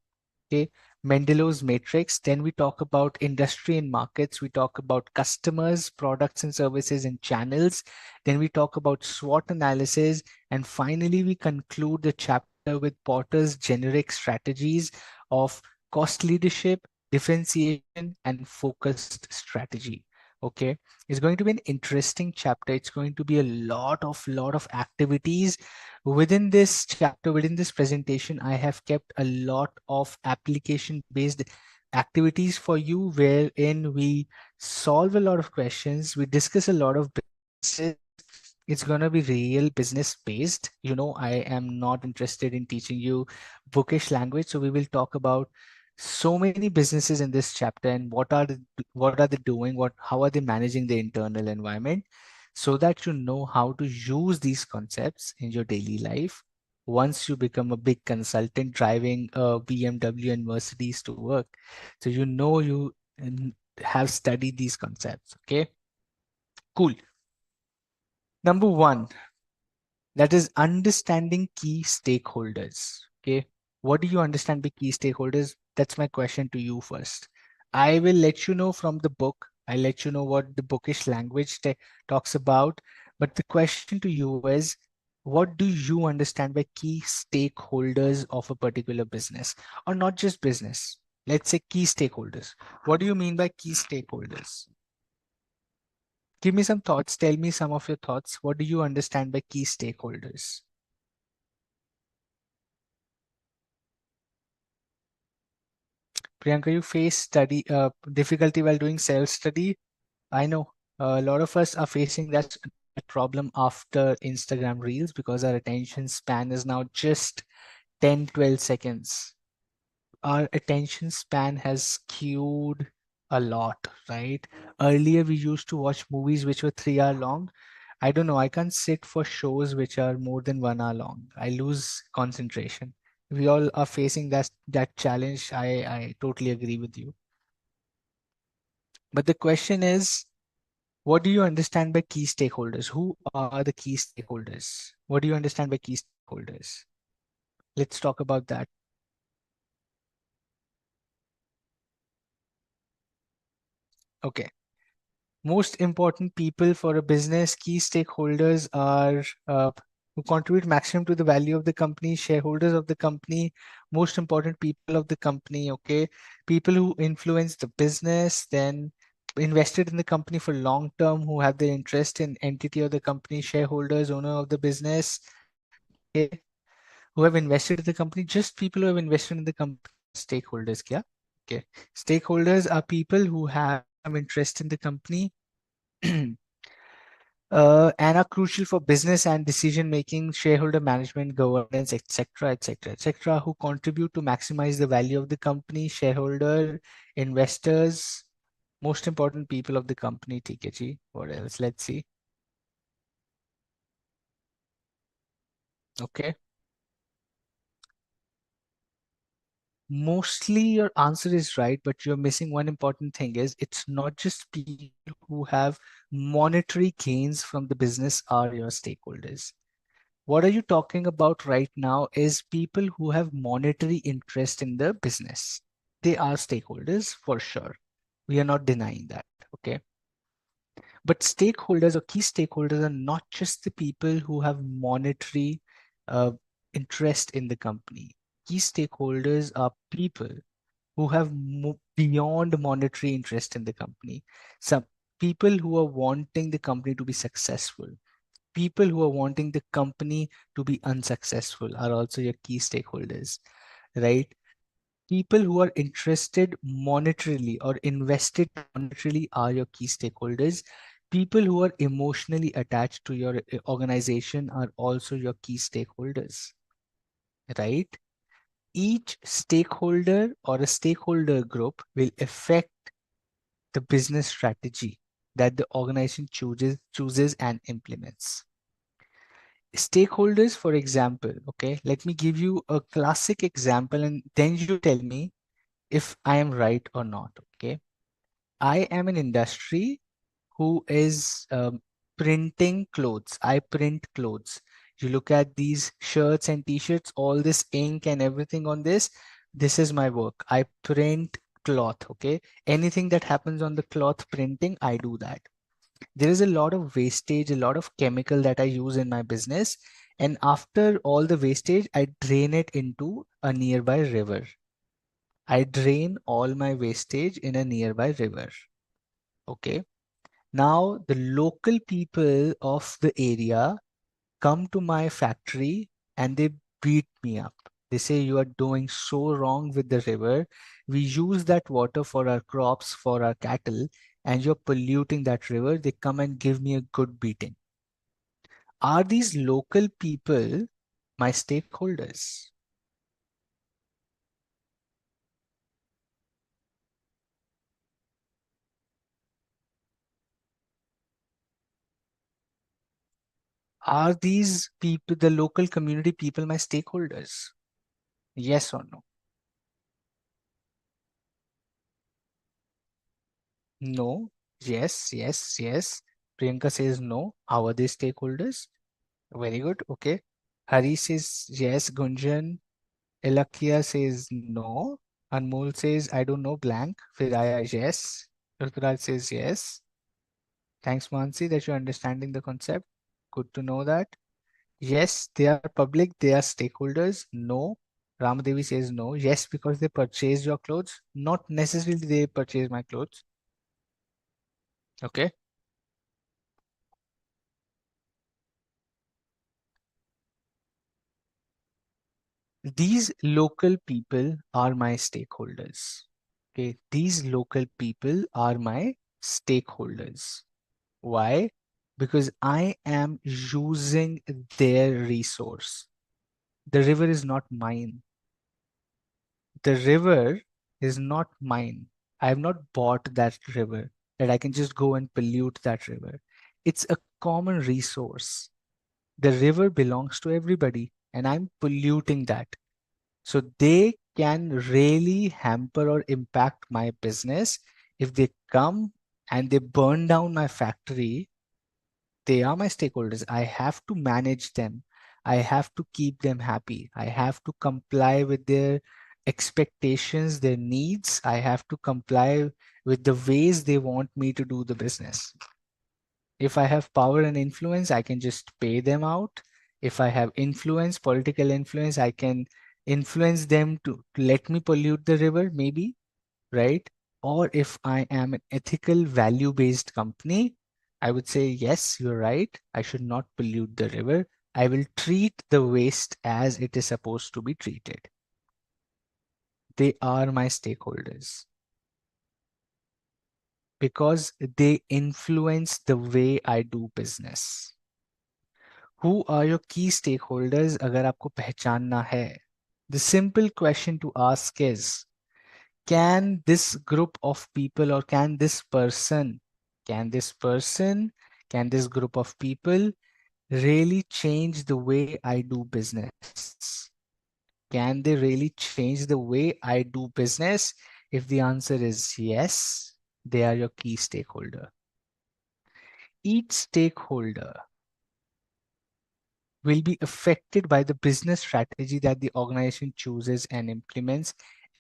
Okay, Mendelow's matrix. Then we talk about industry and markets. We talk about customers, products and services and channels. Then we talk about SWOT analysis. And finally, we conclude the chapter with Porter's generic strategies of cost leadership, differentiation, and focused strategy. Okay, it's going to be an interesting chapter. It's going to be a lot of activities within this chapter, within this presentation. I have kept a lot of application based activities for you wherein we solve a lot of questions, we discuss a lot of businesses. It's going to be real business based. I am not interested in teaching you bookish language, so we will talk about so many businesses in this chapter and what are they doing, how are they managing the internal environment, so that you know how to use these concepts in your daily life once you become a big consultant driving a BMW and Mercedes to work. So you have studied these concepts. Okay, cool. Number one, that is understanding key stakeholders. Okay, what do you understand by key stakeholders? That's my question to you first. I will let you know from the book. I'll let you know what the bookish language talks about. But the question to you is, what do you understand by key stakeholders of a particular business, or not just business? Let's say key stakeholders. What do you mean by key stakeholders? Give me some thoughts. Tell me some of your thoughts. What do you understand by key stakeholders? Priyanka, you face study difficulty while doing self-study. I know a lot of us are facing that problem after Instagram Reels because our attention span is now just 10, 12 seconds. Our attention span has skewed a lot, right? Earlier, we used to watch movies which were 3 hour long. I don't know, I can't sit for shows which are more than 1 hour long. I lose concentration. We all are facing that challenge. I totally agree with you. But the question is, what do you understand by key stakeholders? Who are the key stakeholders? What do you understand by key stakeholders? Let's talk about that. Okay. Most important people for a business, key stakeholders are who contribute maximum to the value of the company, shareholders of the company, most important people of the company, okay? People who influence the business, then invested in the company for long term, who have their interest in entity of the company, shareholders, owner of the business, okay? Who have invested in the company, just people who have invested in the company, stakeholders, yeah? Okay. Stakeholders are people who have interest in the company and are crucial for business and decision making, shareholder management, governance, etc., etc., etc., who contribute to maximize the value of the company, shareholder, investors, most important people of the company. TKG. What else? Let's see. Okay. Mostly your answer is right, but you're missing one important thing is it's not just people who have monetary gains from the business are your stakeholders. What are you talking about right now is people who have monetary interest in the business. They are stakeholders for sure. We are not denying that. Okay. But stakeholders or key stakeholders are not just the people who have monetary uh, interest in the company. Key stakeholders are people who have beyond monetary interest in the company. Some people who are wanting the company to be successful, people who are wanting the company to be unsuccessful are also your key stakeholders, right? People who are interested monetarily or invested monetarily are your key stakeholders. People who are emotionally attached to your organization are also your key stakeholders, right? Each stakeholder or a stakeholder group will affect the business strategy that the organization chooses and implements. Stakeholders, for example, okay, let me give you a classic example and then you tell me if I am right or not. Okay. I am an industry who is printing clothes. I print clothes. You look at these shirts and t-shirts, all this ink and everything on this. This is my work. I print cloth. Okay. Anything that happens on the cloth printing, I do that. There is a lot of wastage, a lot of chemical that I use in my business. And after all the wastage, I drain it into a nearby river. I drain all my wastage in a nearby river. Okay. Now the local people of the area come to my factory and they beat me up. They say you are doing so wrong with the river. We use that water for our crops, for our cattle, and you're polluting that river. They come and give me a good beating. Are these local people my stakeholders? Are these people, the local community people, my stakeholders? Yes or no? No. Yes, yes, yes. Priyanka says no. How are they stakeholders? Very good. Okay. Hari says yes. Gunjan. Ilakia says no. Anmol says I don't know blank. Firaya yes. Ruturaj says yes. Thanks, Mansi, that you're understanding the concept. Good to know that. Yes, they are public, they are stakeholders. No. Ramadevi says no. Yes, because they purchased your clothes. Not necessarily they purchase my clothes. Okay. These local people are my stakeholders. Okay. These local people are my stakeholders. Why? Because I am using their resource. The river is not mine. The river is not mine. I have not bought that river that I can just go and pollute that river. It's a common resource. The river belongs to everybody and I'm polluting that. So they can really hamper or impact my business if they come and they burn down my factory. They are my stakeholders. I have to manage them. I have to keep them happy. I have to comply with their expectations, their needs. I have to comply with the ways they want me to do the business. If I have power and influence, I can just pay them out. If I have influence, political influence, I can influence them to let me pollute the river, maybe, right? Or if I am an ethical, value based company, I would say, yes, you're right. I should not pollute the river. I will treat the waste as it is supposed to be treated. They are my stakeholders because they influence the way I do business. Who are your key stakeholders अगर आपको पहचानना है? The simple question to ask is, can this group of people or can this person, can this group of people really change the way I do business? Can they really change the way I do business? If the answer is yes, they are your key stakeholder. Each stakeholder will be affected by the business strategy that the organization chooses and implements,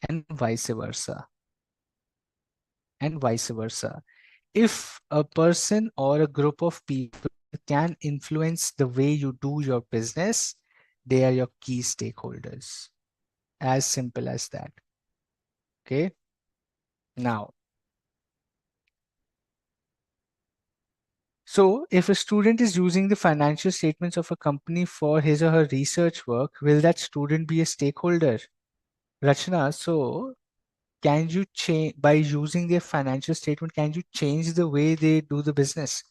and vice versa. And vice versa. If a person or a group of people can influence the way you do your business, they are your key stakeholders. As simple as that. Okay. Now, so if a student is using the financial statements of a company for his or her research work, will that student be a stakeholder? Rachna, so can you change by using their financial statement, can you change the way they do the business?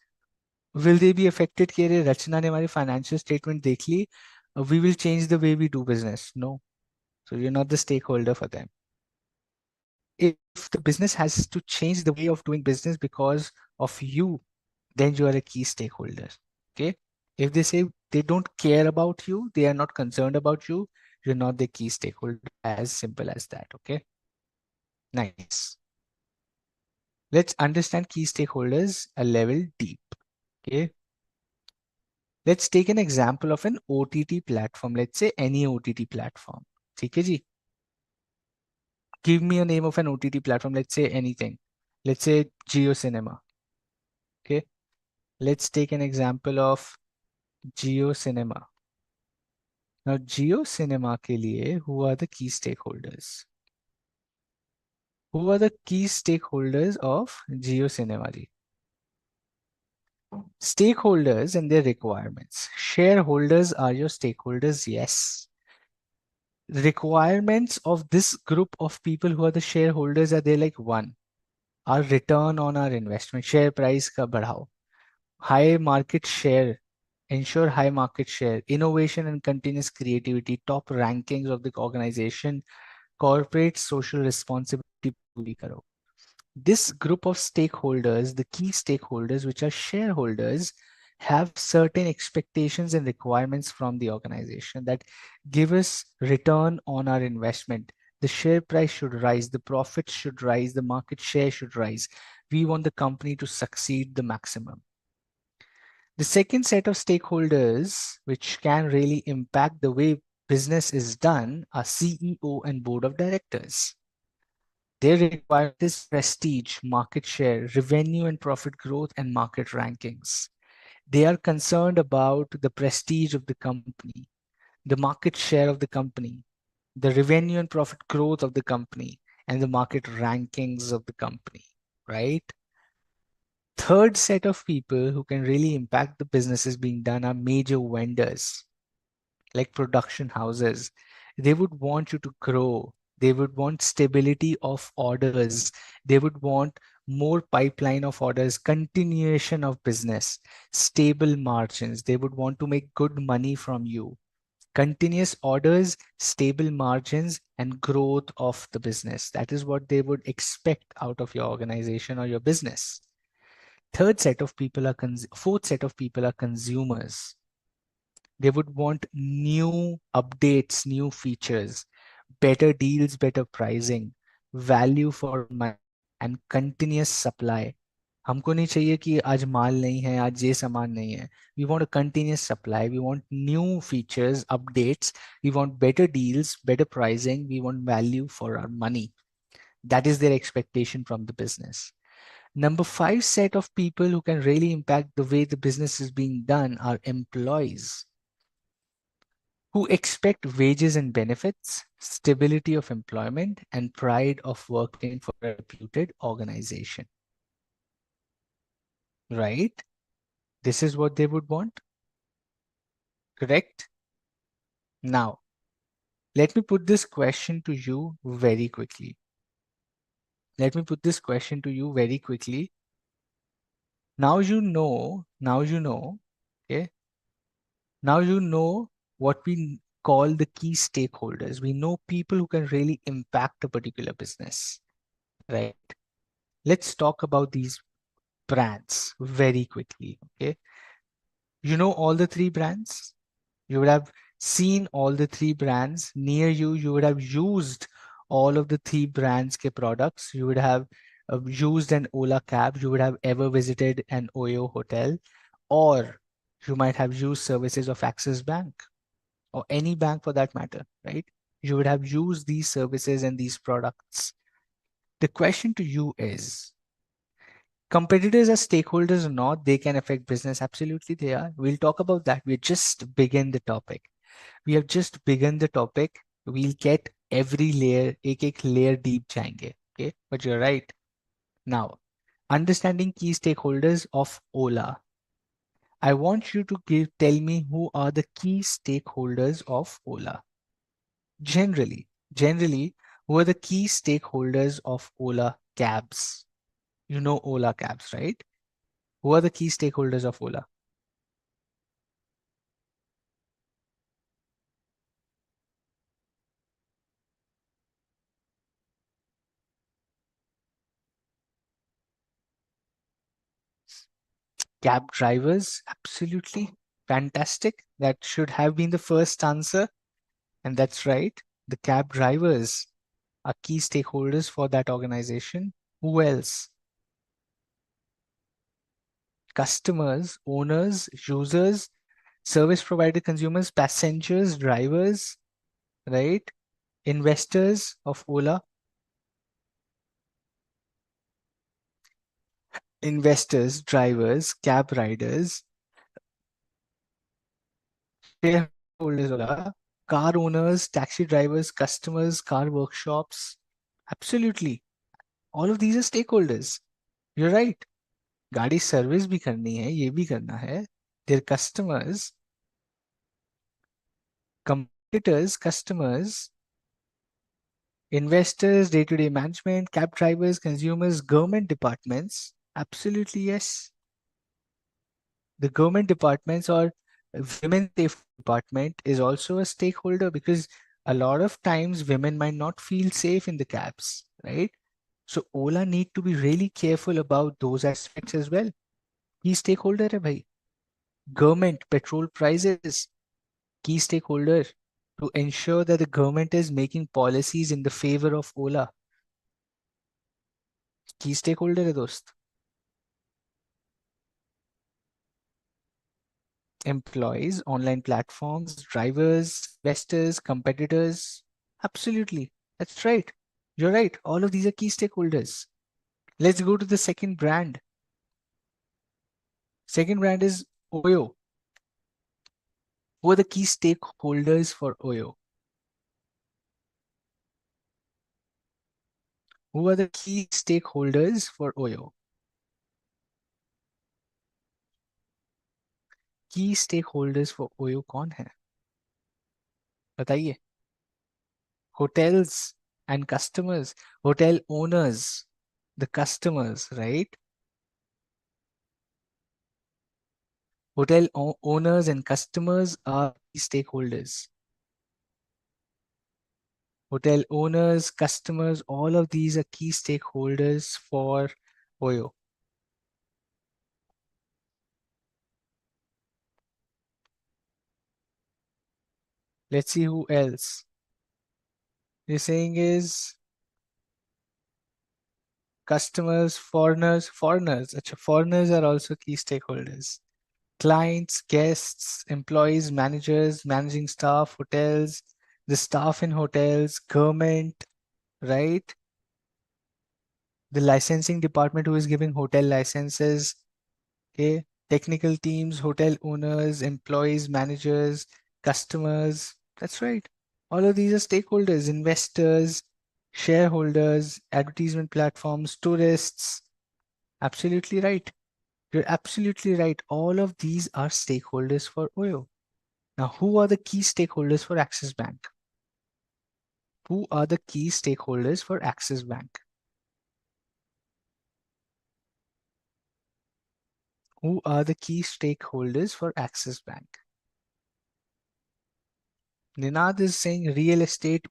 Will they be affected कि अरे रचना ने हमारी financial statement देख ली, we will change the way we do business? No. So you're not the stakeholder for them. If the business has to change the way of doing business because of you, then you are a key stakeholder. Okay. If they say they don't care about you, they are not concerned about you, you're not the key stakeholder. As simple as that. Okay. Nice. Let's understand key stakeholders a level deep. Okay. Let's take an example of an OTT platform. Let's say any OTT platform. ठीक है जी? Give me a name of an OTT platform. Let's say anything. Let's say Geo Cinema. Okay. Let's take an example of Geo Cinema. Now, Geo Cinema के लिए, who are the key stakeholders? Who are the key stakeholders of Geo Cinema? Stakeholders and their requirements. Shareholders are your stakeholders, yes. Requirements of this group of people who are the shareholders are they like one, our return on our investment, share price ka badhao, high market share, ensure high market share, innovation and continuous creativity, top rankings of the organization, corporate social responsibility पूरी करो. This group of stakeholders, the key stakeholders, which are shareholders, have certain expectations and requirements from the organization that give us return on our investment. The share price should rise, the profits should rise, the market share should rise. We want the company to succeed the maximum. The second set of stakeholders, which can really impact the way business is done, are CEO and board of directors. They require this prestige, market share, revenue and profit growth, and market rankings. They are concerned about the prestige of the company, the market share of the company, the revenue and profit growth of the company, and the market rankings of the company, right? Third set of people who can really impact the businesses being done are major vendors like production houses. They would want you to grow. They would want stability of orders. They would want more pipeline of orders, continuation of business, stable margins. They would want to make good money from you. Continuous orders, stable margins, and growth of the business. That is what they would expect out of your organization or your business. Fourth set of people are consumers. They would want new updates, new features, better deals, better pricing, value for money, and continuous supply. हमको नहीं चाहिए कि आज माल नहीं है, आज ये सामान नहीं है. We want a continuous supply. We want new features, updates. We want better deals, better pricing. We want value for our money. That is their expectation from the business. Number five set of people who can really impact the way the business is being done are employees who expect wages and benefits, stability of employment, and pride of working for a reputed organization. Right? This is what they would want. Correct? Now, let me put this question to you very quickly. Let me put this question to you very quickly. Now you know, okay? Now you know what we call the key stakeholders. We know people who can really impact a particular business, right? Let's talk about these brands very quickly, okay? You know all the three brands? You would have seen all the three brands near you. You would have used all of the three brands ke products. You would have used an Ola cab. You would have ever visited an Oyo hotel, or you might have used services of Axis Bank or any bank for that matter, right? You would have used these services and these products. The question to you is, competitors are stakeholders or not, they can affect business. Absolutely, they are. We'll talk about that. We just begin the topic. We have just begun the topic. We'll get every layer, एक layer deep जाएंगे. Okay, but you're right. Now, understanding key stakeholders of Ola. I want you to tell me who are the key stakeholders of Ola. Generally, who are the key stakeholders of Ola cabs? You know Ola cabs, right? Who are the key stakeholders of Ola? Cab drivers, absolutely fantastic. That should have been the first answer. And that's right. The cab drivers are key stakeholders for that organization. Who else? Customers, owners, users, service provider, consumers, passengers, drivers, right? Investors of Ola, investors, drivers, cab riders, shareholders, Ola, car owners, taxi drivers, customers, car workshops. Absolutely. All of these are stakeholders. You're right. गाड़ी service भी करनी है, ये भी करना है. Their customers, competitors, customers, investors, day-to-day management, cab drivers, consumers, government departments. Absolutely, yes. The government departments or women safety department is also a stakeholder because a lot of times women might not feel safe in the cabs, right? So Ola need to be really careful about those aspects as well. Key stakeholder है भाई. Government, petrol prices, key stakeholder to ensure that the government is making policies in the favor of Ola. Key stakeholder है दोस्त. Employees, online platforms, drivers, investors, competitors. Absolutely. That's right. You're right. All of these are key stakeholders. Let's go to the second brand. Second brand is Oyo. Who are the key stakeholders for Oyo? Who are the key stakeholders for Oyo? की stake holders for OYO कौन है? बताइए. Hotels and customers, hotel owners, the customers, right? Owners and customers are key stakeholders. Hotel owners, customers, all of these are key stakeholders for Oyo. Let's see who else. You're saying is customers, foreigners. Achha, foreigners are also key stakeholders. Clients, guests, employees, managers, managing staff, hotels, the staff in hotels, government, right? The licensing department who is giving hotel licenses, okay? Technical teams, hotel owners, employees, managers, customers. That's right. All of these are stakeholders, investors, shareholders, advertisement platforms, tourists. Absolutely right. You're absolutely right. All of these are stakeholders for Oyo. Now, who are the key stakeholders for Axis Bank? Who are the key stakeholders for Axis Bank? Who are the key stakeholders for Axis Bank? Ninad is saying real estate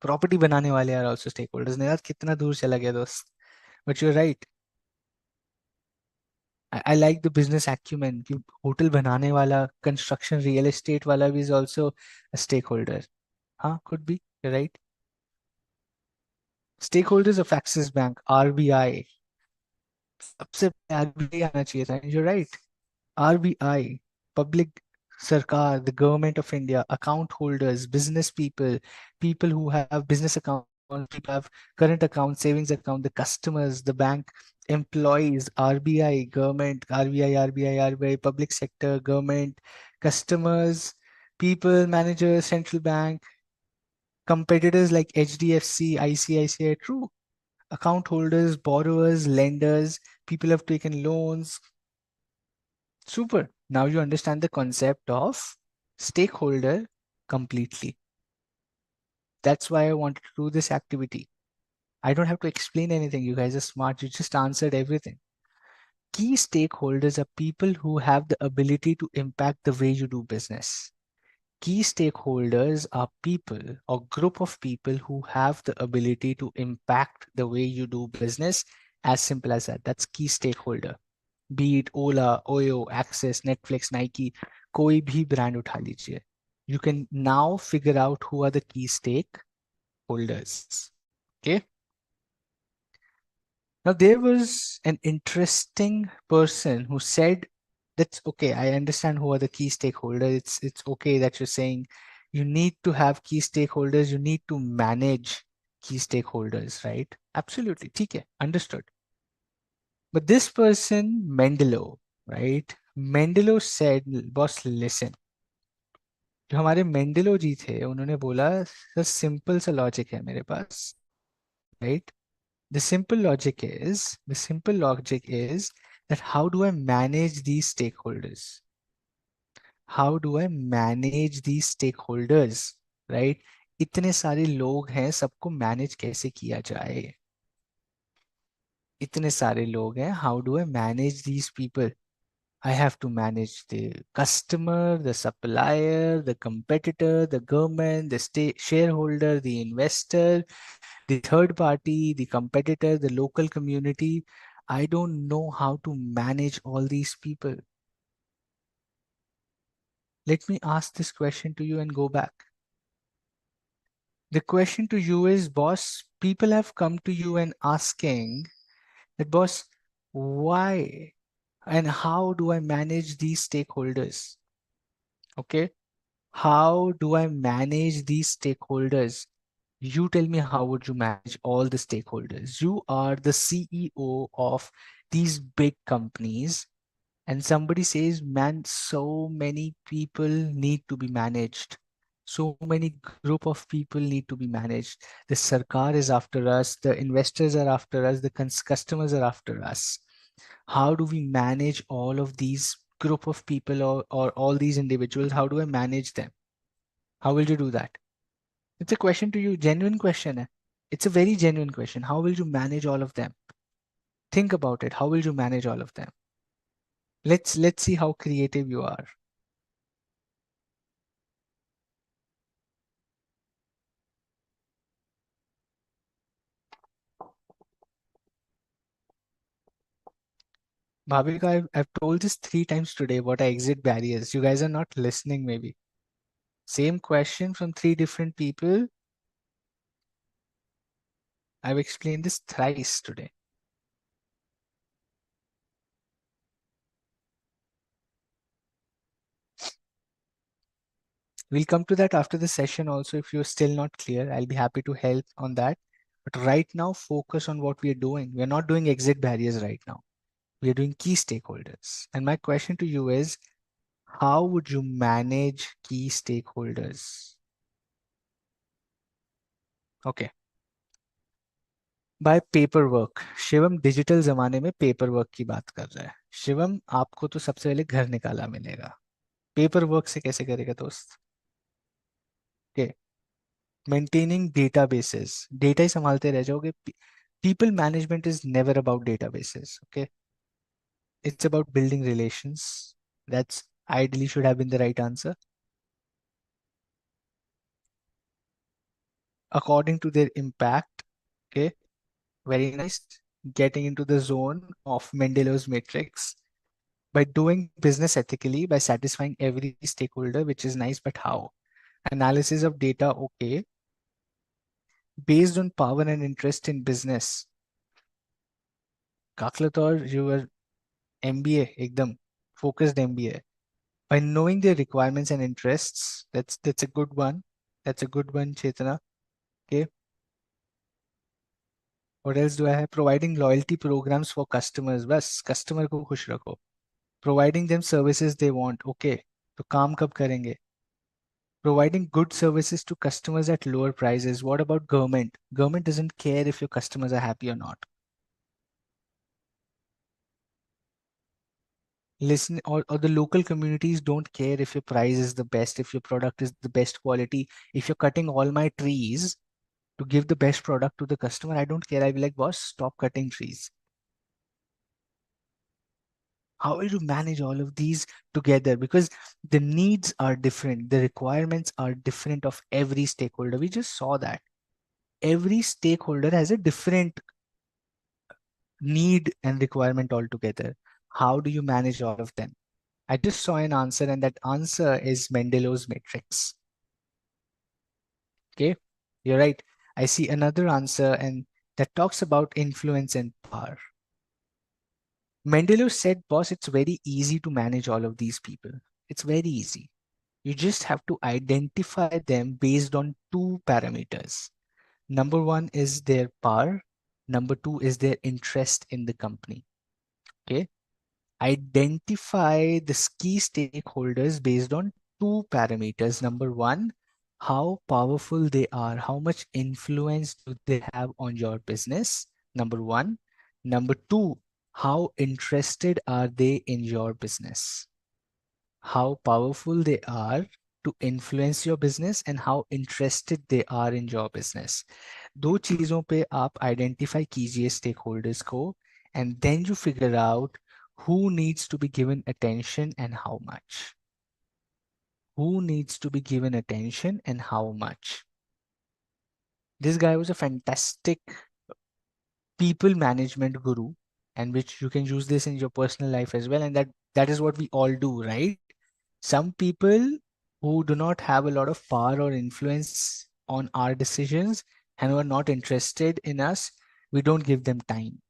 property banane wale are also stakeholders. Ninad kitna dur chala gaya dost. But you're right. I like the business acumen. कि hotel banane wala, construction real estate wala is also a stakeholder. Huh? Could be. You're right. Stakeholders of Axis Bank, RBI. सबसे पहले RBI आना चाहिए था. You're right. RBI, public sarkar, the government of India, account holders, business people, people who have business accounts, people have current account, savings account, the customers, the bank employees, RBI, government, RBI, public sector, government, customers, people, managers, central bank, competitors like HDFC, ICICI, true. Account holders, borrowers, lenders, people have taken loans. Super. Now you understand the concept of stakeholder completely. That's why I wanted to do this activity. I don't have to explain anything. You guys are smart. You just answered everything. Key stakeholders are people who have the ability to impact the way you do business. Key stakeholders are people or group of people who have the ability to impact the way you do business. As simple as that. That's key stakeholder. Be it Ola, Oyo, Access, Netflix, Nike, कोई भी brand उठा लीजिए. You can now figure out who are the key stakeholders. Okay. Now there was an interesting person who said, "That's okay. I understand who are the key stakeholders. It's okay that you're saying you need to have key stakeholders. You need to manage key stakeholders, right? Absolutely. ठीक है. Understood. But this person, Mendelow, right? Mendelow said, boss, listen. जो हमारे मेंडेलो जी थे उन्होंने बोला sir simple सा logic है मेरे पास right the simple logic is that how do I manage these stakeholders right इतने सारे लोग हैं सबको मैनेज कैसे किया जाए इतने सारे लोग हैं how do I manage these people I have to manage the customer, the supplier, the competitor, the government, the state shareholder, the investor, the third party, the competitor, the local community. I don't know how to manage all these people. Let me ask this question to you and go back. The question to you is, boss, people have come to you and asking that, boss, why and how do I manage these stakeholders? Okay. How do I manage these stakeholders? You tell me, how would you manage all the stakeholders? You are the CEO of these big companies, and somebody says, man, so many people need to be managed. So many group of people need to be managed. The sarkar is after us, the investors are after us, the customers are after us. How do we manage all of these group of people, or all these individuals? How do I manage them? How will you do that? It's a question to you, genuine question. It's a very genuine question. How will you manage all of them? Think about it. How will you manage all of them? Let's see how creative you are. Bhavika, I've told this 3 times today what are exit barriers. You guys are not listening, maybe. Same question from 3 different people. I've explained this thrice today. We'll come to that after the session also. If you're still not clear, I'll be happy to help on that. But right now, focus on what we are doing. We are not doing exit barriers right now. We are doing key stakeholders. And my question to you is, how would you manage key stakeholders? Okay. Bye paper work. Shivam digital जमाने में paper work की बात कर रहा है। शिवम, आपको तो सबसे पहले घर निकाला मिलेगा, पेपर वर्क से कैसे करेगा दोस्त? ओके। मेंटेनिंग डेटाबेसेस, डेटा ही संभालते रह जाओगे। People management is never about databases, okay? It's about building relations. That's ideally should have been the right answer. According to their impact, okay? Very nice. Getting into the zone of Mendelow's matrix. By doing business ethically, by satisfying every stakeholder, which is nice, but how? Analysis of data, okay. Based on power and interest in business. Kaklator, your MBA, ekdam focused MBA. By knowing their requirements and interests, that's a good one. That's a good one, Chetana. Okay. What else do I have? Providing loyalty programs for customers. बस customer को खुश रखो. Providing them services they want. Okay. तो काम कब करेंगे? Providing good services to customers at lower prices. What about government? Government doesn't care if your customers are happy or not. Listen, or the local communities don't care if your price is the best, if your product is the best quality. If you're cutting all my trees to give the best product to the customer, I don't care. I'll be like, boss, stop cutting trees. How will you manage all of these together? Because the needs are different, the requirements are different of every stakeholder. We just saw that. Every stakeholder has a different need and requirement altogether. How do you manage all of them? I just saw an answer, and that answer is Mendelow's matrix. Okay, you're right. I see another answer, and that talks about influence and power. Mendelow said, boss, it's very easy to manage all of these people. It's very easy. You just have to identify them based on 2 parameters. Number one is their power. Number two is their interest in the company. Okay. Identify the key stakeholders based on 2 parameters. Number one, how powerful they are, how much influence do they have on your business? Number one. Number two, how interested are they in your business? How powerful they are to influence your business and how interested they are in your business. दो चीजों पे आप identify कीजिए stakeholders को, and then you figure out who needs to be given attention and how much. Who needs to be given attention and how much. This guy was a fantastic people management guru, and which you can use this in your personal life as well. And that is what we all do, right? Some people who do not have a lot of power or influence on our decisions and who are not interested in us, we don't give them time.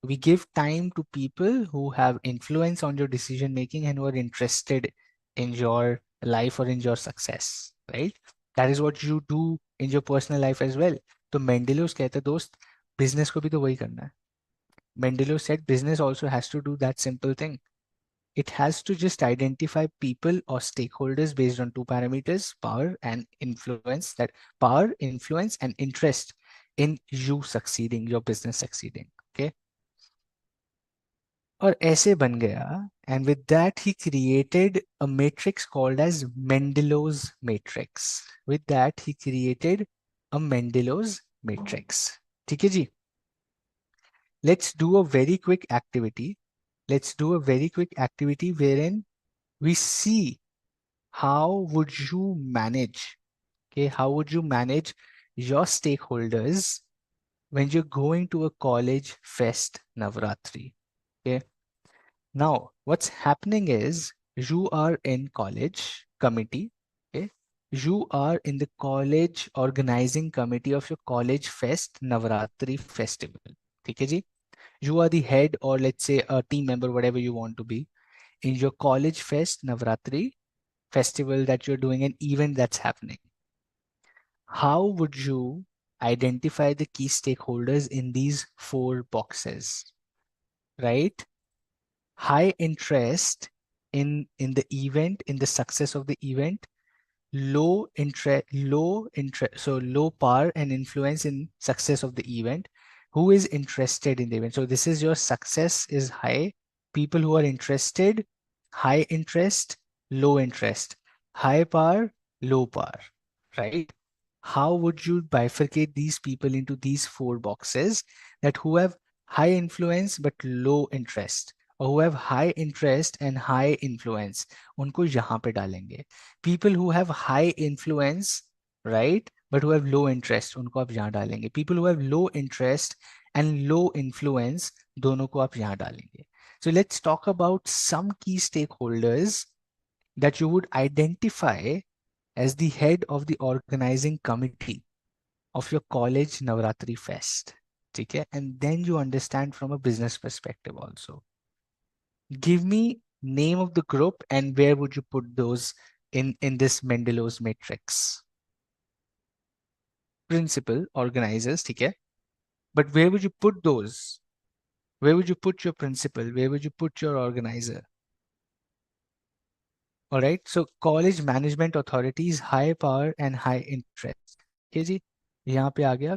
We give time to people who have influence on your decision making and who are interested in your life or in your success, right? That is what you do in your personal life as well. तो मेंडेलोस कहते दोस्त, business को भी तो वही करना है. Mendelow said business also has to do that simple thing. It has to just identify people or stakeholders based on two parameters, power and influence, that power, influence, and interest in you succeeding, your business succeeding. Okay. और ऐसे बन गया, and with that he created a matrix called as Mendelow's matrix. With that he created a Mendelow's matrix. ठीक है जी. Let's do a very quick activity. Let's do a very quick activity wherein we see how would you manage, okay, how would you manage your stakeholders when you're going to a college fest Navratri. Okay. Now, what's happening is you are in college committee. Okay. You are in the college organizing committee of your college fest Navratri festival. ठीक है जी. You are the head, or let's say a team member, whatever you want to be, in your college fest Navratri festival that you're doing, an event that's happening. How would you identify the key stakeholders in these four boxes, right? High interest in the event, in the success of the event. Low interest, so low power and influence in success of the event. Who is interested in the event? So this is your success is high. People who are interested, high interest, low interest, high power, low power, right? How would you bifurcate these people into these four boxes, that who have high influence but low interest, or who have high interest and high influence, उनको यहाँ पे डालेंगे. People who have high influence, right, but who have low interest, उनको आप यहाँ डालेंगे. People who have low interest and low influence, दोनों को आप यहाँ डालेंगे. So let's talk about some key stakeholders that you would identify as the head of the organizing committee of your college Navratri fest. Okay? And then you understand from a business perspective also. Give me name of the group and where would you put those in this Mendelow's matrix. Principal, organizers, okay? But where would you put those? Where would you put your principal? Where would you put your organizer? All right. So college management authorities, high power and high interest. Okay जी. यहाँ पे आ गया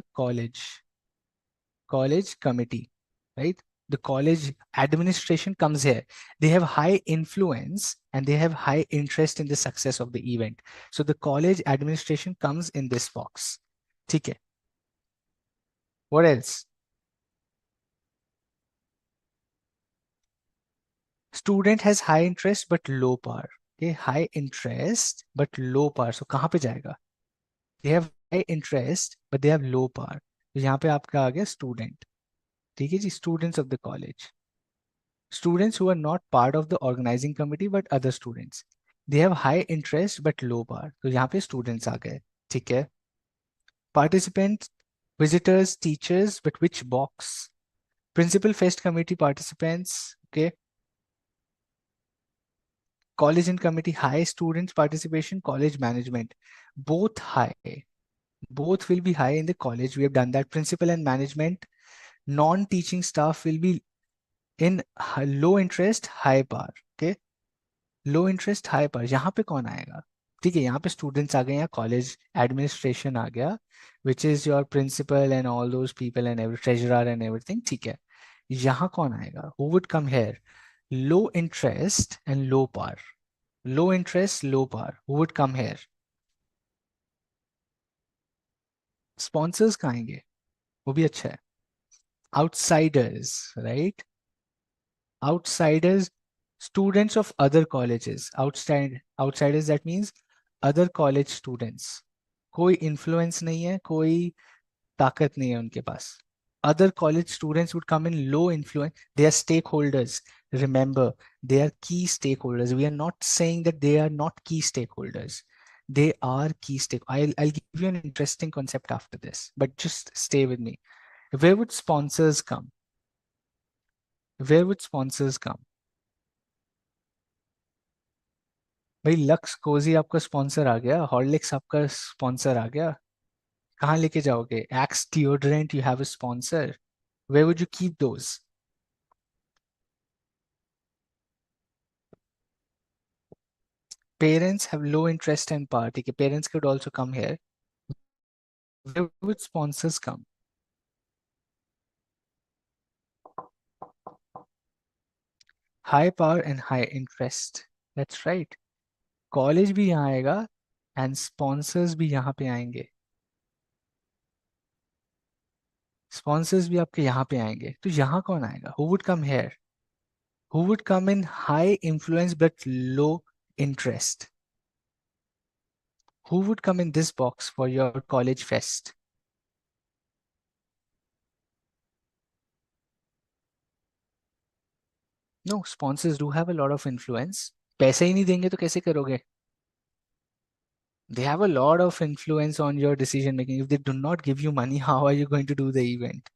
college committee, right? The college administration comes here. They have high influence and they have high interest in the success of the event. So the college administration comes in this box. ठीक है. What else? Student has high interest but low power. Okay, high interest but low power. So कहाँ पे जाएगा? They have high interest but they have low power. तो यहाँ पे आपका आ गया student. ठीक है जी, students of the college. Students who are not part of the organizing committee but other students. They have high interest but low power. तो यहाँ पे students आ गए. ठीक है. Participants, visitors, teachers, but which box? Principal fest committee participants. Okay. College and committee high, students participation, college management, both high. Both will be high in the college. We have done that. Principal and management, non-teaching staff will be in low interest, high power. Okay. Low interest high पर यहाँ पे कौन आएगा? ठीक है, यहाँ पे students आ गए, यहाँ कॉलेज एडमिनिस्ट्रेशन आ गया, which is your principal and all those people and every treasurer and everything. ठीक है, यहाँ कौन आएगा? Who would come here? Low interest and low power. Low interest, low power. Who would come here? Sponsors कहाँ आएंगे? वो भी अच्छा है. Outsiders, right? Outsiders, students of other colleges. Outsiders, that means other college students. कोई influence नहीं है, कोई ताकत नहीं है उनके पास. Other college students would come in low influence. They are stakeholders. Remember, they are key stakeholders. We are not saying that they are not key stakeholders. They are key stakeholders. I'll give you an interesting concept after this, but just stay with me. Where would sponsors come? Where would sponsors come? भाई Lux Cozi आपका sponsor आ गया, Horlicks आपका sponsor आ गया. कहाँ लेके जाओगे? Axe deodorant, you have a sponsor. Where would you keep those? Parents have low interest and power. Okay, parents could also come here. Where would sponsors come? High power and high interest. That's right. College भी यहाँ आएगा and sponsors भी यहाँ पे आएंगे. Sponsors भी आपके यहाँ पे आएंगे. तो यहाँ कौन आएगा? Who would come hair? Who would come in high influence but low interest? Who would come in this box for your college fest? No, sponsors do have a lot of influence. पैसे ही नहीं देंगे तो कैसे करोगे? They have a lot of influence on your decision making. If they do not give you money, how are you going to do the event?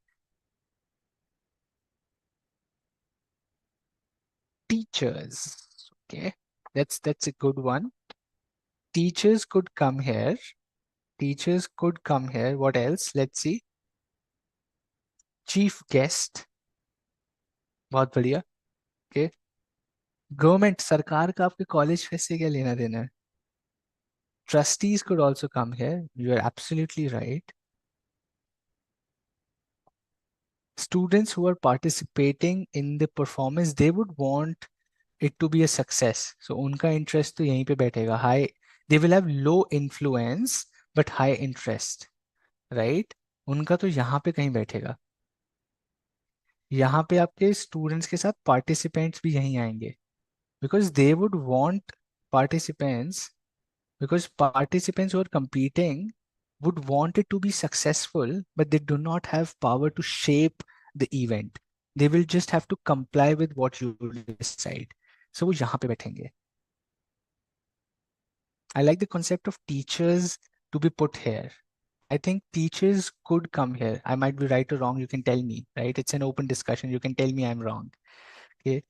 Teachers. Okay, that's a good one. Teachers could come here. Teachers could come here. What else? Let's see. Chief guest. बहुत बढ़िया. Okay. Government, सरकार का आपके college fest से क्या लेना देना है? Trustees could also come here. You are absolutely right. Students who are participating in the performance, they would want it to be a success. So उनका interest तो यहीं पे बैठेगा. High, they will have low influence but high interest, right? उनका तो यहाँ पे कहीं बैठेगा. यहाँ पे आपके students के साथ participants भी यहीं आएंगे. Because they would want participants, because participants who are competing would want it to be successful, but they do not have power to shape the event. They will just have to comply with what you decide. So वो यहाँ पे बैठेंगे. I like the concept of teachers to be put here. I think teachers could come here. I might be right or wrong. You can tell me, right? It's an open discussion. You can tell me I'm wrong. Okay.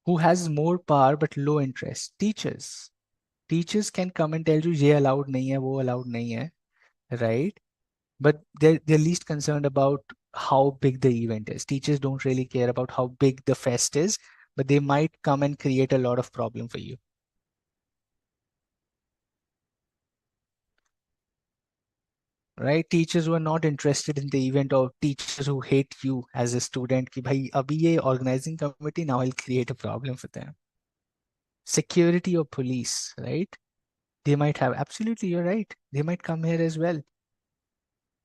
Who has more power but low interest? Teachers. Teachers can come and tell you ये allowed नहीं है, वो allowed नहीं है, right? But they're least concerned about how big the event is. Teachers don't really care about how big the fest is, but they might come and create a lot of problem for you. Right? Teachers who are not interested in the event, or teachers who hate you as a student कि भाई अभी ये organizing committee, now I'll create a problem for them. Security or police, right? They might have, absolutely, you're right. They might come here as well.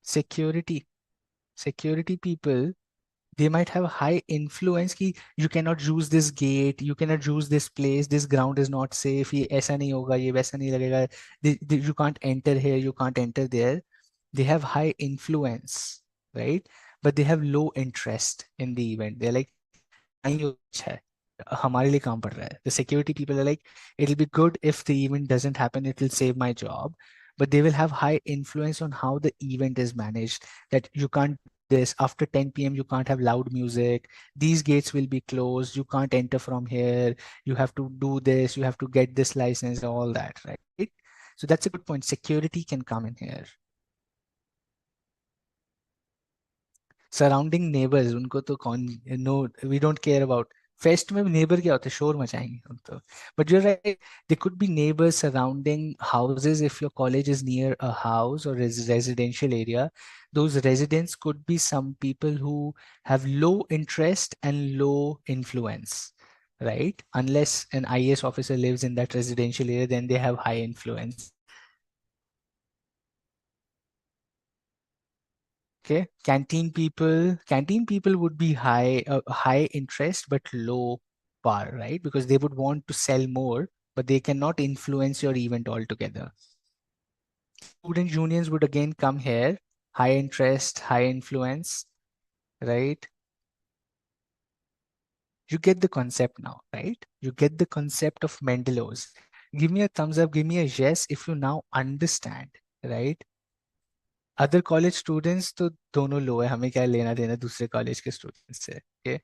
Security, security people, they might have high influence कि you cannot use this gate, you cannot use this place, this ground is not safe, ये ऐसा नहीं होगा, ये वैसा नहीं लगेगा, you can't enter here, you can't enter there. They have high influence, right? But they have low interest in the event. They're like, नहीं अच्छा है, हमारे लिए काम पड़ रहा है. The security people are like, it'll be good if the event doesn't happen, it will save my job. But they will have high influence on how the event is managed. That you can't do this after 10 p.m. You can't have loud music. These gates will be closed. You can't enter from here. You have to do this. You have to get this license. All that, right? So that's a good point. Security can come in here. Surrounding neighbours, उनको तो कौन, no, we don't care about. Fest में neighbour क्या होता है? शोर मचाएंगे हम तो. But you right, they could be neighbours surrounding houses. If your college is near a house और residential area, those residents could be some people who have low interest and low influence, right? Unless an IAS officer lives in that residential area, then they have high influence. Okay, canteen people would be high interest but low power, right? Because they would want to sell more, but they cannot influence your event altogether. Student unions would again come here, high interest, high influence, right? You get the concept now, right? You get the concept of Mendelow's. Give me a thumbs up, give me a yes if you now understand, right? Other college students तो दोनों लो है, हमें क्या लेना देना दूसरे college के students से. okay?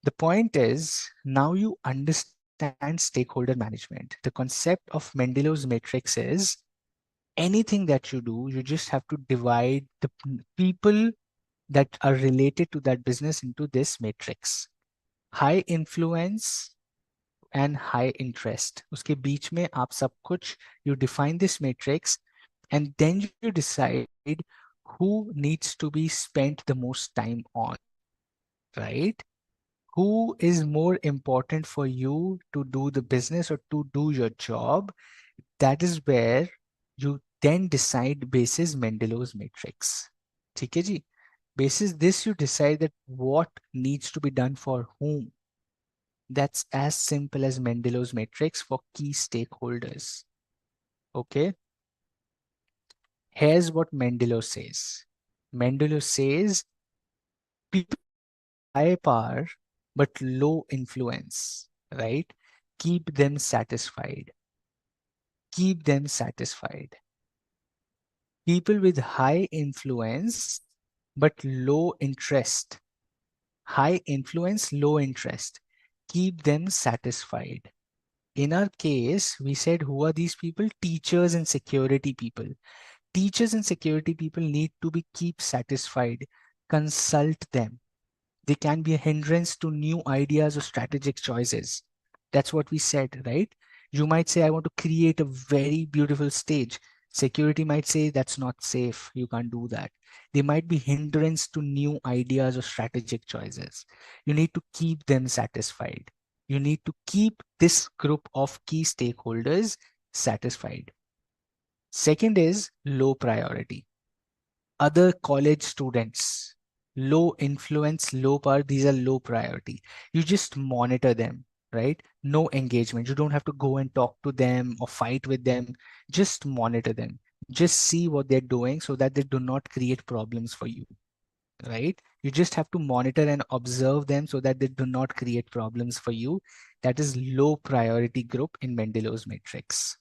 The point is, now you understand stakeholder management. The concept of Mendelow's matrix is anything that you do, you just have to divide the people that are related to that business into this matrix. High influence and high interest. उसके बीच में आप सब कुछ, you define this matrix, and then you decide who needs to be spent the most time on, right? Who is more important for you to do the business or to do your job? That is where you then decide basis Mendelow's matrix. ठीक है जी? Basis this, you decide that what needs to be done for whom. That's as simple as Mendelow's matrix for key stakeholders. Okay? Here's what Mendelow says. Mendelow says people high power but low influence, right? Keep them satisfied. Keep them satisfied. People with high influence but low interest. High influence, low interest. Keep them satisfied. In our case, we said, who are these people? Teachers and security people. Teachers and security people need to be keep satisfied. Consult them. They can be a hindrance to new ideas or strategic choices. That's what we said, right? You might say, I want to create a very beautiful stage. Security might say, that's not safe. You can't do that. They might be hindrance to new ideas or strategic choices. You need to keep them satisfied. You need to keep this group of key stakeholders satisfied. Second is low priority. Other college students, low influence, low power, these are low priority. You just monitor them, right? No engagement. You don't have to go and talk to them or fight with them. Just monitor them. Just see what they're doing so that they do not create problems for you, right? You just have to monitor and observe them so that they do not create problems for you. That is low priority group in Mendelow's matrix.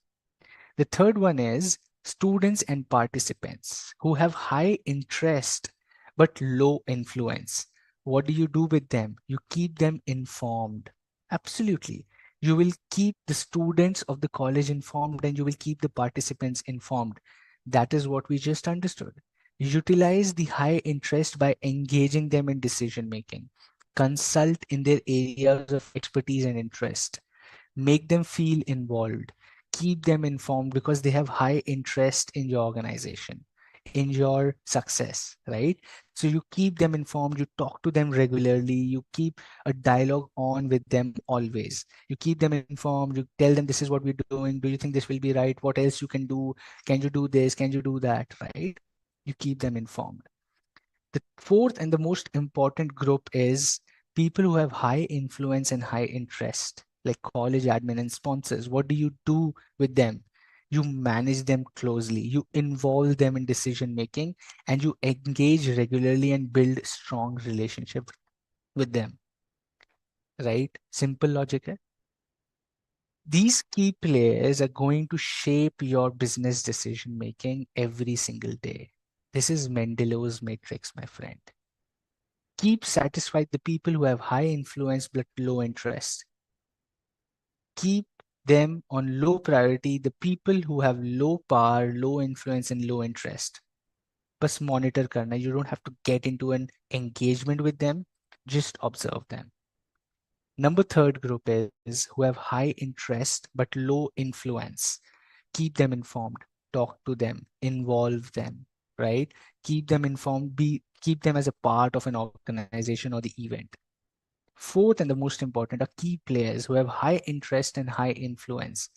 The third one is students and participants who have high interest but low influence. What do you do with them? You keep them informed. Absolutely. You will keep the students of the college informed and you will keep the participants informed. That is what we just understood. Utilize the high interest by engaging them in decision making. Consult in their areas of expertise and interest. Make them feel involved, keep them informed because they have high interest in your organization, in your success, right? So you keep them informed, you talk to them regularly, you keep a dialogue on with them always. You keep them informed, you tell them this is what we're doing, do you think this will be right, what else you can do, can you do this, can you do that, right? You keep them informed. The fourth and the most important group is people who have high influence and high interest, like college admin and sponsors. What do you do with them? You manage them closely, you involve them in decision making, and you engage regularly and build strong relationship with them, right? Simple logic. Eh? These key players are going to shape your business decision making every single day. This is Mendelow's matrix, my friend. Keep satisfied the people who have high influence but low interest. Keep them on low priority, the people who have low power, low influence, and low interest. Bas monitor karna. You don't have to get into an engagement with them. Just observe them. Number third group is who have high interest but low influence. Keep them informed. Talk to them. Involve them. Right? Keep them informed. Keep them as a part of an organization or the event. Fourth and the most important are key players who have high interest and high influence.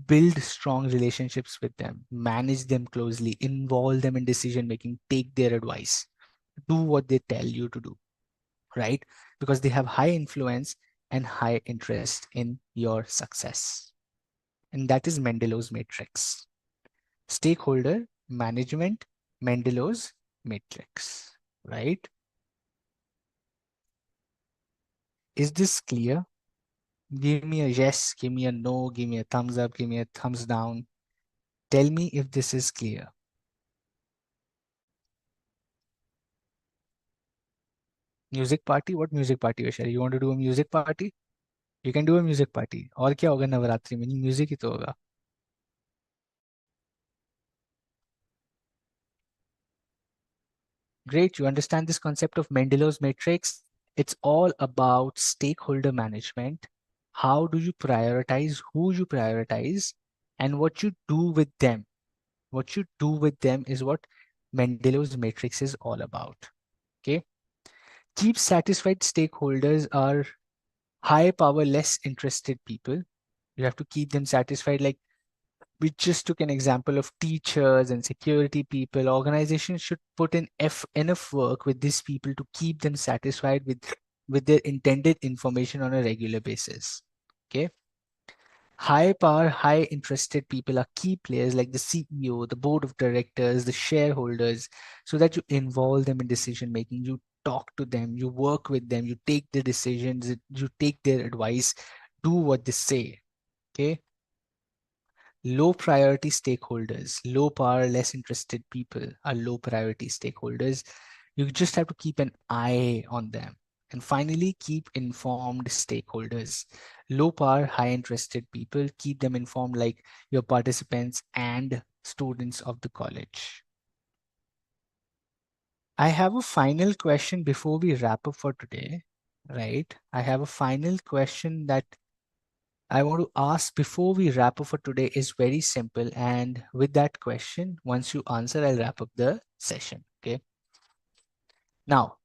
Build strong relationships with them, manage them closely, involve them in decision making, take their advice, do what they tell you to do, right? Because they have high influence and high interest in your success. And that is Mendelow's matrix. Stakeholder management, Mendelow's matrix, right? Is this clear? Give me a yes, give me a no, give me a thumbs up, give me a thumbs down. Tell me if this is clear. Music party? What music party, Vishal? You want to do a music party? You can do a music party. और क्या होगा नवरात्रि में? Music ही तो होगा. Great, you understand this concept of Mendelow's matrix. It's all about stakeholder management, how do you prioritize, who you prioritize, and what you do with them. What you do with them is what Mendelow's matrix is all about. Okay. Keep satisfied stakeholders are high power, less interested people. You have to keep them satisfied. Like we just took an example of teachers and security people. Organizations should put in enough work with these people to keep them satisfied with their intended information on a regular basis. Okay. High power, high interested people are key players like the CEO, the board of directors, the shareholders, so that you involve them in decision making. You talk to them, you work with them, you take the decisions, you take their advice, do what they say. Okay. Low priority stakeholders, low power, less interested people are low priority stakeholders. You just have to keep an eye on them. And finally, keep informed stakeholders. Low power, high interested people, keep them informed like your participants and students of the college. I have a final question before we wrap up for today, right? I have a final question that I want to ask before we wrap up for today is very simple. And with that question, once you answer, I'll wrap up the session. Okay. Now,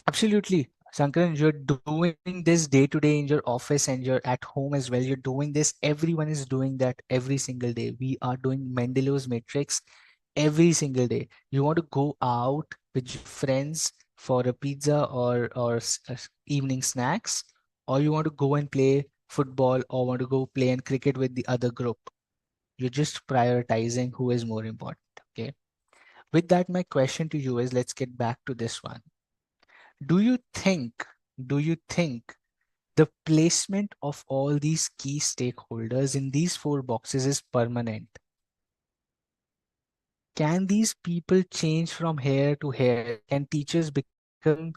absolutely, Sankaran, you're doing this day to day in your office and you're at home as well. You're doing this. Everyone is doing that every single day. We are doing Mendelow's matrix every single day. You want to go out with your friends for a pizza or evening snacks, or you want to go and play football or want to go play and cricket with the other group. You're just prioritizing who is more important. Okay. With that, my question to you is, let's get back to this one. Do you think, do you think the placement of all these key stakeholders in these four boxes is permanent? Can these people change from here to here? Can teachers become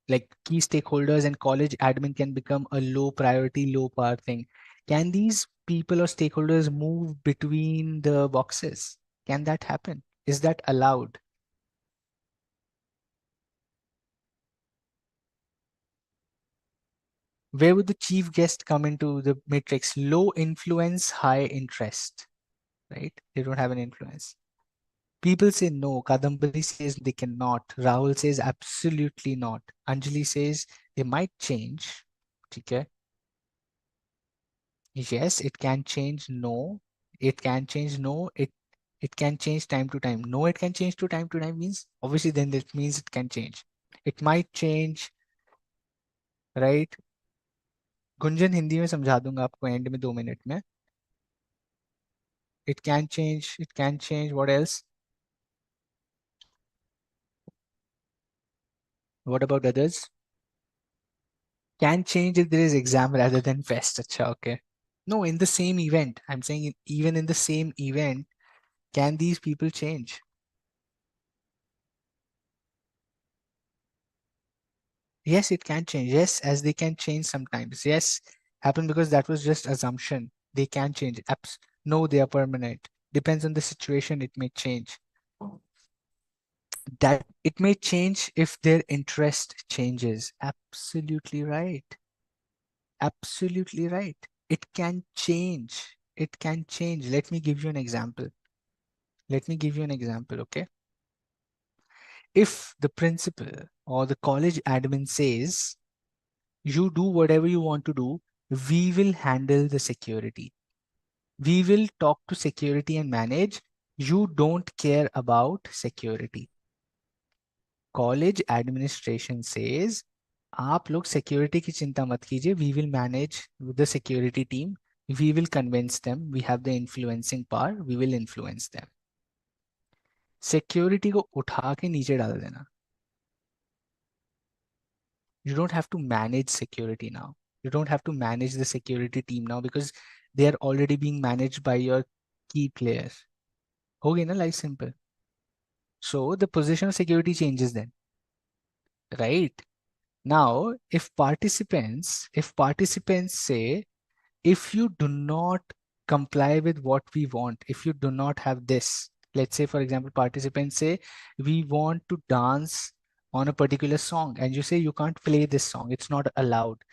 like key stakeholders and college admin can become a low priority, low power thing? Can these people or stakeholders move between the boxes? Can that happen? Is that allowed? Where would the chief guest come into the matrix? Low influence, high interest, right? They don't have an influence. People say no. Kadambari says they cannot. Rahul says absolutely not. Anjali says they might change. Okay. Yes, it can change. No, it can change. No, it can change time to time. No, it can change to time means obviously then that means it can change. It might change, right? Gunjan Hindi में समझा दूंगा आपको and में 2 minute में. It can change. It can change. What else? What about others? Can change if there is exam rather than fest. Acha, okay. No, in the same event. I'm saying even in the same event, can these people change? Yes, it can change. Yes, as they can change sometimes. Yes, happen because that was just assumption. They can change. No, they are permanent. Depends on the situation, it may change. That it may change if their interest changes. Absolutely right. Absolutely right. It can change. It can change. Let me give you an example. Let me give you an example, okay? If the principal or the college admin says, you do whatever you want to do, we will handle the security. We will talk to security and manage. You don't care about security. College administration says, आप लोग security की चिंता मत कीजिए. We will manage with the security team. We will convince them. We have the influencing power. We will influence them. Security को उठा के नीचे डाल देना. You don't have to manage security now. You don't have to manage the security team now because they are already being managed by your key players. हो गई ना life simple. So the position of security changes then, right? Now, if participants say, if you do not comply with what we want, if you do not have this, let's say, for example, participants say, we want to dance on a particular song and you say you can't play this song, it's not allowed.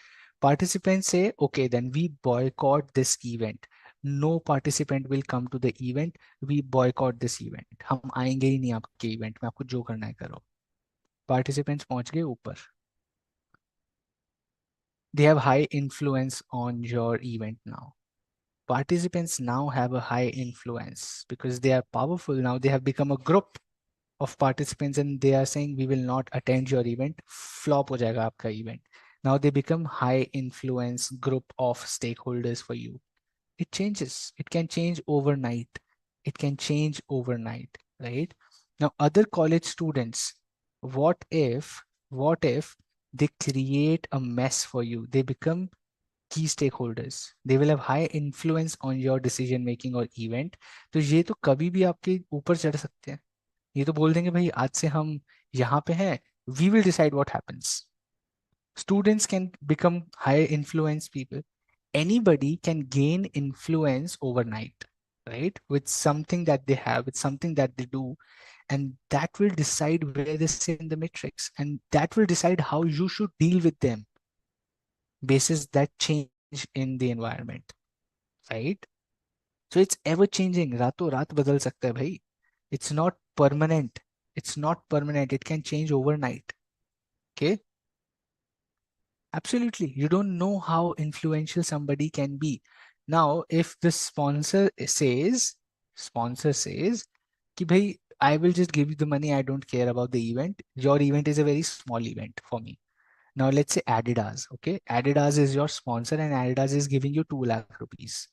Participants say, okay, then we boycott this event. No participant will come to the event. We boycott this event. हम आएंगे ही नहीं आपके event में, आपको जो करना है करो. Participants पहुंच गए ऊपर. They have high influence on your event now. Participants now have a high influence because they are powerful now. They have become a group of participants and they are saying we will not attend your event. Flop हो जाएगा आपका event. Now they become high influence group of stakeholders for you. It changes. It can change overnight. It can change overnight, right? Now, other college students, what if they create a mess for you? They become key stakeholders. They will have high influence on your decision making or event. तो ये तो कभी भी आपके ऊपर चढ़ सकते हैं. ये तो बोल देंगे भाई आज से हम यहाँ पे हैं. We will decide what happens. Students can become high influence people. Anybody can gain influence overnight, right? With something that they have, with something that they do, and that will decide where they sit in the matrix, and that will decide how you should deal with them basis that change in the environment, right? So it's ever changing. रातों रात बदल सकता है भाई. It's not permanent. It's not permanent. It can change overnight. Okay. Absolutely. You don't know how influential somebody can be. Now, if the sponsor says, कि भाई, I will just give you the money. I don't care about the event. Your event is a very small event for me. Now, let's say Adidas. Okay. Adidas is your sponsor and Adidas is giving you 2 lakh rupees.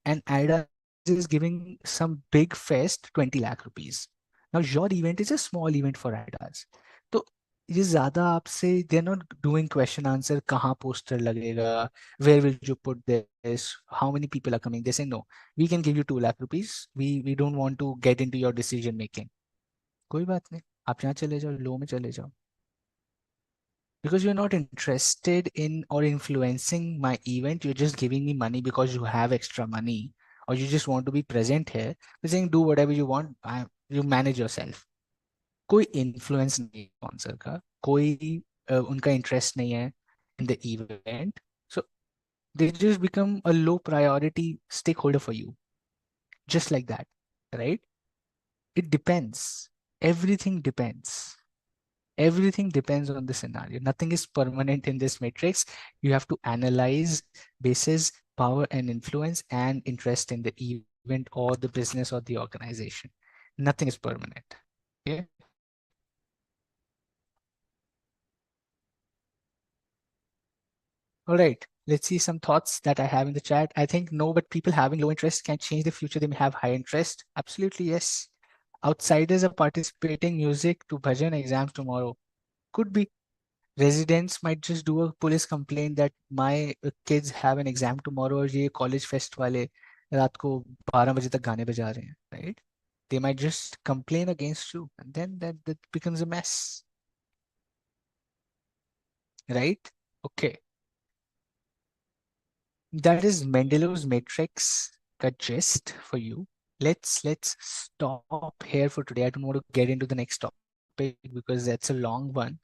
And Adidas is giving some big fest 20 lakh rupees. Now, your event is a small event for Adidas. तो ये ज्यादा आपसे they are not doing question answer कहाँ poster लगेगा, where will you put this, how many people are coming. They say no, we can give you 2 lakh rupees, we don't want to get into your decision making. कोई बात नहीं, आप यहाँ चले जाओ, लो में चले जाओ. Because you're not interested in or influencing my event, you're just giving me money because you have extra money or you just want to be present here. You're saying do whatever you want, you manage yourself. कोई influence नहीं है sponsor का, कोई उनका interest नहीं है in the event. So they just become a low priority stakeholder for you, just like that, right? It depends. Everything depends. Everything depends on the scenario. Nothing is permanent in this matrix. You have to analyze basis, power and influence and interest in the event or the business or the organization. Nothing is permanent. Okay. All right. Let's see some thoughts that I have in the chat. I think no, but people having low interest can change the future. They may have high interest. Absolutely, yes. Outsiders are participating music to bhajan exams tomorrow. Could be. Residents might just do a police complaint that my kids have an exam tomorrow और ये college fest वाले रात को 12 बजे तक गाने बजा रहे हैं, right? They might just complain against you and then that becomes a mess, right? Okay. That is Mendelow's matrix का gist for you. Let's stop here for today. I don't want to get into the next topic because that's a long one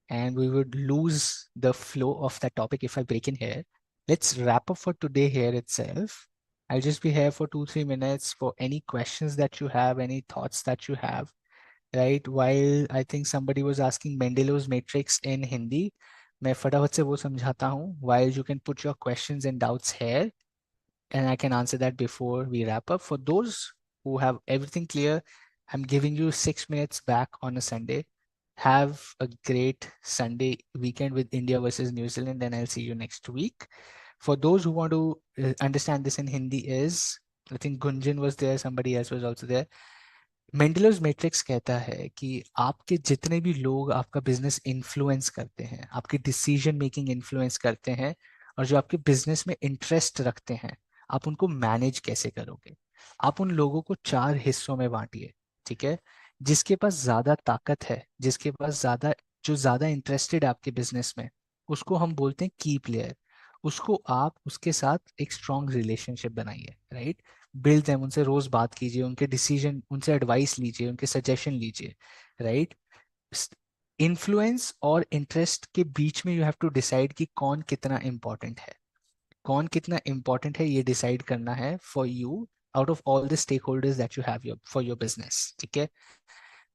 and we would lose the flow of that topic if I break in here. Let's wrap up for today here itself. I'll just be here for 2-3 minutes for any questions that you have, any thoughts that you have, right? While I think somebody was asking Mendelow's matrix in Hindi, मैं फटाफट से वो समझाता हूँ. While you can put your questions and doubts here, and I can answer that before we wrap up. For those who have everything clear, I'm giving you 6 minutes back on a Sunday. Have a great Sunday weekend with India versus New Zealand, and I'll see you next week. For those who want to understand this in Hindi is, I think Gunjan was there, somebody else was also there. Mendelow's matrix कहता है कि आपके जितने भी लोग आपका business influence करते हैं, आपकी डिसीजन मेकिंग इन्फ्लुएंस करते हैं और जो आपके बिजनेस में इंटरेस्ट रखते हैं, आप उनको मैनेज कैसे करोगे? आप उन लोगों को 4 हिस्सों में बांटिए, ठीक है? जिसके पास ज्यादा ताकत है, जिसके पास ज्यादा, जो ज्यादा इंटरेस्टेड है आपके बिजनेस में, उसको हम बोलते हैं की प्लेयर. उसको आप उसके साथ एक स्ट्रॉन्ग रिलेशनशिप बनाइए, राइट? बिल्ड देम, उनसे रोज बात कीजिए, उनके डिसीजन, उनसे एडवाइस लीजिए, उनके सजेशन लीजिए, राइट? इन्फ्लुएंस और इंटरेस्ट के बीच में यू हैव टू डिसाइड कि कौन कितना इम्पोर्टेंट है। कौन कितना इम्पोर्टेंट है ये डिसाइड करना है for you out of all the stakeholders that you have your for your business. ठीक है।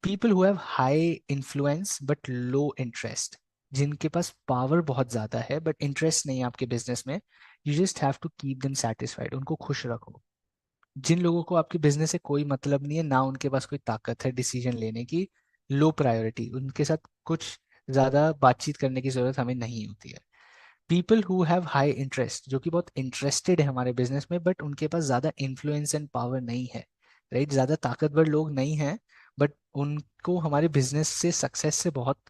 People who have high influence but low interest, जिनके पास पावर बहुत ज्यादा है बट इंटरेस्ट नहीं है आपके बिजनेस में, you just have to keep them satisfied, उनको खुश रखो। जिन लोगों को आपके बिजनेस से कोई मतलब नहीं है ना, उनके पास कोई ताकत है डिसीजन लेने की, लो प्रायोरिटी, उनके साथ कुछ ज्यादा बातचीत करने की जरूरत हमें नहीं होती है। People who have high interest, जो कि बहुत इंटरेस्टेड है हमारे बिजनेस में बट उनके पास ज्यादा इन्फ्लुएंस एंड पावर नहीं है, राइट, ज्यादा ताकतवर लोग नहीं हैं, बट उनको हमारे बिजनेस से सक्सेस से बहुत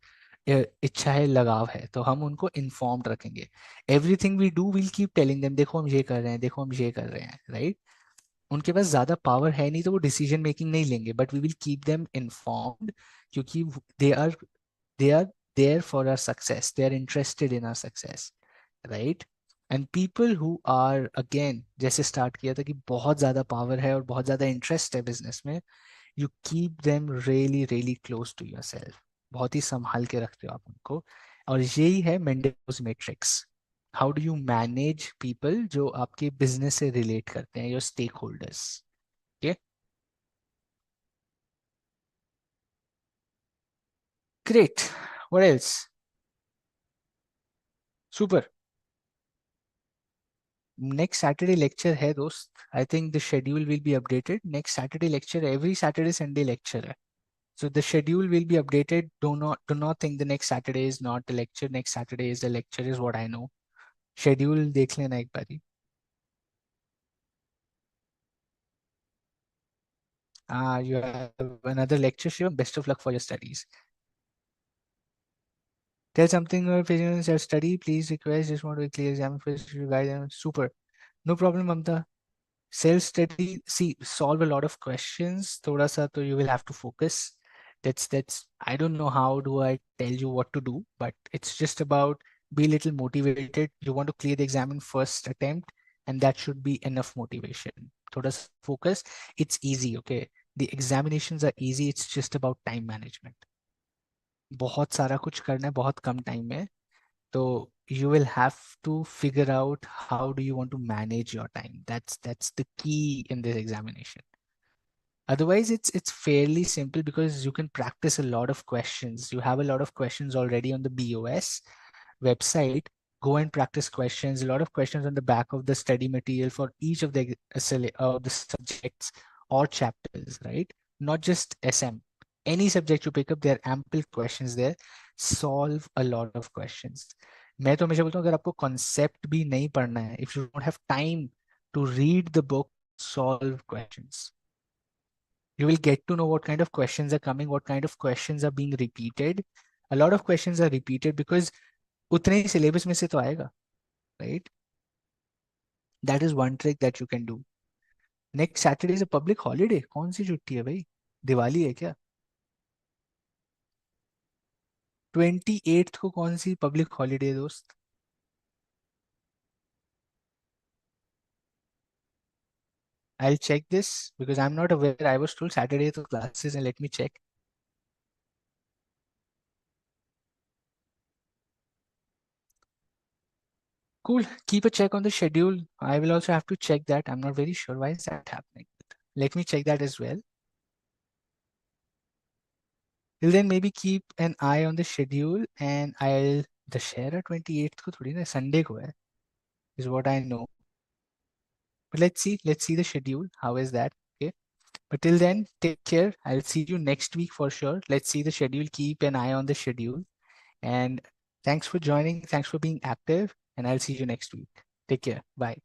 इच्छा है, लगाव है, तो हम उनको इन्फॉर्म्ड रखेंगे। Everything we do will keep telling them, देखो हम ये कर रहे हैं, देखो हम ये कर रहे हैं, राइट। उनके पास ज्यादा पावर है नहीं तो वो डिसीजन मेकिंग नहीं लेंगे, but we will keep them informed, क्योंकि they are there for our success, they are interested in our success, right. And people who are, again जैसे स्टार्ट किया था कि बहुत ज्यादा पावर है और बहुत ज्यादा इंटरेस्ट है बिजनेस में, you keep them really really close to yourself, बहुत ही संभाल के रखते हो आप उनको। और यही है Mendelow's matrix. How do you manage people जो आपके बिजनेस से रिलेट करते हैं, your stake holders. Okay, great, what else, super. Next Saturday lecture है दोस्त, I think the schedule will be updated. Next Saturday lecture, every Saturday Sunday lecture है, so the schedule will be updated. Do not think the next Saturday is not the lecture, next Saturday is the lecture, is what I know. Schedule देख लेना एक बारी। You have another lecture, Shivam. Best of luck for your studies. Tell something or patients your study, please request. Just want to clear exam first. You guys are super. No problem, Mamta. Self study, see, solve a lot of questions. Thoda sa to you will have to focus. That's I don't know how do I tell you what to do, but it's just about be a little motivated. You want to clear the exam in first attempt, and that should be enough motivation. Thoda sa focus. It's easy, okay? The examinations are easy. It's just about time management. बहुत सारा कुछ करना है बहुत कम time में, तो you will have to figure out how do you want to manage your time. That's the key in this examination. Otherwise it's fairly simple because you can practice a lot of questions. You have a lot of questions already on the BOS website. Go and practice questions, a lot of questions on the back of the study material for each of the subjects or chapters, right? Not just SM. Any subject you pick up, there are ample questions there. Solve a lot of questions. मैं तो हमेशा बोलता हूँ, अगर आपको concept भी नहीं पढ़ना है, if you don't have time to read the book, solve questions. You will get to know what kind of questions are coming, what kind of questions are being repeated. A lot of questions are repeated because उतने ही syllabus में से तो आएगा, right? That is one trick that you can do. Next Saturday is a public holiday. कौन सी छुट्टी है भाई? दिवाली है क्या? 28th को कौन सी पब्लिक हॉलीडे है दोस्त? I'll check this because I'm not aware. I was told Saturday to classes, and let me check. Cool. Keep a check on the schedule. I will also have to check that. I'm not very sure why is that happening. Let me check that as well. Till then, maybe keep an eye on the schedule, and I'll Dashera 28th को थोड़ी ना Sunday को है, is what I know. But let's see the schedule. How is that? Okay. But till then, take care. I'll see you next week for sure. Let's see the schedule. Keep an eye on the schedule. And thanks for joining. Thanks for being active. And I'll see you next week. Take care. Bye.